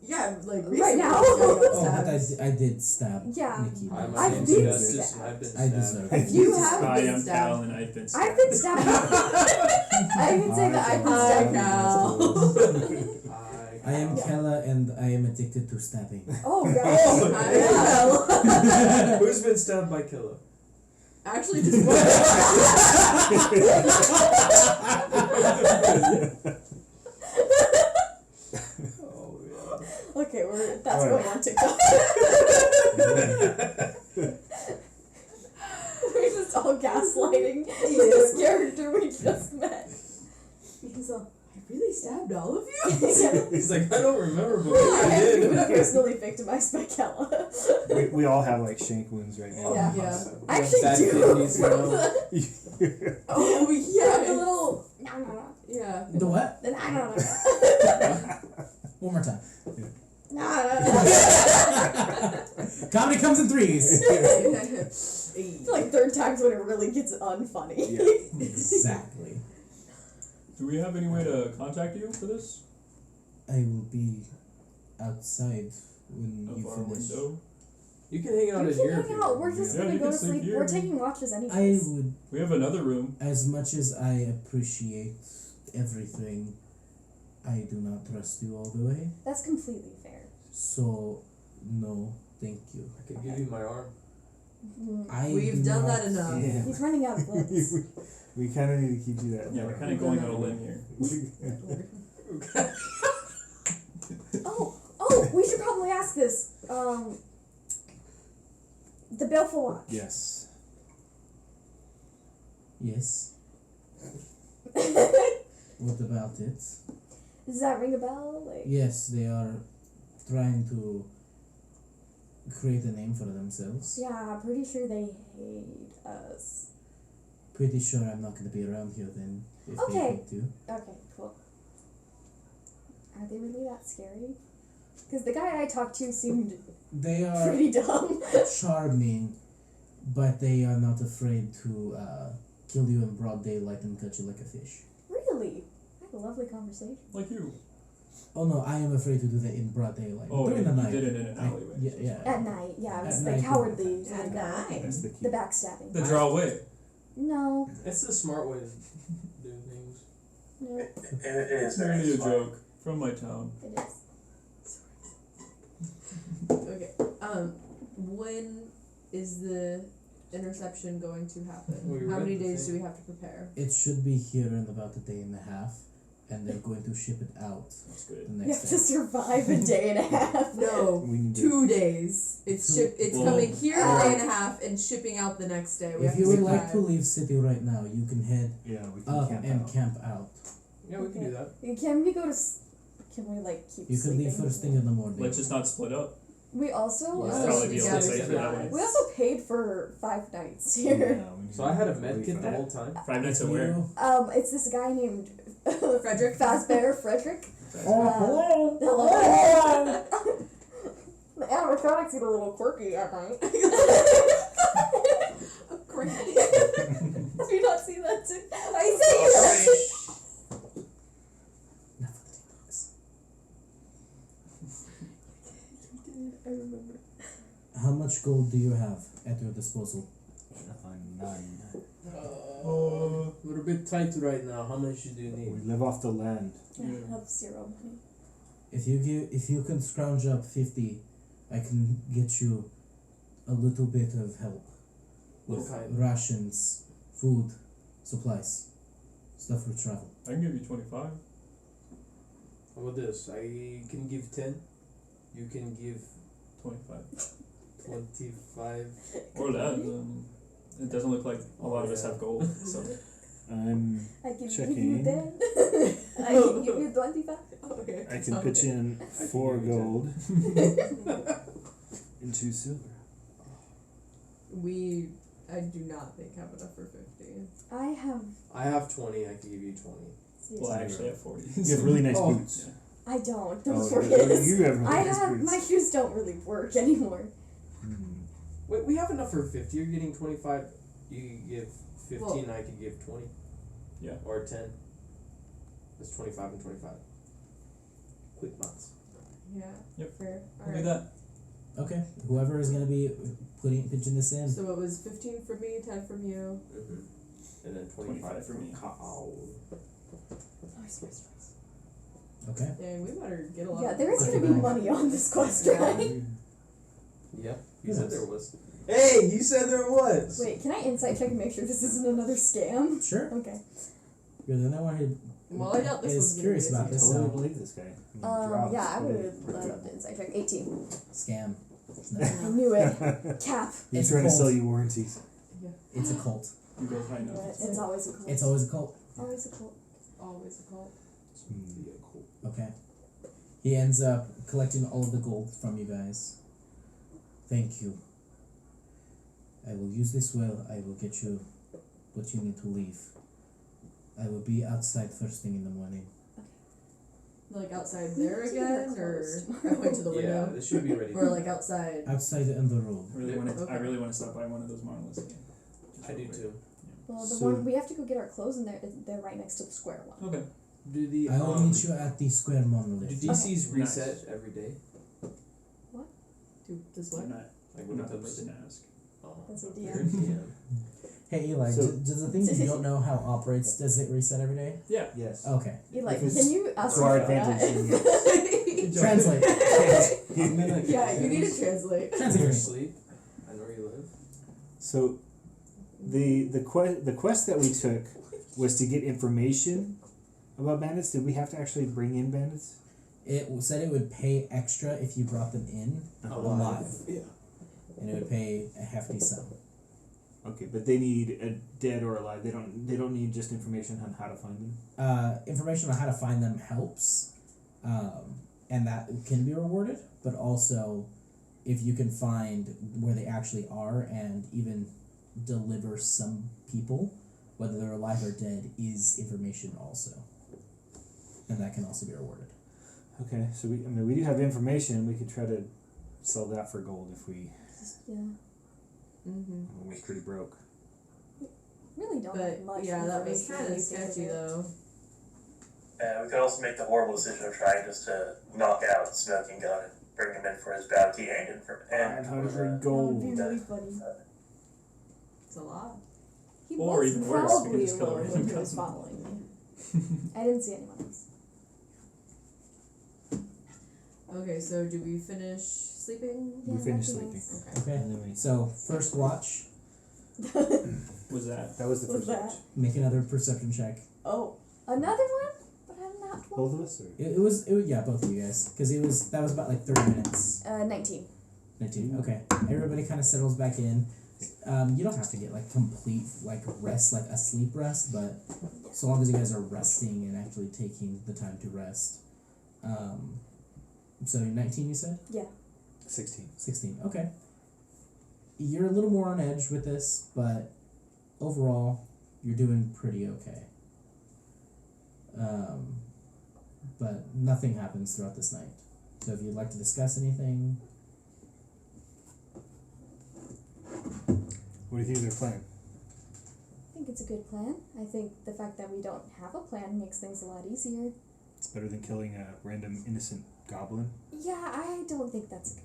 G: Yeah, like
E: Right
G: recently
E: now.
G: this guy got
A: Oh, but
G: stabbed.
A: I did stab
E: Yeah.
A: Nikki.
F: Hi, my
E: I've
F: name's
E: been
F: Augustus,
E: stabbed.
F: and I've been
A: I
F: stabbed.
A: deserve it.
G: You have
D: Hi,
G: been
D: I'm Cal
G: stabbed.
D: and I've been
E: I've
D: stabbed.
E: been stabbed. I can say that I've been
G: Hi,
E: stabbed.
G: Cal.
A: I am Kella and I am addicted to stabbing.
E: Oh god.
G: Hi,
F: Who's been stabbed by Killa?
G: Actually, just one.
F: Oh yeah.
E: Okay, that's going on TikTok. We're just all gaslighting this character we just met. He's all,
G: I really stabbed all of you.
F: He's like, I don't remember, but
E: I
F: I
E: have been
F: did.
E: personally victimized by Kella.
C: we all have like shank wounds right now.
E: Yeah.
G: Yeah.
E: I actually
F: Bad
E: do.
F: kidneys, you know?
G: Oh
E: The
G: yeah.
E: little
G: Yeah.
A: The what?
E: the
A: One more time.
E: I
A: Comedy comes in threes.
E: feel like third time's when it really gets unfunny.
C: Yeah.
A: Exactly.
D: Do we have any way to contact you for this?
A: I will be outside when
D: Of
A: you
D: our
A: finish.
D: window?
F: You can hang out
E: You
F: in
E: can
F: here if
E: hang
F: you
E: out.
F: want.
E: We're just
D: Yeah,
E: gonna
D: you
E: go
D: can
E: to
D: sleep
E: sleep.
D: here.
E: We're taking watches
A: I
E: anyways.
A: would,
D: We have another room.
A: as much as I appreciate everything, I do not trust you all the way.
E: That's completely fair.
A: So, no, thank you.
F: I could give you my arm.
A: I
G: We've
A: do
G: done
A: not-
G: that enough.
C: Yeah.
E: He's running out of lips.
C: we kind of need to keep you that.
D: Yeah, we're kind of going on a limb here.
E: Oh, we should probably ask this. The Baleful Watch.
C: Yes.
A: Yes. What about it?
E: Does that ring a bell? Like,
A: Yes, they are trying to create a name for themselves.
E: yeah, pretty sure they hate us.
A: Pretty sure I'm not going to be around here then if
E: Okay.
A: they need to.
E: Okay, cool. Are they really that scary? Because the guy I talked to seemed
A: They are
E: pretty dumb.
A: charming, but they are not afraid to kill you in broad daylight and cut you like a fish.
E: Really? a lovely conversation.
D: Like you.
A: Oh no, I am afraid to do that in broad daylight.
D: Oh,
A: during
D: you
A: the night.
D: did it in an
A: I-
D: alleyway.
A: yeah, yeah.
E: At night, yeah, it was
A: At
E: the
A: night.
E: cowardly,
G: At
E: like,
G: night.
C: That's the key.
E: the backstabbing.
D: The draw away.
E: No,
F: It's the smart way of doing things.
E: no,
B: It is
D: It's
B: very
D: merely a
B: smart.
D: joke from my town.
E: it is.
G: Okay. When is the interception going to happen?
F: We
G: How
F: read
G: many
F: the
G: days do
F: thing.
G: we have to prepare?
A: It should be here in about a day and a half, and they're going to ship it out
D: That's
A: the
D: good.
E: You have
A: next
E: to
A: day.
E: survive a day and a half.
G: No,
C: We need to.
G: 2 days. It's It's
D: Well-
G: coming here a day and a half and shipping out the next day. We
A: If
G: have
A: you
G: to
A: would
G: survive.
A: like to leave city right now, you can head
C: Yeah, we can
A: up
C: camp
A: and
C: out.
A: camp out.
F: Yeah, we can do that.
E: Can we go to? Can we like keep?
A: You could
E: sleeping?
A: leave first thing in the morning.
D: Let's just not split up.
E: We also.
F: Yeah,
D: It'd probably be a
G: yeah,
D: little
G: we
D: safer
G: should
D: that
G: not.
D: way.
E: We also paid for 5 nights here.
C: Yeah, we need
F: So I had a
C: to
F: med
C: leave
F: kit the
C: that.
F: whole time.
D: 5 nights
A: If
D: at where?
A: you-
E: It's this guy named
G: Frederick.
E: Fazbear Frederick.
A: Oh, hello.
E: Hello. The animatronics get a little quirky at night.
G: Oh, great.
E: Have you not seen that too? I say yes.
A: Enough of the TikToks.
E: I remember.
A: How much gold do you have at your disposal?
C: None.
F: We're a bit tight right now. How much do you
C: We
F: need?
C: live off the land.
E: I have 0 money.
A: If you can scrounge up 50, I can get you a little bit of help with
F: Okay.
A: rations, food, supplies, stuff for travel.
D: I can give you 25.
F: How about this? I can give 10. You can give
D: 25.
F: 25.
D: Or less. It doesn't look like a lot of us
F: Yeah.
D: have gold. So
C: I'm.
E: I can give
C: Checking.
E: you 10. I can give you 25.
G: Okay.
C: I can pitch in
F: can
C: 4
F: give you 10.
C: gold and 2 silver.
G: I do not think have enough for 50.
E: I have.
F: I have 20. I can give you 20.
D: well, I actually have 40.
C: You have really nice
F: Oh.
C: boots.
E: I don't.
C: Oh,
E: Those were
C: you
E: his.
C: have really
E: I
C: nice
E: have.
C: boots.
E: My shoes don't really work anymore.
C: Hmm.
F: Wait, we have enough for 50. You're getting 25. You can give 15. I could give 20.
D: Yeah.
F: Or 10. That's 25 and 25. Quick months.
G: Yeah.
D: Yep.
G: Fair.
D: We'll do
G: Alright.
D: that.
A: Okay, whoever is gonna be pitching this in.
G: So it was 15 from me, 10 from you.
F: Mm-hmm. And then 25
D: for me.
F: Kyle.
A: Okay.
G: Dang, we better get a lot.
E: Yeah,
G: of
E: there is gonna be
G: back.
E: money on this quest, right?
F: Yep. You
A: Yes.
F: said there was. Hey, you said there was.
E: Wait, can I insight check and make sure this isn't another scam?
A: Sure.
E: Okay.
A: You're the only one who
G: Well, I doubt this
A: is
G: was gonna
A: curious
G: be a
A: about this.
C: Totally
A: So
C: believe this guy. I mean, drops
E: Yeah, I
C: really
E: would let up the insight check. 18.
A: scam.
E: I knew it. Cap.
C: He's
A: It's
C: trying to
A: cold.
C: sell you warranties.
A: It's a cult.
D: You guys might know.
E: It's always a cult.
A: It's always a cult.
E: always a cult.
G: Always a cult.
C: Hmm.
F: Yeah, cool.
A: Okay. He ends up collecting all of the gold from you guys. Thank you. I will use this well. I will get you what you need to leave. I will be outside first thing in the morning.
G: Like outside there
E: Keep it
G: again, or
E: closed.
G: I went to the
F: Yeah,
G: window,
F: this should be ready.
G: or like outside.
A: Outside in the road.
D: I really want to. I
G: Okay.
D: really want to stop by one of those monoliths again. Just
F: I
D: real
F: do
D: quick.
F: too.
E: Well, the
C: So-
E: one we have to go get our clothes in there. They're right next to the square one.
D: Okay.
F: Do the
A: I will meet you at the square monolith.
F: do DCs
D: Okay.
F: reset
D: Nice.
F: every day?
G: Dude, this
D: I'm
G: what?
D: not.
F: Like
D: I'm
F: when
D: not
F: it
D: the
F: comes
D: person
F: to
D: to ask.
E: That's a
F: you're
E: DM.
F: DM.
A: Hey Eli,
C: So-
A: does the thing you don't know how operates, does it reset every day?
D: Yeah.
C: Yes.
A: Okay.
E: Eli,
C: If it's
E: can you ask
C: to our
E: for that?
C: advantage,
A: Translate.
F: I'm gonna
G: Yeah, you need to translate.
A: Translate
F: Your
A: for me.
F: sleep. I know where you live.
C: So, the quest that we took was to get information about bandits. Did we have to actually bring in bandits?
A: It said it would pay extra if you brought them in alive,
F: Yeah.
A: and it would pay a hefty sum.
C: Okay, but they need a dead or alive. They don't need just information on how to find them.
A: Information on how to find them helps, and that can be rewarded. But also, if you can find where they actually are and even deliver some people, whether they're alive or dead, is information also, and that can also be rewarded.
C: Okay, so we do have information. We could try to sell that for gold if we
E: Yeah.
G: Mm-hmm.
C: we're pretty broke.
E: Really don't have
G: But
E: much
G: yeah, that was
E: information
G: kind of
E: when you think
G: sketchy
E: of it.
G: though.
B: We could also make the horrible decision of trying just to knock out Smoking Gun and bring him in for his bounty and for
C: 500
E: That would be
C: gold.
E: really funny.
G: It's a lot.
E: He
D: Or
E: was
D: even worse, we
E: probably
D: could just kill
E: alone
D: him.
E: when he was following me. I didn't see anyone else.
G: Okay, so do we finish sleeping?
C: We
E: Yeah,
C: finished
E: that'd be
C: sleeping.
E: nice.
A: Okay.
C: And then we,
A: So first watch,
D: Was that?
C: that was the
E: What's
C: first
E: that?
C: watch.
A: make another perception check.
E: Oh, another one? But I'm not 12.
C: Both of us? Or?
A: It was yeah, both of you guys, because that was about like 30 minutes.
E: 19.
A: 19. Okay. Everybody kind of settles back in. You don't have to get like complete like rest, like a sleep rest, but so long as you guys are resting and actually taking the time to rest. So 19, you said?
E: Yeah.
C: 16.
A: 16. Okay. You're a little more on edge with this, but overall, you're doing pretty okay. But nothing happens throughout this night. So if you'd like to discuss anything,
C: What do you think of their plan?
E: I think it's a good plan. I think the fact that we don't have a plan makes things a lot easier.
C: It's better than killing a random innocent goblin.
E: Yeah, I don't think that's a good.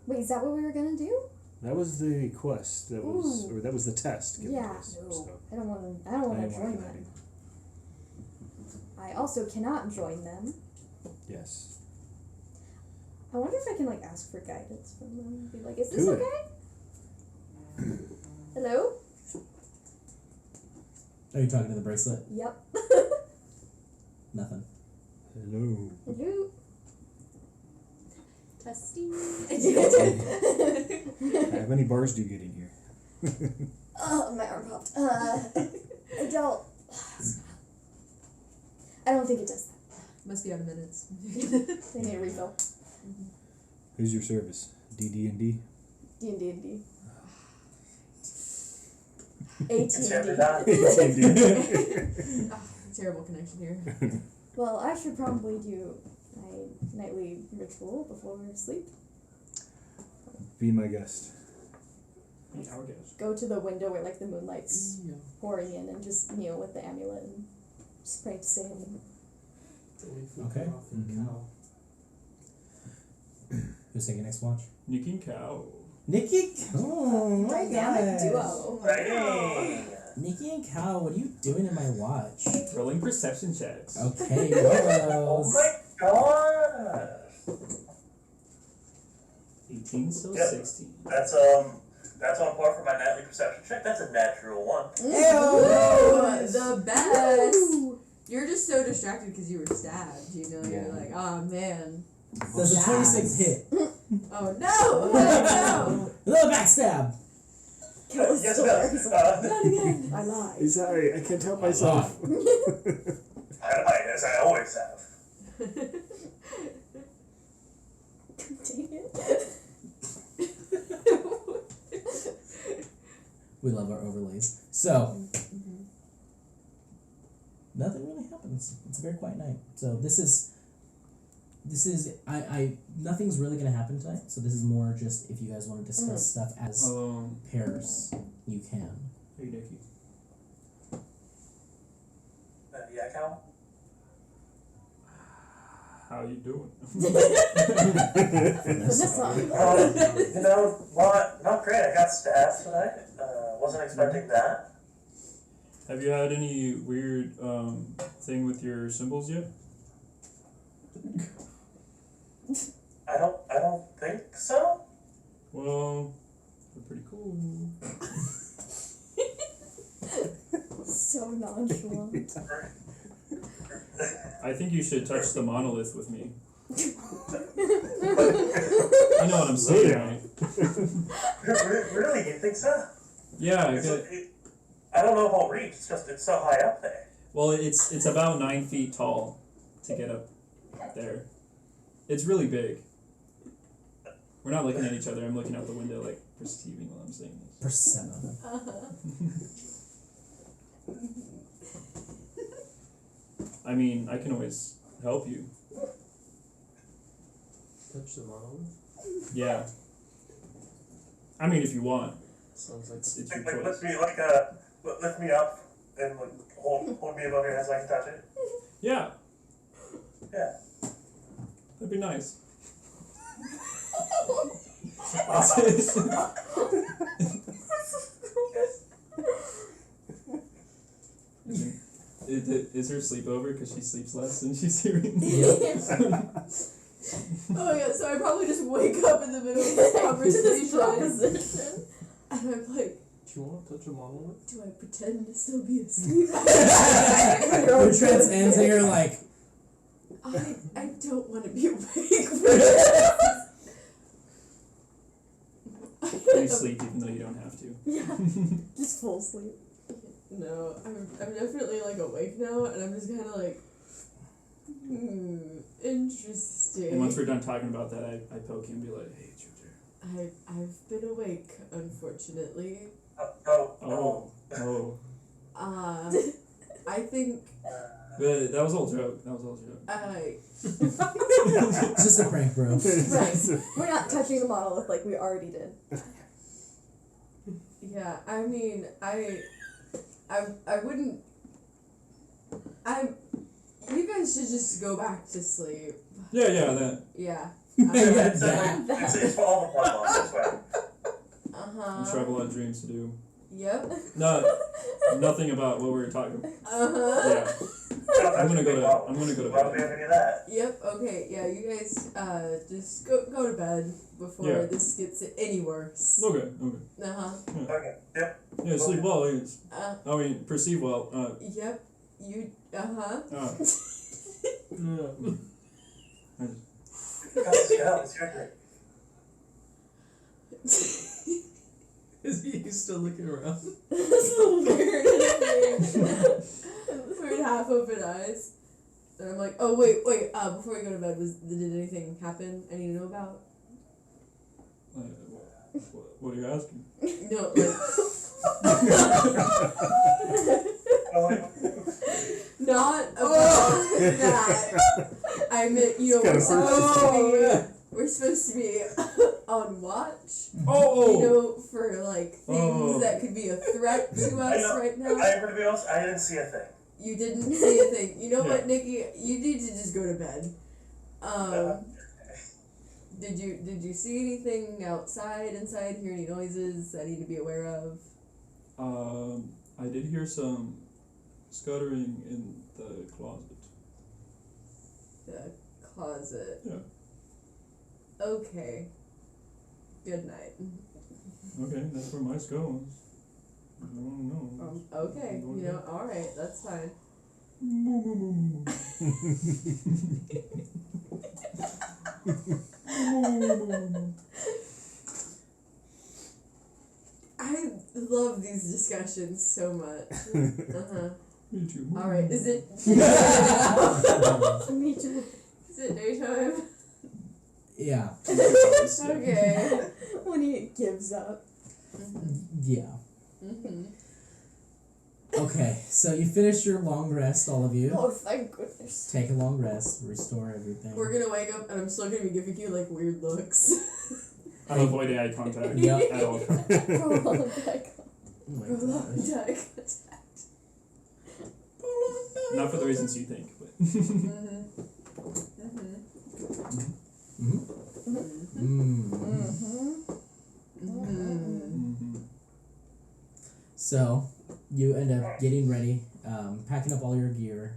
E: Wait, is that what we were gonna do?
C: That was the quest. That was,
E: Ooh.
C: or that was the test given
E: Yeah,
C: to us.
E: no.
C: So
E: I don't want to. I don't
C: I
E: want to
C: didn't want
E: join
C: that
E: them.
C: anymore.
E: I also cannot join them.
C: Yes.
E: I wonder if I can like ask for guidance from them. Be like, is this
C: Do it.
E: okay? Hello?
A: are you talking to the bracelet?
E: Yep.
A: Nothing.
C: Hello.
E: Hello?
G: Testing.
C: How many bars do you get in here?
E: Oh, my arm popped. I don't. I don't think it does that.
G: Must be out of minutes.
E: They need a refill.
C: Who's your service? DD&D?
E: D&D.
B: Consider
E: AT&D.
B: that.
G: Ah, terrible connection here.
E: Well, I should probably do my nightly ritual before sleep.
C: Be my guest.
D: Yeah, I guess.
E: Go to the window where like the moonlight's pouring in and just kneel with the amulet and just pray to Salem.
A: Okay. Who's taking next watch?
D: Nick and Cow.
A: Nikki. Oh my
E: Dynamic
A: gosh.
E: duo.
B: Hey.
A: Nikki and Cal, what are you doing in my watch?
D: Rolling perception checks.
A: Okay,
B: Oh
A: Rose.
B: my god.
D: 18, so
B: Yep.
D: 16.
B: That's on par for my nightly perception check. That's a natural one.
G: Ooh, the best.
E: Ooh.
G: You're just so distracted because you were stabbed. You know,
C: Yeah.
G: you're like, oh man.
A: Does a 26 hit?
G: Oh no! Oh
A: A little backstab.
E: Kill us
B: Yes,
E: still.
B: ma'am.
E: He's like, not again. I lied.
C: Sorry, I can't help myself.
B: As I always have.
G: no!
E: Dang it.
A: We love our overlays. So, nothing really happens. It's a very quiet night. So this is nothing's really gonna happen tonight. So this is more just if you guys want to discuss stuff as pairs, you can.
D: Hey, Nicky.
B: Yeah, Cal?
D: How you doing?
E: Vanessa.
B: Not great. I got stabbed tonight. Wasn't expecting that.
D: Have you had any weird thing with your symbols yet?
B: I don't think so.
D: Well, they're pretty cool.
E: So nonchalant.
D: I think you should touch the monolith with me.
B: But
D: You know what I'm saying,
C: Yeah.
D: right?
B: really, you think so?
D: Yeah,
B: I don't know if I'll reach. It's just it's so high up there.
D: well, it's about 9 feet tall to get up there. It's really big. We're not looking at each other. I'm looking out the window, like perceiving while I'm saying this.
A: Persimmon.
D: I mean, I can always help you.
F: Touch the monolith.
D: Yeah. I mean, if you want.
F: Sounds like
D: It's your
B: Like
D: choice.
B: lift me up And like, hold me above your head so I can touch it?
D: Yeah.
B: Yeah.
D: That'd be nice. Is her sleepover because she sleeps less and she's hearing?
G: Oh yeah, so I probably just wake up in the middle of this conversation.
E: Proposition.
G: And I'm like,
F: Do you want to touch a monolith?
G: do I pretend to still be asleep?
A: Your trance ends and you're like,
G: I don't want to be awake for this.
D: You sleep even though you don't have to.
E: Yeah. Just full sleep.
G: No, I'm definitely like awake now, and I'm just kind of like, interesting.
D: And once we're done talking about that, I poke him and be like, hey, Jupiter.
G: I've been awake, unfortunately.
D: Oh.
G: I think
D: But that was all joke.
A: it's just a prank, bro.
E: Right. We're not touching the monolith like we already did.
G: yeah. I mean, I wouldn't. You guys should just go back to sleep.
D: Yeah, that.
G: Yeah.
B: It's all the fun this way.
G: Uh-huh.
D: I'm sure I have a lot of dreams to do.
G: Yep.
D: Nothing about what we were talking about.
G: Uh-huh.
D: Yeah. I'm gonna go to
B: Won't be
D: bed.
B: any of that.
G: Yep. Okay. Yeah. You guys, just go to bed before
D: Yeah.
G: this gets any worse.
D: Okay.
G: Uh-huh.
B: Okay. Yep.
D: Yeah, sleep well. Perceive well.
G: Yep. You. Uh-huh.
B: It's your turn.
F: Is he still looking around?
G: Weird. Weird half open eyes. And I'm like, oh wait, before we go to bed, did anything happen I need to know about?
D: What are you asking?
G: No, like not about that. I meant, we're supposed to be on watch. For like things that could be a threat to us right now.
B: To be honest, I didn't see a thing.
G: You didn't see a thing. You know what, Nikki? You need to just go to bed. Did you see anything inside, hear any noises I need to be aware of?
D: I did hear some scuttering in the closet.
G: The closet.
D: Yeah.
G: Okay. Good night.
D: Okay, that's where mice go. I don't know.
G: Okay. Alright, that's fine. I love these discussions so much. Uh-huh.
D: Me too.
G: Alright, is it
E: Me too.
G: Is it daytime?
A: Yeah.
G: Okay.
E: When he gives up.
A: Yeah.
G: Mm-hmm.
A: Okay, so you finish your long rest, all of you.
E: Oh, thank goodness.
A: Take a long rest, restore everything.
G: We're gonna wake up and I'm still gonna be giving you like weird looks.
D: I'm avoiding eye contact
A: Yep.
D: at all.
E: Prolonged eye
A: Oh my
G: Prolonged
A: gosh.
G: eye contact.
D: Not for the reasons you think, but.
A: So, you end up getting ready, packing up all your gear,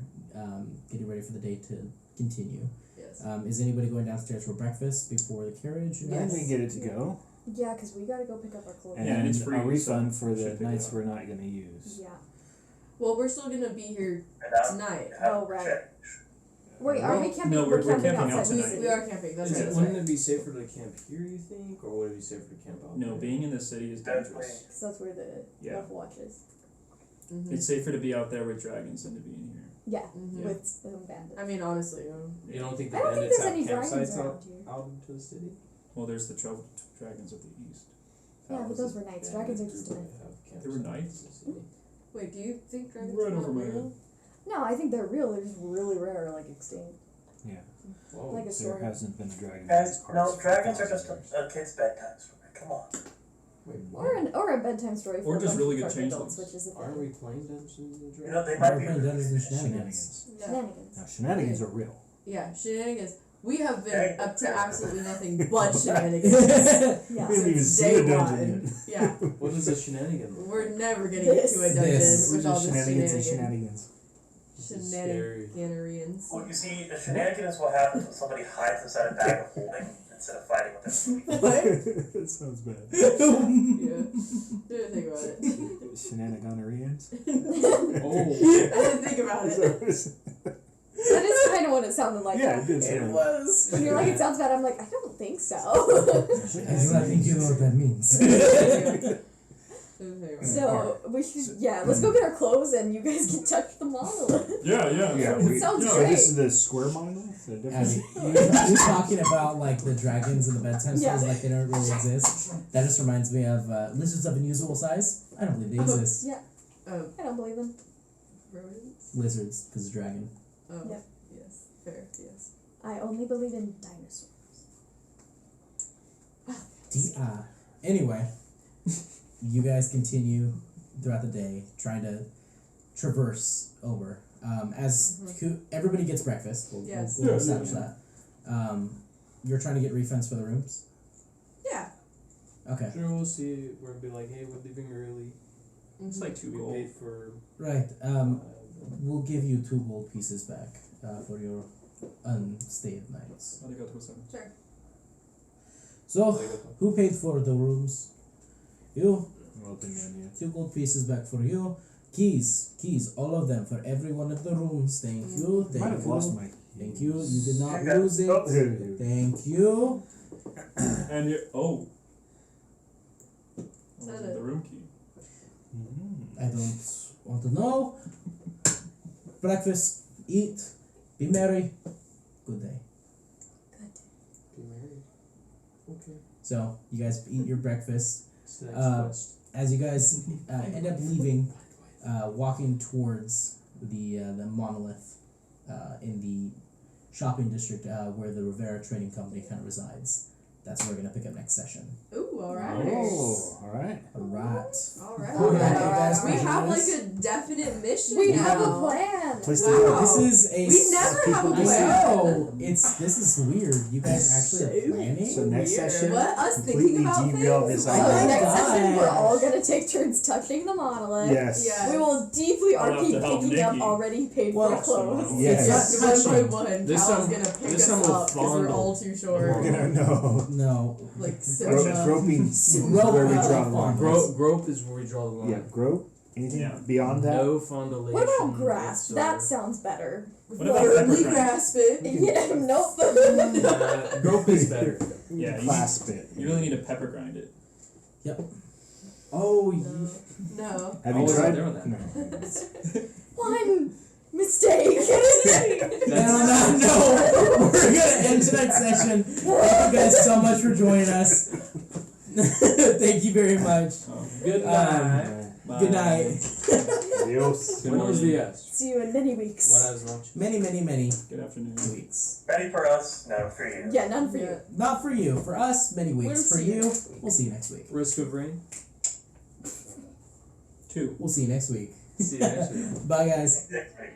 A: getting ready for the day to continue.
G: Yes.
A: Is anybody going downstairs for breakfast before the carriage?
F: Yes.
C: Then we get it to go.
E: Yeah, because we gotta go pick up our clothes.
C: And
D: Yeah, and it's free,
C: a refund
D: so
C: for the
D: should pick it
C: nights
D: up.
C: we're not going to use.
E: Yeah.
G: Well, we're still gonna be here
B: And now,
G: tonight.
E: Oh, right. Wait, are we camping?
D: No, we're
E: camping
D: camping
E: outside the
D: outside.
E: city.
G: We are camping. That's right.
F: Wouldn't it be safer to camp here, you think? Or would it be safer to camp out
D: No,
F: there?
D: being in the city is dangerous.
E: Because that's where the
D: Yeah.
E: wolf watch is.
G: Mm-hmm.
D: It's safer to be out there with dragons than to be in here.
E: Yeah,
G: Mhm.
E: with some bandits.
G: I mean, honestly,
F: You don't think the
E: I don't think
F: bandits
E: there's
F: have
E: any dragons
F: campsites
E: around
F: out,
E: here.
F: out into the city?
D: Well, there's the dragons of the east.
E: Yeah, but those were knights. Dragons are just
F: Bandit
E: nice.
F: group would have
D: They were
F: campsites
D: knights?
F: in the city.
G: wait, do you think dragons
D: Right
G: are
D: over
G: not
D: my
G: real?
D: head.
E: No, I think they're real. They're just really rare, like extinct.
C: Yeah.
F: Whoa.
E: Like a
C: There
E: story.
C: hasn't been a dragon in
B: Guys,
C: these parts
B: no,
C: for
B: dragons are
C: 1,000
B: just
C: years.
B: a kid's bedtime story. Come on.
H: Wait,
E: Or a bedtime story for
D: Or
E: a
D: just
E: bunch
D: really
E: of
D: good
E: fucking adults,
D: changelings.
E: which is a thing.
H: Aren't we playing Dungeons and Dragons?
B: You know, they
A: We're
B: might be.
A: playing Dungeons and Shenanigans.
C: Shenanigans.
G: No.
E: Shenanigans.
C: Now, shenanigans are real.
G: Yeah, shenanigans. We have been
B: Hey.
G: up to absolutely nothing but shenanigans.
E: Yeah.
C: We haven't even
G: Since
C: seen
G: day
C: a dungeon
G: one.
C: yet.
G: Yeah,
H: What is a shenanigan?
G: we're never gonna get to a dungeon
A: This.
G: with
C: We're
G: all
C: just
G: this
C: shenanigans and
G: shenanigans.
C: shenanigans.
H: Scary.
G: Shenanigans.
B: Well, you see, a shenanigans is what happens when somebody hides inside a bag of holding instead of fighting with them.
G: What?
C: That sounds bad.
G: Yeah. Didn't think about it.
C: Shenanigonarians?
H: Oh.
G: I didn't think about it.
E: That is kind of what it sounded like.
C: Yeah, it did
A: It
C: sound
A: was.
E: When you're like, it sounds bad, I'm like, I don't think so.
A: I do not think you know what that means.
G: Didn't think about it.
E: So we should, let's go get our clothes and you guys can touch the monolith.
D: Yeah.
C: Yeah,
E: It sounds
C: so
E: great.
C: this is the square monolith? The
A: I
C: different-
A: mean, you're talking about like the dragons and the bedtime stories like they don't really exist. That just reminds me of lizards of unusual size. I don't believe they exist.
E: Yeah,
G: Oh,
E: I don't believe them.
G: rodents?
A: Lizards, because dragon.
G: Oh,
E: Yep.
G: yes. Fair, yes.
E: I only believe in dinosaurs.
A: Anyway, you guys continue throughout the day trying to traverse over. As everybody gets breakfast,
G: Yes.
A: we'll establish that. You're trying to get refunds for the rooms?
G: Yeah.
A: Okay.
H: Sure, we'll see. We're gonna be like, hey, we're leaving early.
D: It's like 2
H: We
D: gold.
H: paid for.
A: Right. We'll give you 2 gold pieces back for your unstayed nights.
D: Arigato-san.
G: Sure.
A: So, who paid for the rooms? You.
C: Well, then, yeah.
A: 2 gold pieces back for you. Keys, all of them for every one of the rooms. Thank you,
C: I
A: thank
C: might have
A: you.
C: lost my.
A: Thank you. You did not
B: Okay.
A: lose it.
C: Oh, here it is.
A: Thank you.
D: And you
G: Is that
D: wasn't
G: it?
D: the room key.
C: Mm.
A: I don't want to know. Breakfast, eat, be merry. Good day.
H: Be married. Okay.
A: So you guys eat your breakfast.
H: It's the next quest.
A: As you guys end up leaving, walking towards the monolith in the shopping district where the Rivera Trading Company kind of resides. That's where we're gonna pick up next session.
G: Ooh, alright.
C: Oh, alright.
A: Alright.
G: Alright.
A: Cool, yeah, you guys
G: We
A: can
G: have
A: do
G: like
A: this.
G: a definite mission
E: We
G: now.
E: have a plan.
C: Place to
G: Wow.
C: go.
A: This is a.
G: We never have a
A: I
G: plan.
A: know. This is weird. You guys actually are planning.
C: So next
G: Weird.
C: session,
G: What? Us thinking
C: completely
G: about
C: derail
G: things?
C: this
E: So
A: Oh,
E: next
A: gosh.
E: session, we're all gonna take turns touching the monolith.
C: yes.
G: Yeah.
E: We will deeply
D: I'll have
E: RP
D: to help
E: picking up
D: Nikki.
E: already paid
A: Well,
E: for clothes.
C: Yes.
G: Yeah, divided by 1.
H: This
G: Cal's
H: time-
G: gonna pick
H: this
G: us
H: time we'll
G: up because we're
H: fondle.
G: all too short.
C: We're gonna know.
A: No.
G: Like so
C: Groping is
A: Grope,
C: where we draw the line.
A: fondle.
H: Grope is where we draw the line.
C: Yeah, grope. Anything
D: Yeah.
C: beyond that?
H: No fondulation.
E: What about grasp? That
H: whatsoever.
E: sounds better.
D: What about
G: firmly
D: pepper
G: grasp it.
E: Yeah, nope.
H: Grope is better.
D: Yeah,
C: Clasp it.
D: You really need to pepper grind it.
A: Oh,
G: No.
C: Have
H: I
C: you
H: wasn't
C: tried?
H: there on that.
C: No.
E: One mistake.
A: No. We're gonna end tonight's session. Thank you guys so much for joining us. Thank you very much.
H: Good
A: Um,
H: night.
A: Good night.
C: Adios.
H: When was the S?
E: See you in many weeks.
H: When I was watching.
A: Many
D: Good afternoon.
A: weeks.
B: Ready for us, none for you.
E: Yeah, none for you.
G: Yeah.
A: Not for you. For us, many weeks.
E: We'll
A: For
E: see you
A: you,
E: next week.
A: we'll see you next week.
H: Risk of rain.
D: 2.
A: We'll see you next week.
H: See you next week.
A: Bye, guys.
B: Next week.